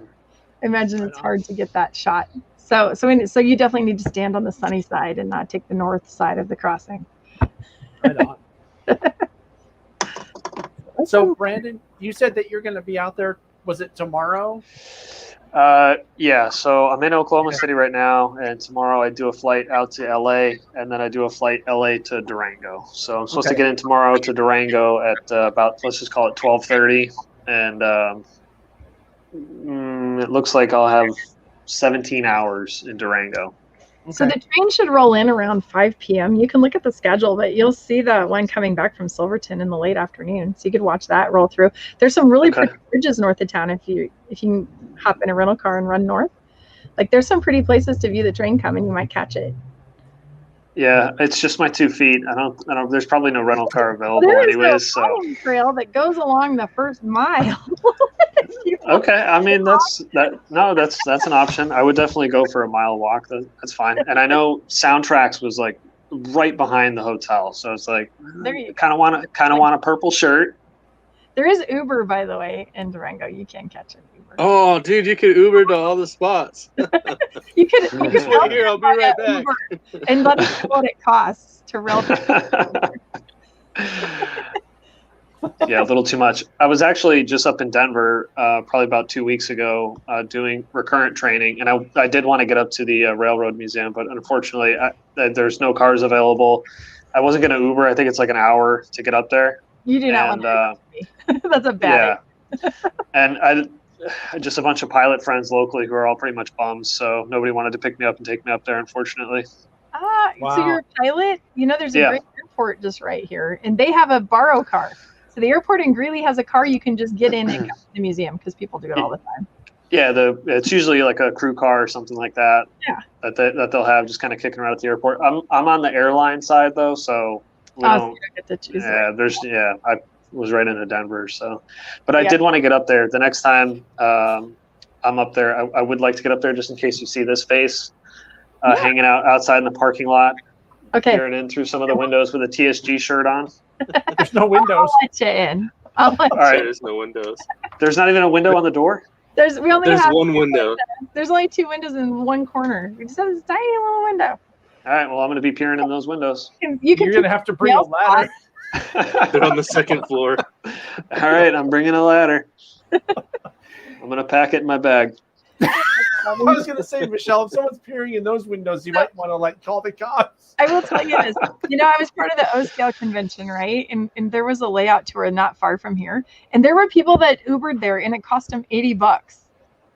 I imagine it's hard to get that shot. So you definitely need to stand on the sunny side and not take the north side of the crossing. Right on. So Brandon, you said that you're going to be out there. Was it tomorrow? Yeah, so I'm in Oklahoma City right now, and tomorrow I do a flight out to LA, and then I do a flight LA to Durango. So I'm supposed to get in tomorrow to Durango at about, let's just call it 12:30, and it looks like I'll have 17 hours in Durango. So the train should roll in around 5 p.m. You can look at the schedule, but you'll see the one coming back from Silverton in the late afternoon. So you could watch that roll through. There's some really pretty bridges north of town if you can hop in a rental car and run north. Like there's some pretty places to view the train coming. You might catch it. Yeah, it's just my 2 feet. I don't. There's probably no rental car available anyways. So trail that goes along the first mile. Okay, I mean that's an option. I would definitely go for a mile walk. That's fine. And I know Soundtracks was like right behind the hotel, so it's like kind of want a purple shirt. There is Uber, by the way, in Durango. You can catch an Uber. Oh, dude, you could Uber to all the spots. You could here. I'll be right back. And let us know what it costs to rail. Yeah, a little too much. I was actually just up in Denver probably about 2 weeks ago doing recurrent training, and I did want to get up to the Railroad Museum, but unfortunately there's no cars available. I wasn't going to Uber. I think it's like an hour to get up there. You do not want to. That's a bad. Yeah. And I just a bunch of pilot friends locally who are all pretty much bums, so nobody wanted to pick me up and take me up there, unfortunately. Wow. So you're a pilot? You know, there's a great airport just right here, and they have a borrow car. So the airport in Greeley has a car you can just get in and come to the museum because people do it all the time. Yeah, it's usually like a crew car or something like that. Yeah. That they'll have just kind of kicking around at the airport. I'm on the airline side though, so we don't. So you don't get to choose. Yeah, I was right into Denver, so. But I did want to get up there. The next time I'm up there, I would like to get up there just in case you see this face hanging out outside in the parking lot. Okay. Peering in through some of the windows with a TSG shirt on. There's no windows. I'll let you in. All right. There's no windows. There's not even a window on the door? There's one window. There's only 2 windows in one corner. We just have this tiny little window. All right. Well, I'm going to be peering in those windows. You're going to have to bring a ladder. They're on the second floor. All right. I'm bringing a ladder. I'm going to pack it in my bag. I was going to say, Michelle, if someone's peering in those windows, you might want to call the cops. I will tell you this. I was part of the O-Scale convention, right? And there was a layout tour not far from here. And there were people that Ubered there, and it cost them $80.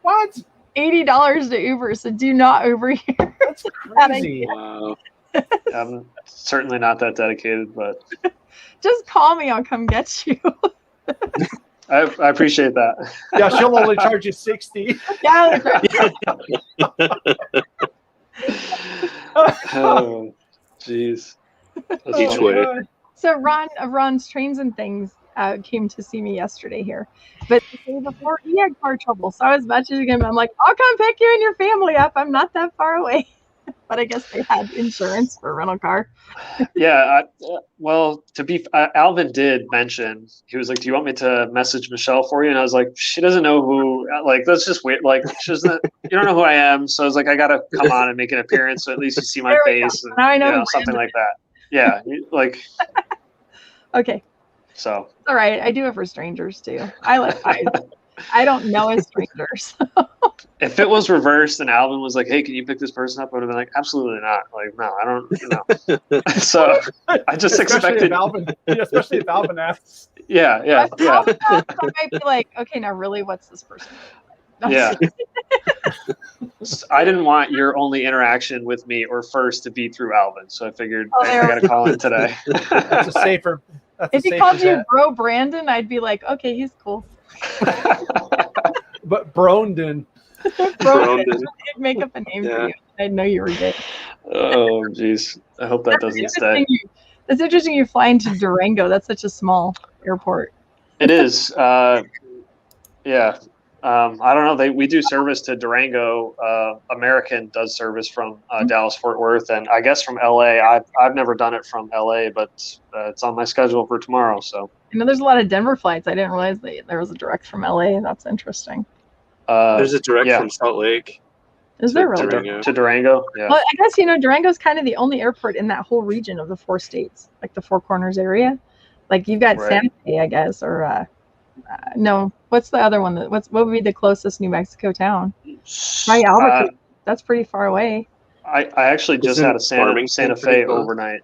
What? $80 to Uber. So do not Uber here. That's crazy. Wow. I'm certainly not that dedicated, but just call me. I'll come get you. I appreciate that. Yeah, she'll only charge you $60. Yeah. Oh, jeez. Each way. So Ron's Trains and Things came to see me yesterday here, but the day before he had car trouble, so I was messaging him. I'm like, I'll come pick you and your family up. I'm not that far away. But I guess they had insurance for a rental car. Yeah. Alvin did mention, he was like, do you want me to message Michelle for you? And I was like, she doesn't know who, that's just weird. She doesn't, you don't know who I am. So I was like, I got to come on and make an appearance. So at least you see my face. And, now I know something like that. Yeah. Okay. So. All right. I do it for strangers too. I don't know a stranger. So. If it was reversed and Alvin was like, hey, can you pick this person up? I would have been like, absolutely not. No, I don't. So I just expected. Especially if Alvin asks. Yeah. I might be like, okay, now really, what's this person? Yeah. I didn't want your only interaction with me or first to be through Alvin. So I figured I got to call in today. That's a safer. If he called you Bro Brandon, I'd be like, okay, he's cool. But Brondon. Brondon. Make up a name for you. I know you were good. Oh, geez. I hope that doesn't stay. It's interesting you're flying to Durango. That's such a small airport. It is. Yeah. I don't know. We do service to Durango. American does service from Dallas Fort Worth, and I guess from LA. I've never done it from LA, but it's on my schedule for tomorrow. So I know there's a lot of Denver flights. I didn't realize that there was a direct from LA. That's interesting. There's a direct from Salt Lake. Is there really? To Durango? Yeah. Well, I guess, Durango's kind of the only airport in that whole region of the 4 states, like the Four Corners area. Like you've got Santa Fe, I guess, or no, what's the other one? What would be the closest New Mexico town? Right, Albuquerque. That's pretty far away. I actually just had a Santa Fe overnight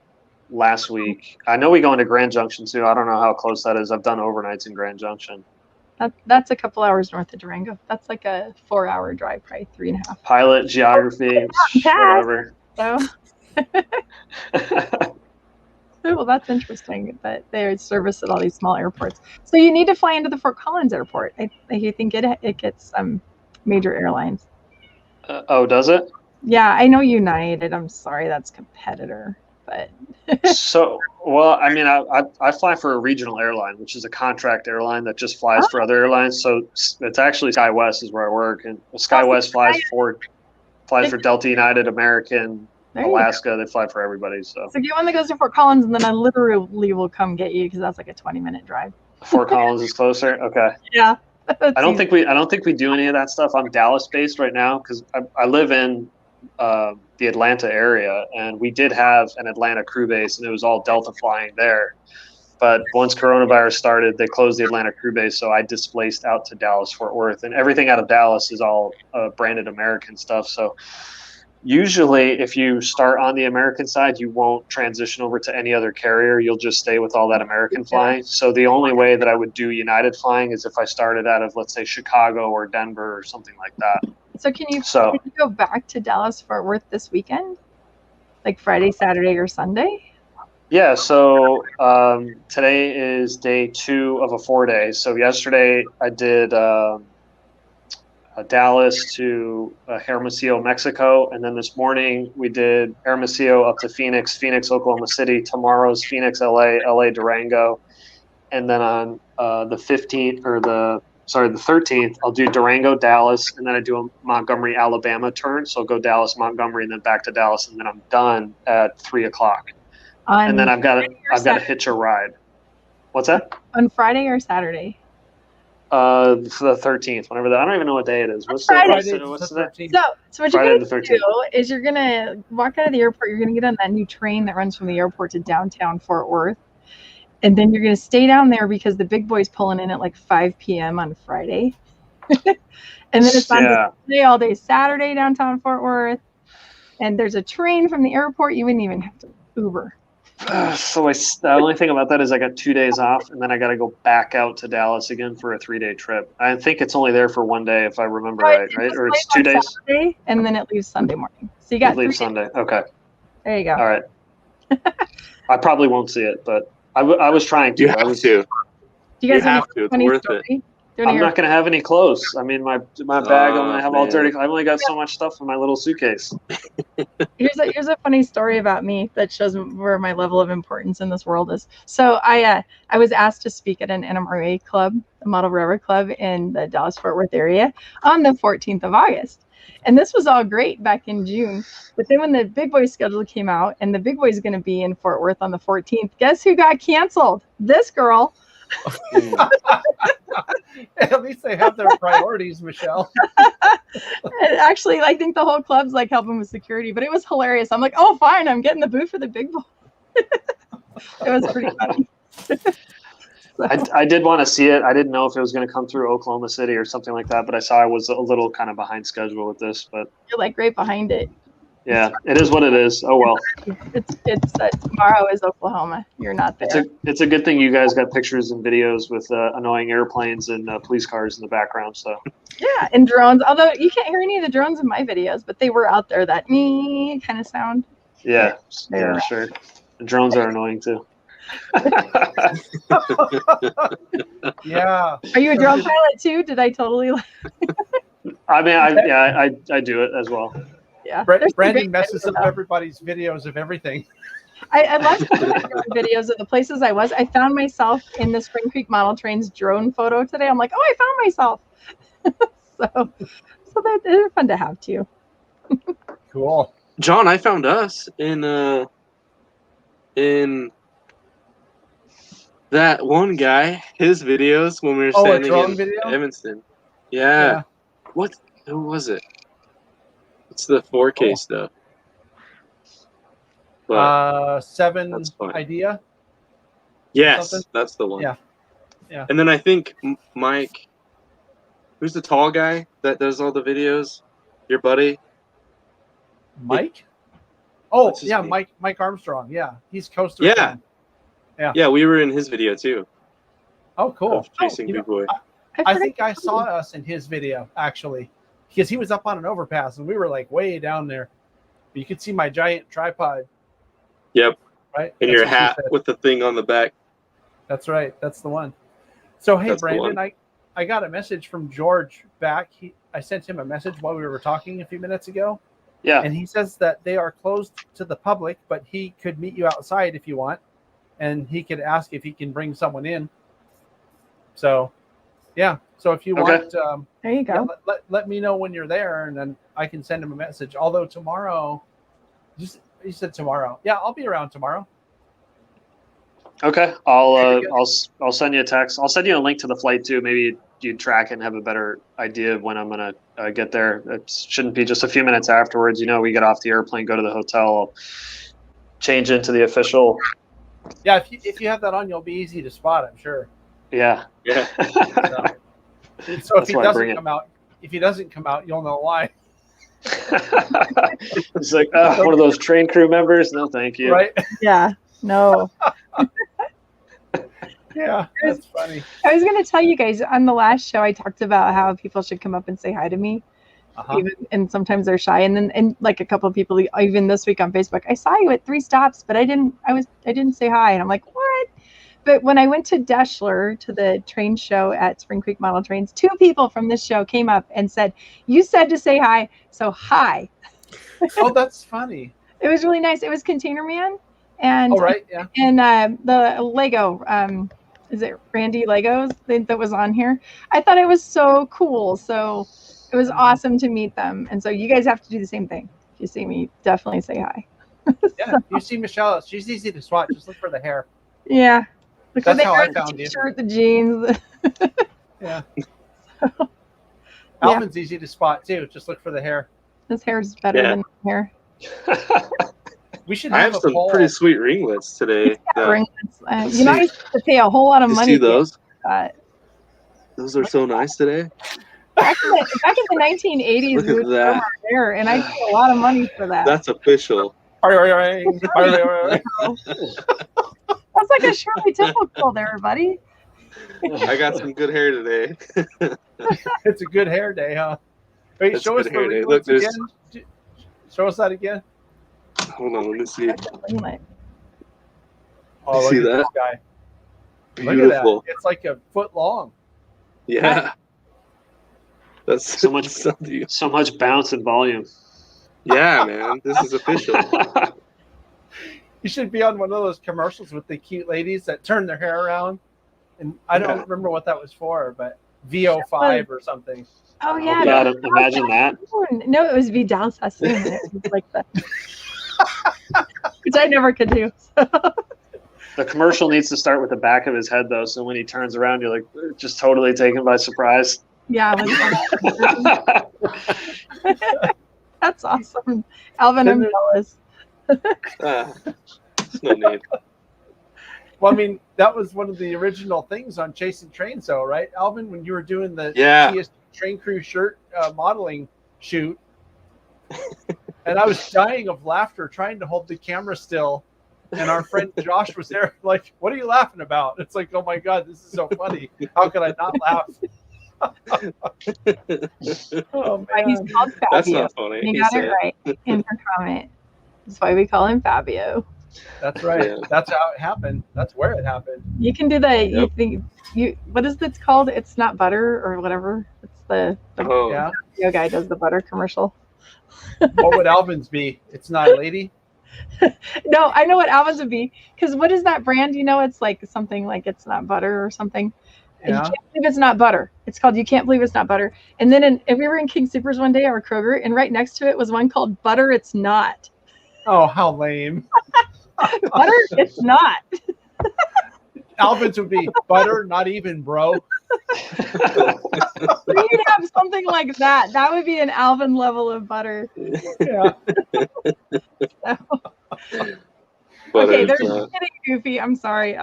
last week. I know we go into Grand Junction too. I don't know how close that is. I've done overnights in Grand Junction. That's a couple hours north of Durango. That's like a 4-hour drive, probably 3.5. Pilot, geography, whatever. So. Well, that's interesting that they service at all these small airports. So you need to fly into the Fort Collins airport. I think it gets major airlines. Oh, does it? Yeah, I know United. I'm sorry, that's competitor, but. I mean, I fly for a regional airline, which is a contract airline that just flies for other airlines. So it's actually SkyWest is where I work, and SkyWest flies for Delta, United, American. Alaska, they fly for everybody. So get one that goes to Fort Collins, and then I literally will come get you because that's like a 20-minute drive. Fort Collins is closer. Okay. Yeah. I don't think we do any of that stuff. I'm Dallas based right now because I live in the Atlanta area, and we did have an Atlanta crew base, and it was all Delta flying there. But once coronavirus started, they closed the Atlanta crew base, so I displaced out to Dallas Fort Worth, and everything out of Dallas is all branded American stuff. So. Usually, if you start on the American side, you won't transition over to any other carrier. You'll just stay with all that American flying. So the only way that I would do United flying is if I started out of, let's say, Chicago or Denver or something like that. So can you go back to Dallas Fort Worth this weekend? Like Friday, Saturday, or Sunday? Yeah, so today is day 2 of a 4-day. So yesterday I did Dallas to Hermosillo, Mexico, and then this morning we did Hermosillo up to Phoenix, Oklahoma City. Tomorrow's Phoenix, LA, Durango, and then on the 13th, I'll do Durango, Dallas, and then I do a Montgomery, Alabama turn. So I'll go Dallas, Montgomery, and then back to Dallas, and then I'm done at 3:00. And then I've got to hitch a ride. What's that? On Friday or Saturday? For the 13th, whenever that. I don't even know what day it is. What's the 13th? So what you're going to do is you're going to walk out of the airport. You're going to get on that new train that runs from the airport to downtown Fort Worth. And then you're going to stay down there because the big boy's pulling in at like 5 p.m. on Friday. And then it's on display all day Saturday downtown Fort Worth. And there's a train from the airport. You wouldn't even have to Uber. So the only thing about that is I got 2 days off, and then I got to go back out to Dallas again for a 3-day trip. I think it's only there for 1 day, if I remember right? Or it's 2 days? Saturday, and then it leaves Sunday morning. So you got 3 days. Sunday. Okay. There you go. All right. I probably won't see it, but I was trying to. You have to. Do you guys have to. It's worth it. I'm not going to have any clothes. I mean, my bag, I'm going to have all dirty. I've only got so much stuff in my little suitcase. Here's a funny story about me that shows where my level of importance in this world is. So I was asked to speak at an NMRA club, a model railroad club in the Dallas-Fort Worth area on the 14th of August. And this was all great back in June. But then when the Big Boy schedule came out and the Big Boy is going to be in Fort Worth on the 14th, guess who got canceled? This girl. At least they have their priorities, Michelle. Actually, I think the whole club's like helping with security, but it was hilarious. I'm like, oh, fine, I'm getting the booth for the Big Boy. It was pretty funny. I did want to see it. I didn't know if it was going to come through Oklahoma City or something like that, but I saw I was a little kind of behind schedule with this. But you're like right behind it. Yeah, it is what it is. Oh well. It's tomorrow is Oklahoma. You're not there. It's a good thing you guys got pictures and videos with annoying airplanes and police cars in the background. So. Yeah, and drones. Although you can't hear any of the drones in my videos, but they were out there. That kind of sound. Yeah, sure. The drones are annoying too. Yeah. Are you a drone pilot too? Did I totally? I mean, I do it as well. Yeah. Brandon messes up everybody's videos of everything. I love videos of the places I was. I found myself in the Spring Creek Model Trains drone photo today. I'm like, oh, I found myself. So they're fun to have too. Cool. John, I found us in that one guy, his videos when we were Oh, a standing drone in video? Evanston. Yeah. What? Who was it? It's the 4K stuff. But 7 that's fine. idea. Yes, something? that's the one. Yeah. Yeah. And then I think Mike, who's the tall guy that does all the videos? Your buddy? Mike? Oh, What's his yeah, name? Mike Armstrong. Yeah, he's Coaster Yeah. fan. Yeah, we were in his video too. Oh, cool. Of chasing You know, Big Boy. I think I saw us in his video actually, because he was up on an overpass and we were like way down there. But you could see my giant tripod. Yep. Right. And That's your what she hat said. with the thing on the back. That's right. That's the one. So hey, That's the Brandon, one. I got a message from George back. I sent him a message while we were talking a few minutes ago. Yeah. And he says that they are closed to the public, but he could meet you outside if you want, and he could ask if he can bring someone in. So, yeah. So if you want, there you go. Yeah, let me know when you're there, and then I can send him a message. Although tomorrow, you said tomorrow. Yeah, I'll be around tomorrow. Okay, I'll send you a text. I'll send you a link to the flight too. Maybe you track it and have a better idea of when I'm gonna get there. It shouldn't be just a few minutes afterwards. You know, we get off the airplane, go to the hotel, change into the official. Yeah, if you have that on, you'll be easy to spot, I'm sure. Yeah. Yeah. So if he doesn't come out, you'll know why. It's like one of those train crew members. No, thank you. Right? Yeah. No. Yeah, that's funny. I was going to tell you guys on the last show, I talked about how people should come up and say hi to me. And sometimes they're shy. And like a couple of people, even this week on Facebook, I saw you at 3 stops, but I didn't say hi. And I'm like, what? But when I went to Deschler to the train show at Spring Creek Model Trains, 2 people from this show came up and said, you said to say hi. So hi. Oh, that's funny. It was really nice. It was Container Man. And, yeah. And the Lego, is it Randy Legos that was on here? I thought it was so cool. So it was awesome to meet them. And so you guys have to do the same thing. If you see me, definitely say hi. Yeah, you see Michelle, she's easy to swat. Just look for the hair. Yeah. Look That's for the how hair, I found the you. t-shirt, the jeans. Yeah. Alvin's easy to spot too. Just look for the hair. His hair's better than my hair. We should I have have a some poll. pretty sweet ringlets today. Ringlets. I used to pay a whole lot of money. See those? For those are so nice today. Back in the 1980s, Look we at would that. our hair, and I paid a lot of money for that. That's official. That's like a Shirley Temple quilt there, buddy. I got some good hair today. It's a good hair day, huh? Wait, It's show a us good the hair day. ringlets Look, again. Show us that again. Hold on, let me see. Oh, look See at that? this guy. Beautiful. Look at that. It's like a foot long. Yeah. That's so much bounce and volume. Yeah, man. This is official. You should be on one of those commercials with the cute ladies that turn their hair around. And I don't remember what that was for, but VO5 or something. Oh yeah. Oh, God, imagine that. No, it was Vidal Sassoon. It was like that. Which I never could do. The commercial needs to start with the back of his head, though, so when he turns around, you're like just totally taken by surprise. Yeah. That's awesome. Alvin, I'm jealous. No need. Well, I mean, that was one of the original things on Chasing Trains, though, right, Alvin? When you were doing the TSG Train Crew shirt modeling shoot, and I was dying of laughter trying to hold the camera still, and our friend Josh was there, like, "What are you laughing about?" It's like, "Oh my God, this is so funny! How could I not laugh?" Oh man, he's called Fabio. That's not funny. You got it right in her comment. That's why we call him Fabio. That's right. Yeah. That's how it happened. That's where it happened. You can do the what is it called? It's not butter or whatever. It's the Fabio guy does the butter commercial. What would Alvin's be? It's not a lady. No, I know what Alvin's would be, because what is that brand? You know, it's like something like it's not butter or something. You Yeah. can't believe it's not butter. It's called You Can't Believe It's Not Butter. And then and we were in King Supers one day, or Kroger, and right next to it was one called Butter It's Not. Oh, how lame. Butter It's Not. Alvin's would be butter, not even, bro. You'd have something like that. That would be an Alvin level of butter. Yeah. Okay, they're getting goofy. I'm sorry.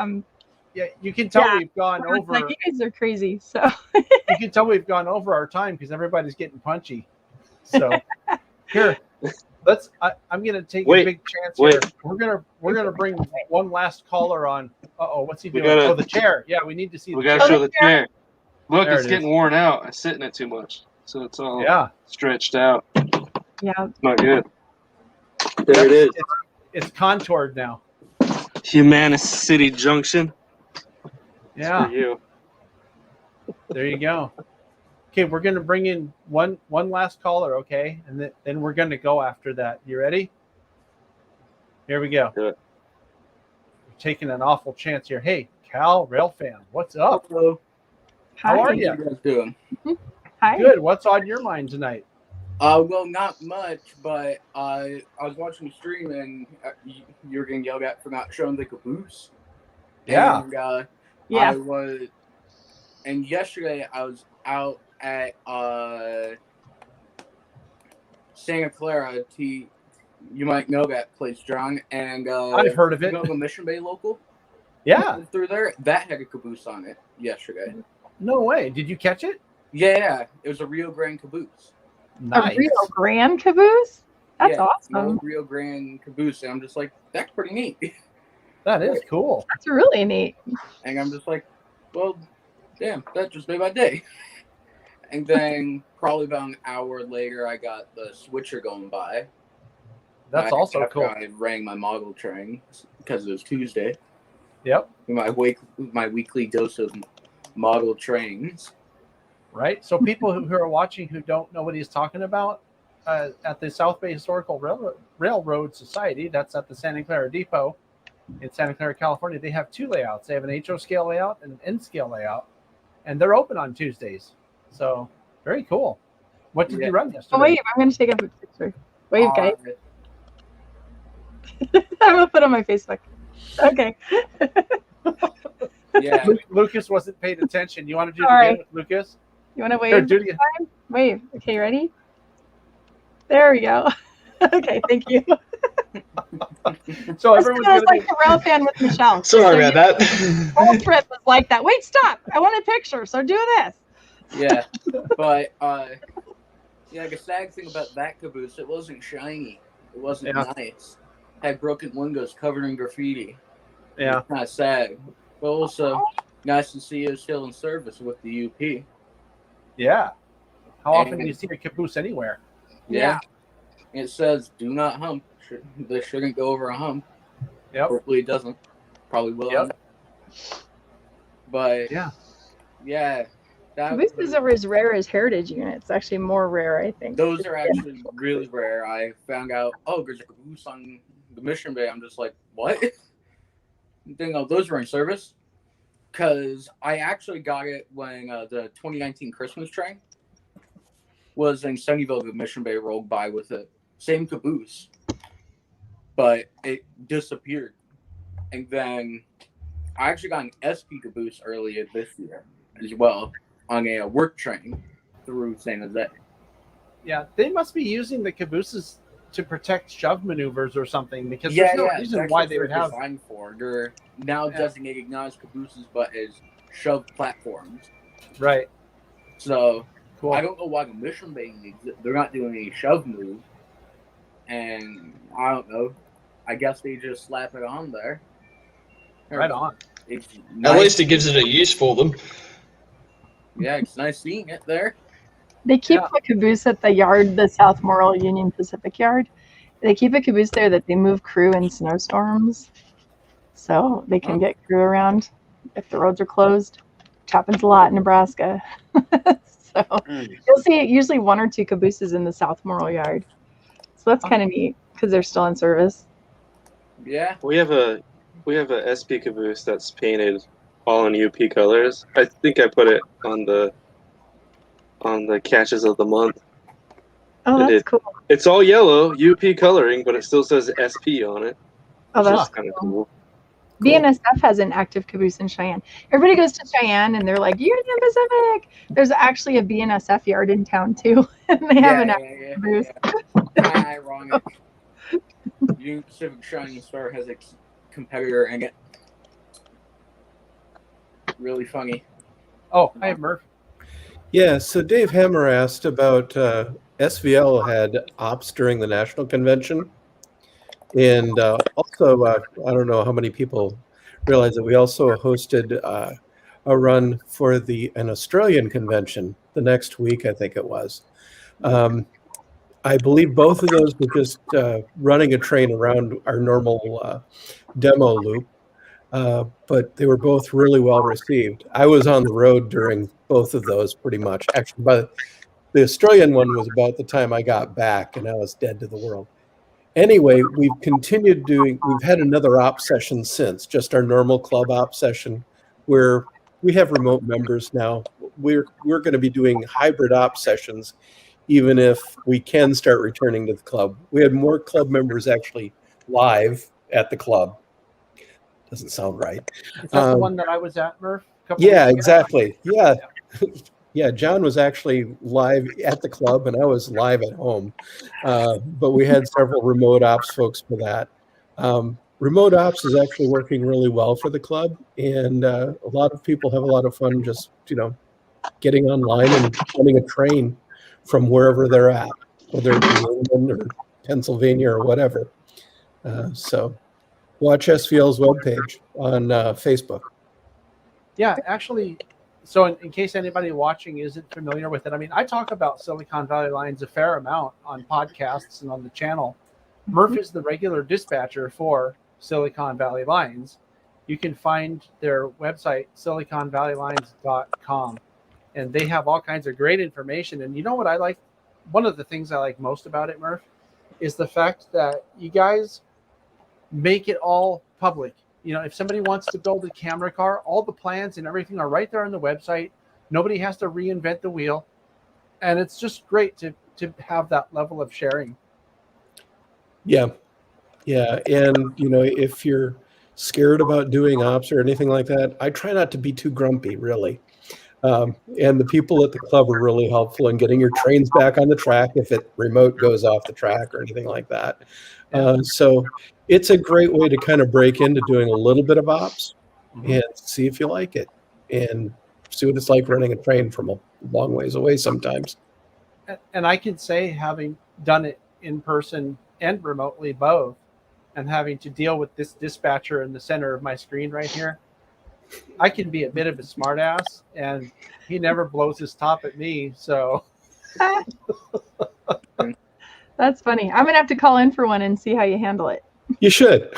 Yeah, you can tell we've gone over. Like, you guys are crazy. So you can tell we've gone over our time because everybody's getting punchy. So here, I'm gonna take a big chance here. We're gonna bring one last caller on. What's he doing? The chair. Yeah, we need to see. We gotta show the chair. Look, it's getting worn out. I sit in it too much, so it's all stretched out. Yeah, not good. There it is. It's contoured now. Humana City Junction. Yeah. For you. There you go. Okay, we're gonna bring in one last caller, okay, and then we're gonna go after that. You ready? Here we go. We're taking an awful chance here. Hey, Cal Railfan, what's up? Hello. How are you? How you guys doing? Hi. Good. What's on your mind tonight? Well, not much, but I was watching the stream and you were getting yelled at for not showing the caboose. Yeah. And, and yesterday I was out at Santa Clara. You might know that place, John. And I've heard of it. You know the Mission Bay local? Yeah. Through there, that had a caboose on it yesterday. No way. Did you catch it? Yeah. It was a Rio Grande caboose. Nice. A Rio Grande caboose? That's awesome. No Rio Grande caboose. And I'm just like, that's pretty neat. That is cool. That's really neat. And I'm just like, well, damn, that just made my day. And then probably about an hour later, I got the switcher going by. That's also cool. I rang my model train because it was Tuesday. Yep. My weekly dose of model trains. Right. So people who are watching who don't know what he's talking about, at the South Bay Historical Railroad Society, that's at the Santa Clara Depot in Santa Clara, California, they have two layouts. They have an HO scale layout and an N scale layout, and they're open on Tuesdays. So very cool. What did you run yesterday? Oh, wait, I'm going to take a picture. Wave, guys. I'm going to put it on my Facebook. Okay. Yeah. Lucas wasn't paying attention. You want to do it again with Lucas? You want to wave? Here, do it again. Wave. Okay, ready? There we go. Okay, thank you. So everyone's going to like the rail fan with Michelle. Sorry about that. Whole trip was like that. Wait, stop! I want a picture. So do this. Yeah, but the sad thing about that caboose, it wasn't shiny. It wasn't nice. Had broken windows covered in graffiti. Yeah, kind of sad, but also nice to see it still in service with the UP. Yeah. How often do you see a caboose anywhere? Yeah. It says "Do not hump." They shouldn't go over a hump. Yep. Hopefully it doesn't. Probably will. Yep. But cabooses are as rare as heritage units. Actually, more rare, I think. Those are actually really rare. I found out, there's a caboose on the Mission Bay. I'm just like, what? Those were in service. Because I actually got it when the 2019 Christmas train was in Sunnyvale. The Mission Bay rolled by with it. Same caboose. But it disappeared. And then I actually got an SP caboose earlier this year as well on a work train through San Jose. Yeah, they must be using the cabooses to protect shove maneuvers or something, because there's no reason why they would have. They're now designated not as cabooses but as shove platforms. Right. So cool. I don't know why the Mission Bay needs it. They're not doing any shove moves, and I don't know. I guess they just slap it on there. Right on. It's nice. At least it gives it a use for them. Yeah, it's nice seeing it there. They keep a caboose at the yard, the South Morrill Union Pacific yard. They keep a caboose there that they move crew in snowstorms, so they can get crew around if the roads are closed. Which happens a lot in Nebraska. So you'll see usually one or two cabooses in the South Morrill yard. So that's kind of neat because they're still in service. Yeah. We have a SP caboose that's painted all in UP colors. I think I put it on the catches of the month. Oh, that's cool. It's all yellow UP coloring, but it still says SP on it. Oh, Which that's is kind of cool. BNSF has an active caboose in Cheyenne. Everybody goes to Cheyenne and they're like, Union Pacific. There's actually a BNSF yard in town too. And they have an active caboose. Ironic. Union Pacific Shining Star has a competitor in it. Really funny. Oh, hi, Murph. Yeah, so Dave Hammer asked about SVL had ops during the national convention. And also, I don't know how many people realize that we also hosted a run for an Australian convention the next week, I think it was. I believe both of those were just running a train around our normal demo loop, but they were both really well received. I was on the road during both of those pretty much. Actually, the Australian one was about the time I got back and I was dead to the world. Anyway, we've had another op session since, just our normal club op session, where we have remote members now. We're going to be doing hybrid op sessions, even if we can start returning to the club. We had more club members actually live at the club. Doesn't sound right. Is that the one that I was at, Murph? Yeah, exactly. Yeah. Yeah, John was actually live at the club and I was live at home. But we had several remote ops folks for that. Remote ops is actually working really well for the club. And a lot of people have a lot of fun just, getting online and running a train from wherever they're at, whether it be England or Pennsylvania or whatever. So watch SVL's webpage on Facebook. Yeah, actually, so in case anybody watching isn't familiar with it, I mean, I talk about Silicon Valley Lines a fair amount on podcasts and on the channel. Murph is the regular dispatcher for Silicon Valley Lines. You can find their website, siliconvalleylines.com, and they have all kinds of great information. And you know what I like? One of the things I like most about it, Murph, is the fact that you guys make it all public. If somebody wants to build a camera car, all the plans and everything are right there on the website. Nobody has to reinvent the wheel. And it's just great to have that level of sharing. Yeah. Yeah. And, if you're scared about doing ops or anything like that, I try not to be too grumpy, really. And the people at the club are really helpful in getting your trains back on the track if it remote goes off the track or anything like that. So it's a great way to kind of break into doing a little bit of ops and see if you like it and see what it's like running a train from a long ways away sometimes. And I can say, having done it in person and remotely both, and having to deal with this dispatcher in the center of my screen right here, I can be a bit of a smartass, and he never blows his top at me. So that's funny. I'm gonna have to call in for one and see how you handle it. You should.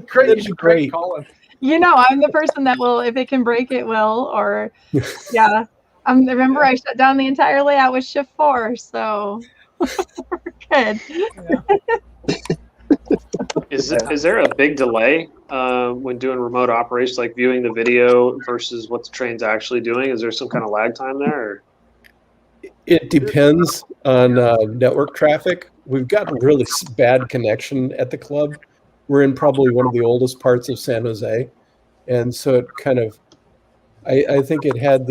Great calling. I'm the person that will, if it can break, it will. Or yeah. Remember, I shut down the entire layout with Shift 4, so we're good. Is there a big delay when doing remote operations, like viewing the video versus what the train's actually doing? Is there some kind of lag time there? Or? It depends on network traffic. We've got a really bad connection at the club. We're in probably one of the oldest parts of San Jose. And so it kind of, I think it had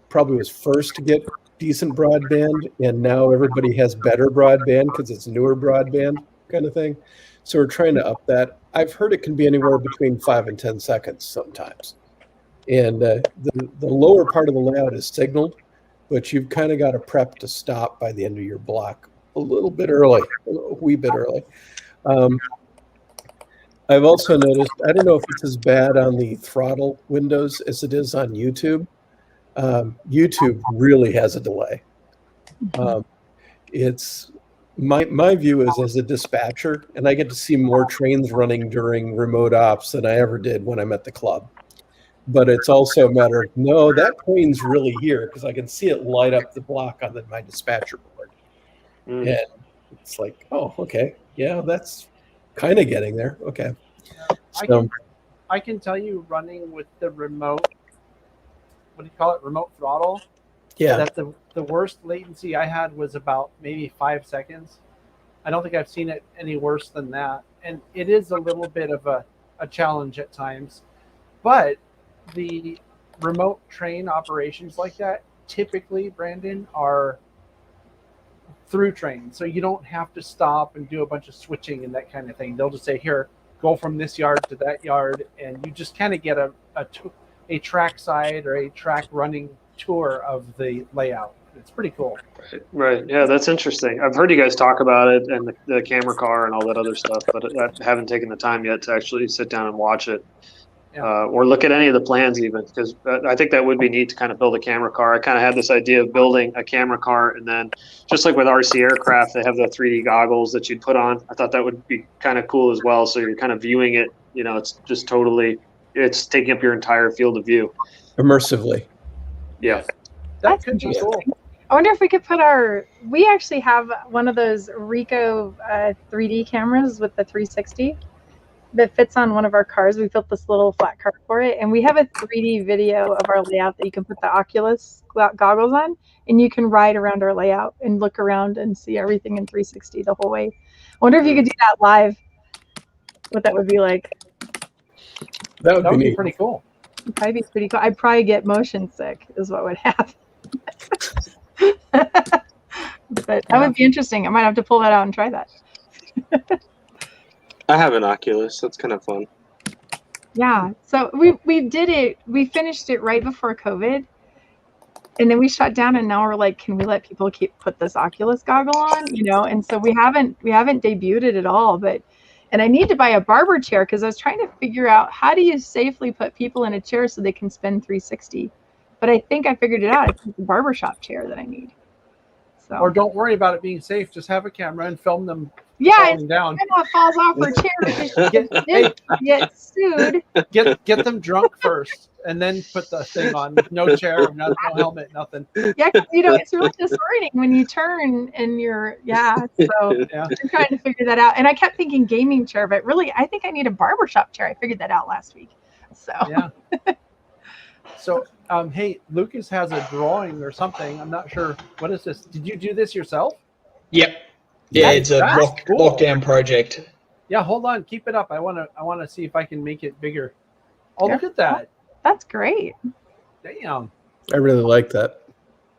probably was first to get decent broadband, and now everybody has better broadband because it's newer broadband kind of thing. So we're trying to up that. I've heard it can be anywhere between 5 and 10 seconds sometimes. And the lower part of the layout is signaled, but you've kind of got to prep to stop by the end of your block a little bit early, a wee bit early. I've also noticed, I don't know if it's as bad on the throttle windows as it is on YouTube. YouTube really has a delay. It's my view is as a dispatcher, and I get to see more trains running during remote ops than I ever did when I'm at the club. But it's also a matter of, no, that train's really here because I can see it light up the block on my dispatcher board. And it's like, oh, okay. Yeah, that's kind of getting there. Okay. I I can tell you, running with the remote, what do you call it, remote throttle, Yeah. that the worst latency I had was about maybe 5 seconds. I don't think I've seen it any worse than that. And it is a little bit of a challenge at times. But the remote train operations like that typically, Brandon, are through trains. So you don't have to stop and do a bunch of switching and that kind of thing. They'll just say, here, go from this yard to that yard. And you just kind of get a track side or a track running tour of the layout. It's pretty cool. Right. Yeah, that's interesting. I've heard you guys talk about it and the camera car and all that other stuff, but I haven't taken the time yet to actually sit down and watch it. Yeah. Or look at any of the plans even, because I think that would be neat to kind of build a camera car. I kind of had this idea of building a camera car, and then just like with RC aircraft, they have the 3D goggles that you'd put on. I thought that would be kind of cool as well. So you're kind of viewing it, it's just totally, it's taking up your entire field of view. Immersively. Yeah. That could be cool. I wonder if we could we actually have one of those Ricoh 3D cameras with the 360 that fits on one of our cars. We built this little flat car for it, and we have a 3D video of our layout that you can put the Oculus goggles on, and you can ride around our layout and look around and see everything in 360 the whole way. I wonder if you could do that live, what that would be like. That would be pretty cool. It'd probably be pretty cool. I'd probably get motion sick is what would happen. But that would be interesting. I might have to pull that out and try that. I have an Oculus. That's kind of fun. Yeah. So we did it. We finished it right before COVID, and then we shut down. And now we're like, can we let people put this Oculus goggle on? And so we haven't debuted it at all. And I need to buy a barber chair because I was trying to figure out how do you safely put people in a chair so they can spin 360. But I think I figured it out. It's a barbershop chair that I need. So. Or don't worry about it being safe. Just have a camera and film them falling down. It falls off her chair because she get sued. Get them drunk first, and then put the thing on. No chair, no helmet, nothing. Yeah, it's really disorienting when you turn and you're So Yeah. I'm trying to figure that out. And I kept thinking gaming chair, but really, I think I need a barbershop chair. I figured that out last week. So yeah. So, hey, Lucas has a drawing or something. I'm not sure. What is this? Did you do this yourself? Yep. Yeah, it's a cool. lockdown project. Yeah, hold on. Keep it up. I want to see if I can make it bigger. Oh, look at that. That's great. Damn. I really like that.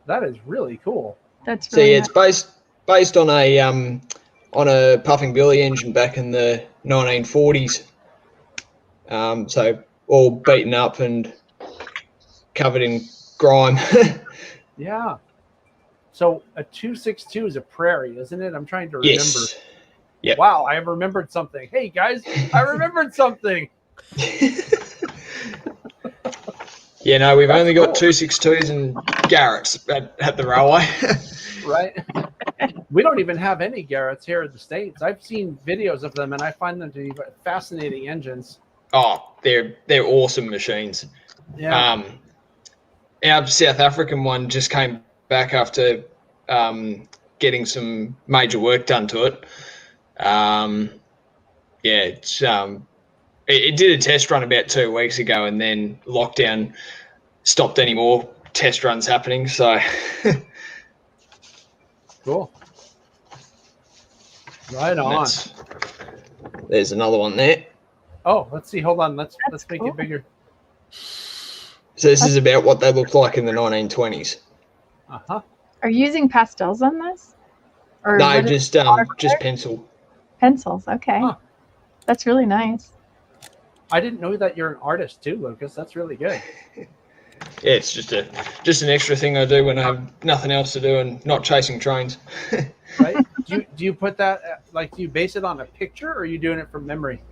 That is really cool. That's So yeah, it's based on a Puffing Billy engine back in the 1940s. So all beaten up and covered in grime. Yeah. So a 262 is a prairie, isn't it? I'm trying to remember. Yes. Yep. Wow, I remembered something. Hey guys, I remembered something. Yeah, no, we've only got 262s and Garretts at the railway. Right. We don't even have any Garretts here in the States. I've seen videos of them, and I find them to be fascinating engines. Oh, they're awesome machines. Yeah. Our South African one just came back after getting some major work done to it. It did a test run about 2 weeks ago, and then lockdown stopped any more test runs happening. So Cool. Right on. There's another one there. Oh, let's see. Hold on. Let's make cool. it bigger. So this is about what they looked like in the 1920s. Uh-huh. Are you using pastels on this? Or No, just pencil. Pencils. Okay. Huh. That's really nice. I didn't know that you're an artist too, Lucas. That's really good. Yeah, it's just an extra thing I do when I have nothing else to do and not chasing trains. Right? Do you put that do you base it on a picture, or are you doing it from memory?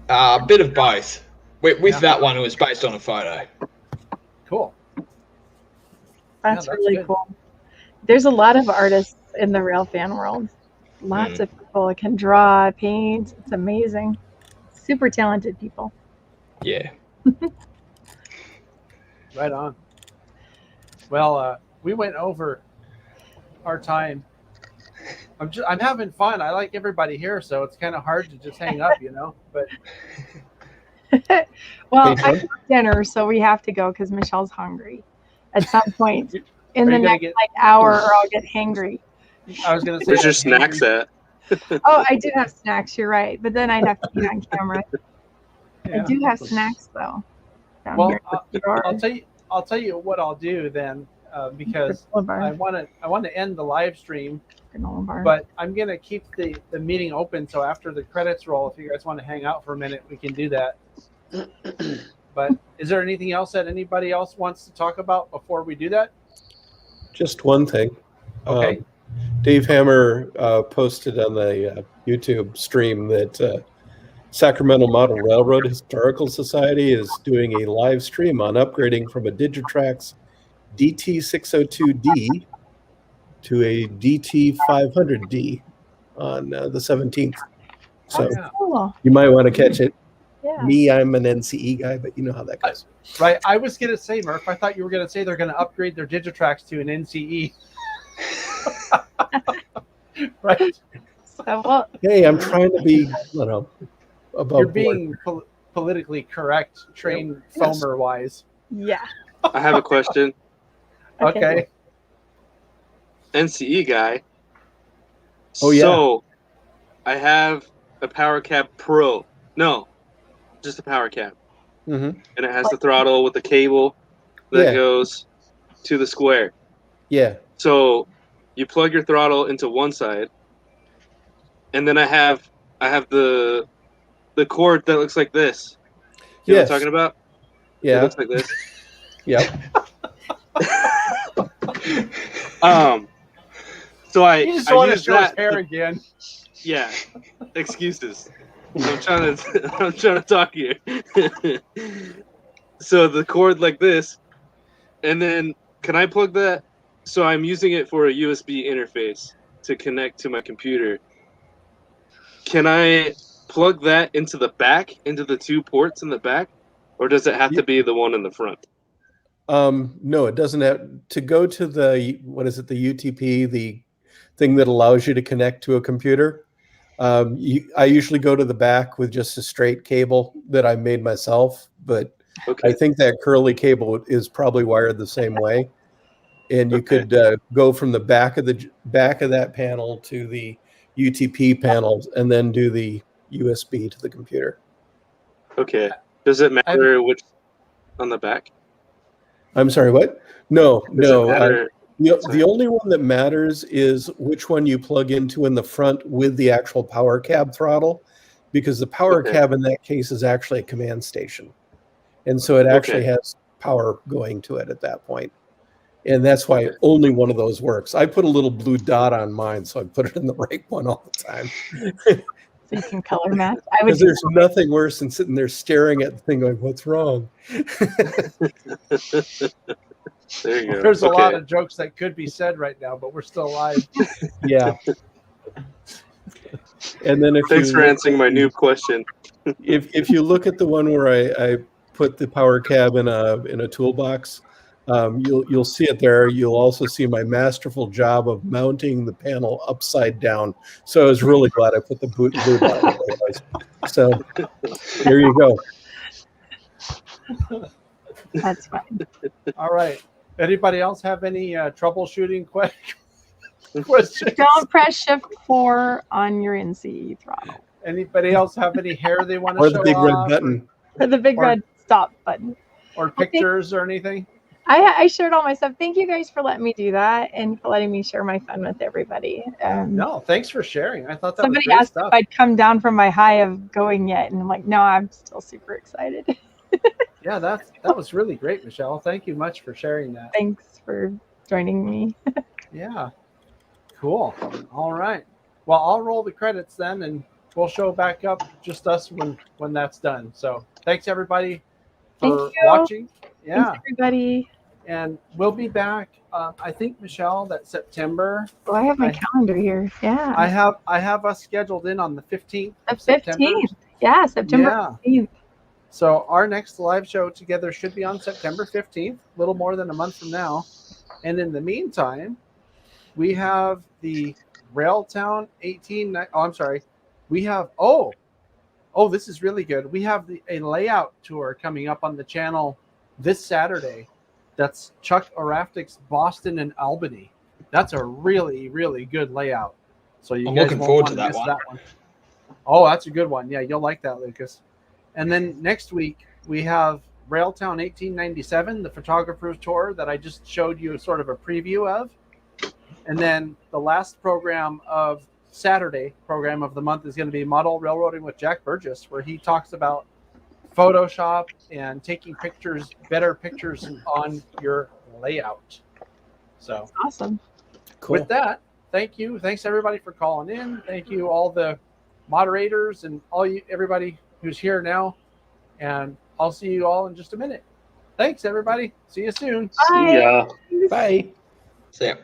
A bit of both. With that one, it was based on a photo. Cool. That's really good. cool. There's a lot of artists in the railfan world. Lots of people that can draw, paint. It's amazing. Super talented people. Yeah. Right on. Well, we went over our time. I'm having fun. I like everybody here, so it's kind of hard to just hang up, But Well, Hey, I Sean? cooked dinner, so we have to go because Michelle's hungry. At some point in Are the you gonna next get- hour, or I'll get hangry. I was gonna say, Where's your like, snacks hangry. at? Oh, I do have snacks. You're right, but then I'd have to be on camera. I Yeah. do have snacks though. Down Well, here. in the drawer. I'll tell you what I'll do then, because Granola bar. I want to end the live stream, Granola bar. but I'm gonna keep the meeting open. So after the credits roll, if you guys want to hang out for a minute, we can do that. But is there anything else that anybody else wants to talk about before we do that? Just one thing. Okay. Dave Hammer posted on the YouTube stream that Sacramento Model Railroad Historical Society is doing a live stream on upgrading from a Digitrax DT602D to a DT500D on the 17th. So That's cool. you might want to catch it. Yeah. Me, I'm an NCE guy, but you know how that goes. Right. I was gonna say, Murph. I thought you were gonna say they're gonna upgrade their Digitrax to an NCE. Right. So, well, Hey, I'm trying to be, above You're board. being politically correct, trained Yes. foamer wise. yeah. I have a question. Okay. NCE guy. Oh, yeah. So, I have a Power Cab Pro. No, just a Power Cab. Mm-hmm. And it has the throttle with the cable that Yeah. goes to the square. Yeah. So, you plug your throttle into one side, and then I have the cord that looks like this. You know what I'm talking about? It Yeah. looks like this. Yep. So I You just want to use show his that. hair again. Yeah, excuses. I'm trying to talk here. So the cord like this, and then can I plug that? So I'm using it for a USB interface to connect to my computer. Can I plug that into the back, into the two ports in the back, or does it have to be the one in the front? No, it doesn't have to go to the, what is it, the UTP, the thing that allows you to connect to a computer. I usually go to the back with just a straight cable that I made myself, but I think that curly cable is probably wired the same way. And you could go from the back of that panel to the UTP panels and then do the USB to the computer. Okay. Does it matter which on the back? I'm sorry, what? No. matter? The only one that matters is which one you plug into in the front with the actual power cab throttle, because the power cab in that case is actually a command station. And so it actually has power going to it at that point. And that's why only one of those works. I put a little blue dot on mine, so I put it in the right one all the time. So you can color match. I would. Because there's nothing worse than sitting there staring at the thing going, what's wrong? There you go. There's a lot of jokes that could be said right now, but we're still alive. Yeah. And then Thanks for answering my noob question. if you look at the one where I put the power cab in a toolbox, you'll see it there. You'll also see my masterful job of mounting the panel upside down. So I was really glad I put the blue dot where it was. So there you go. That's fine. All right. Anybody else have any troubleshooting questions? Don't press Shift 4 on your NCE throttle. Anybody else have any hair they want to Or show the big red off, button. Or the big red stop button. or pictures or anything? I shared all my stuff. Thank you guys for letting me do that and for letting me share my fun with everybody. No, thanks for sharing. I thought that Somebody was great asked stuff. if I'd come down from my high of going yet, and I'm like, no, I'm still super excited. Yeah, that was really great, Michelle. Thank you much for sharing that. Thanks for joining me. Yeah. Cool. All right. Well, I'll roll the credits then, and we'll show back up just us when that's done. So thanks everybody for Thank you. watching. Yeah. Thanks, everybody. And we'll be back. I think, Michelle, that September. Oh, I have my calendar here. Yeah. I have us scheduled in on the 15th. The of September. 15th. Yeah, September 15th. So our next live show together should be on September 15th, a little more than a month from now. And in the meantime, we have the Railtown 18. Oh, I'm sorry. We have Oh, this is really good. We have a layout tour coming up on the channel this Saturday. That's Chuck Oraftik's Boston and Albany. That's a really, really good layout. So I'm looking forward to that one. Oh, that's a good one. Yeah, you'll like that, Lucas. And then next week we have Railtown 1897, the photographer's tour that I just showed you sort of a preview of. And then the last program of Saturday program of the month is going to be Model Railroading with Jack Burgess, where he talks about Photoshop and taking pictures, better pictures on your layout. So That's awesome. Cool. With that, thank you. Thanks everybody for calling in. Thank you all the moderators and everybody who's here now. And I'll see you all in just a minute. Thanks everybody. See you soon. Bye. Yeah. Bye. See ya.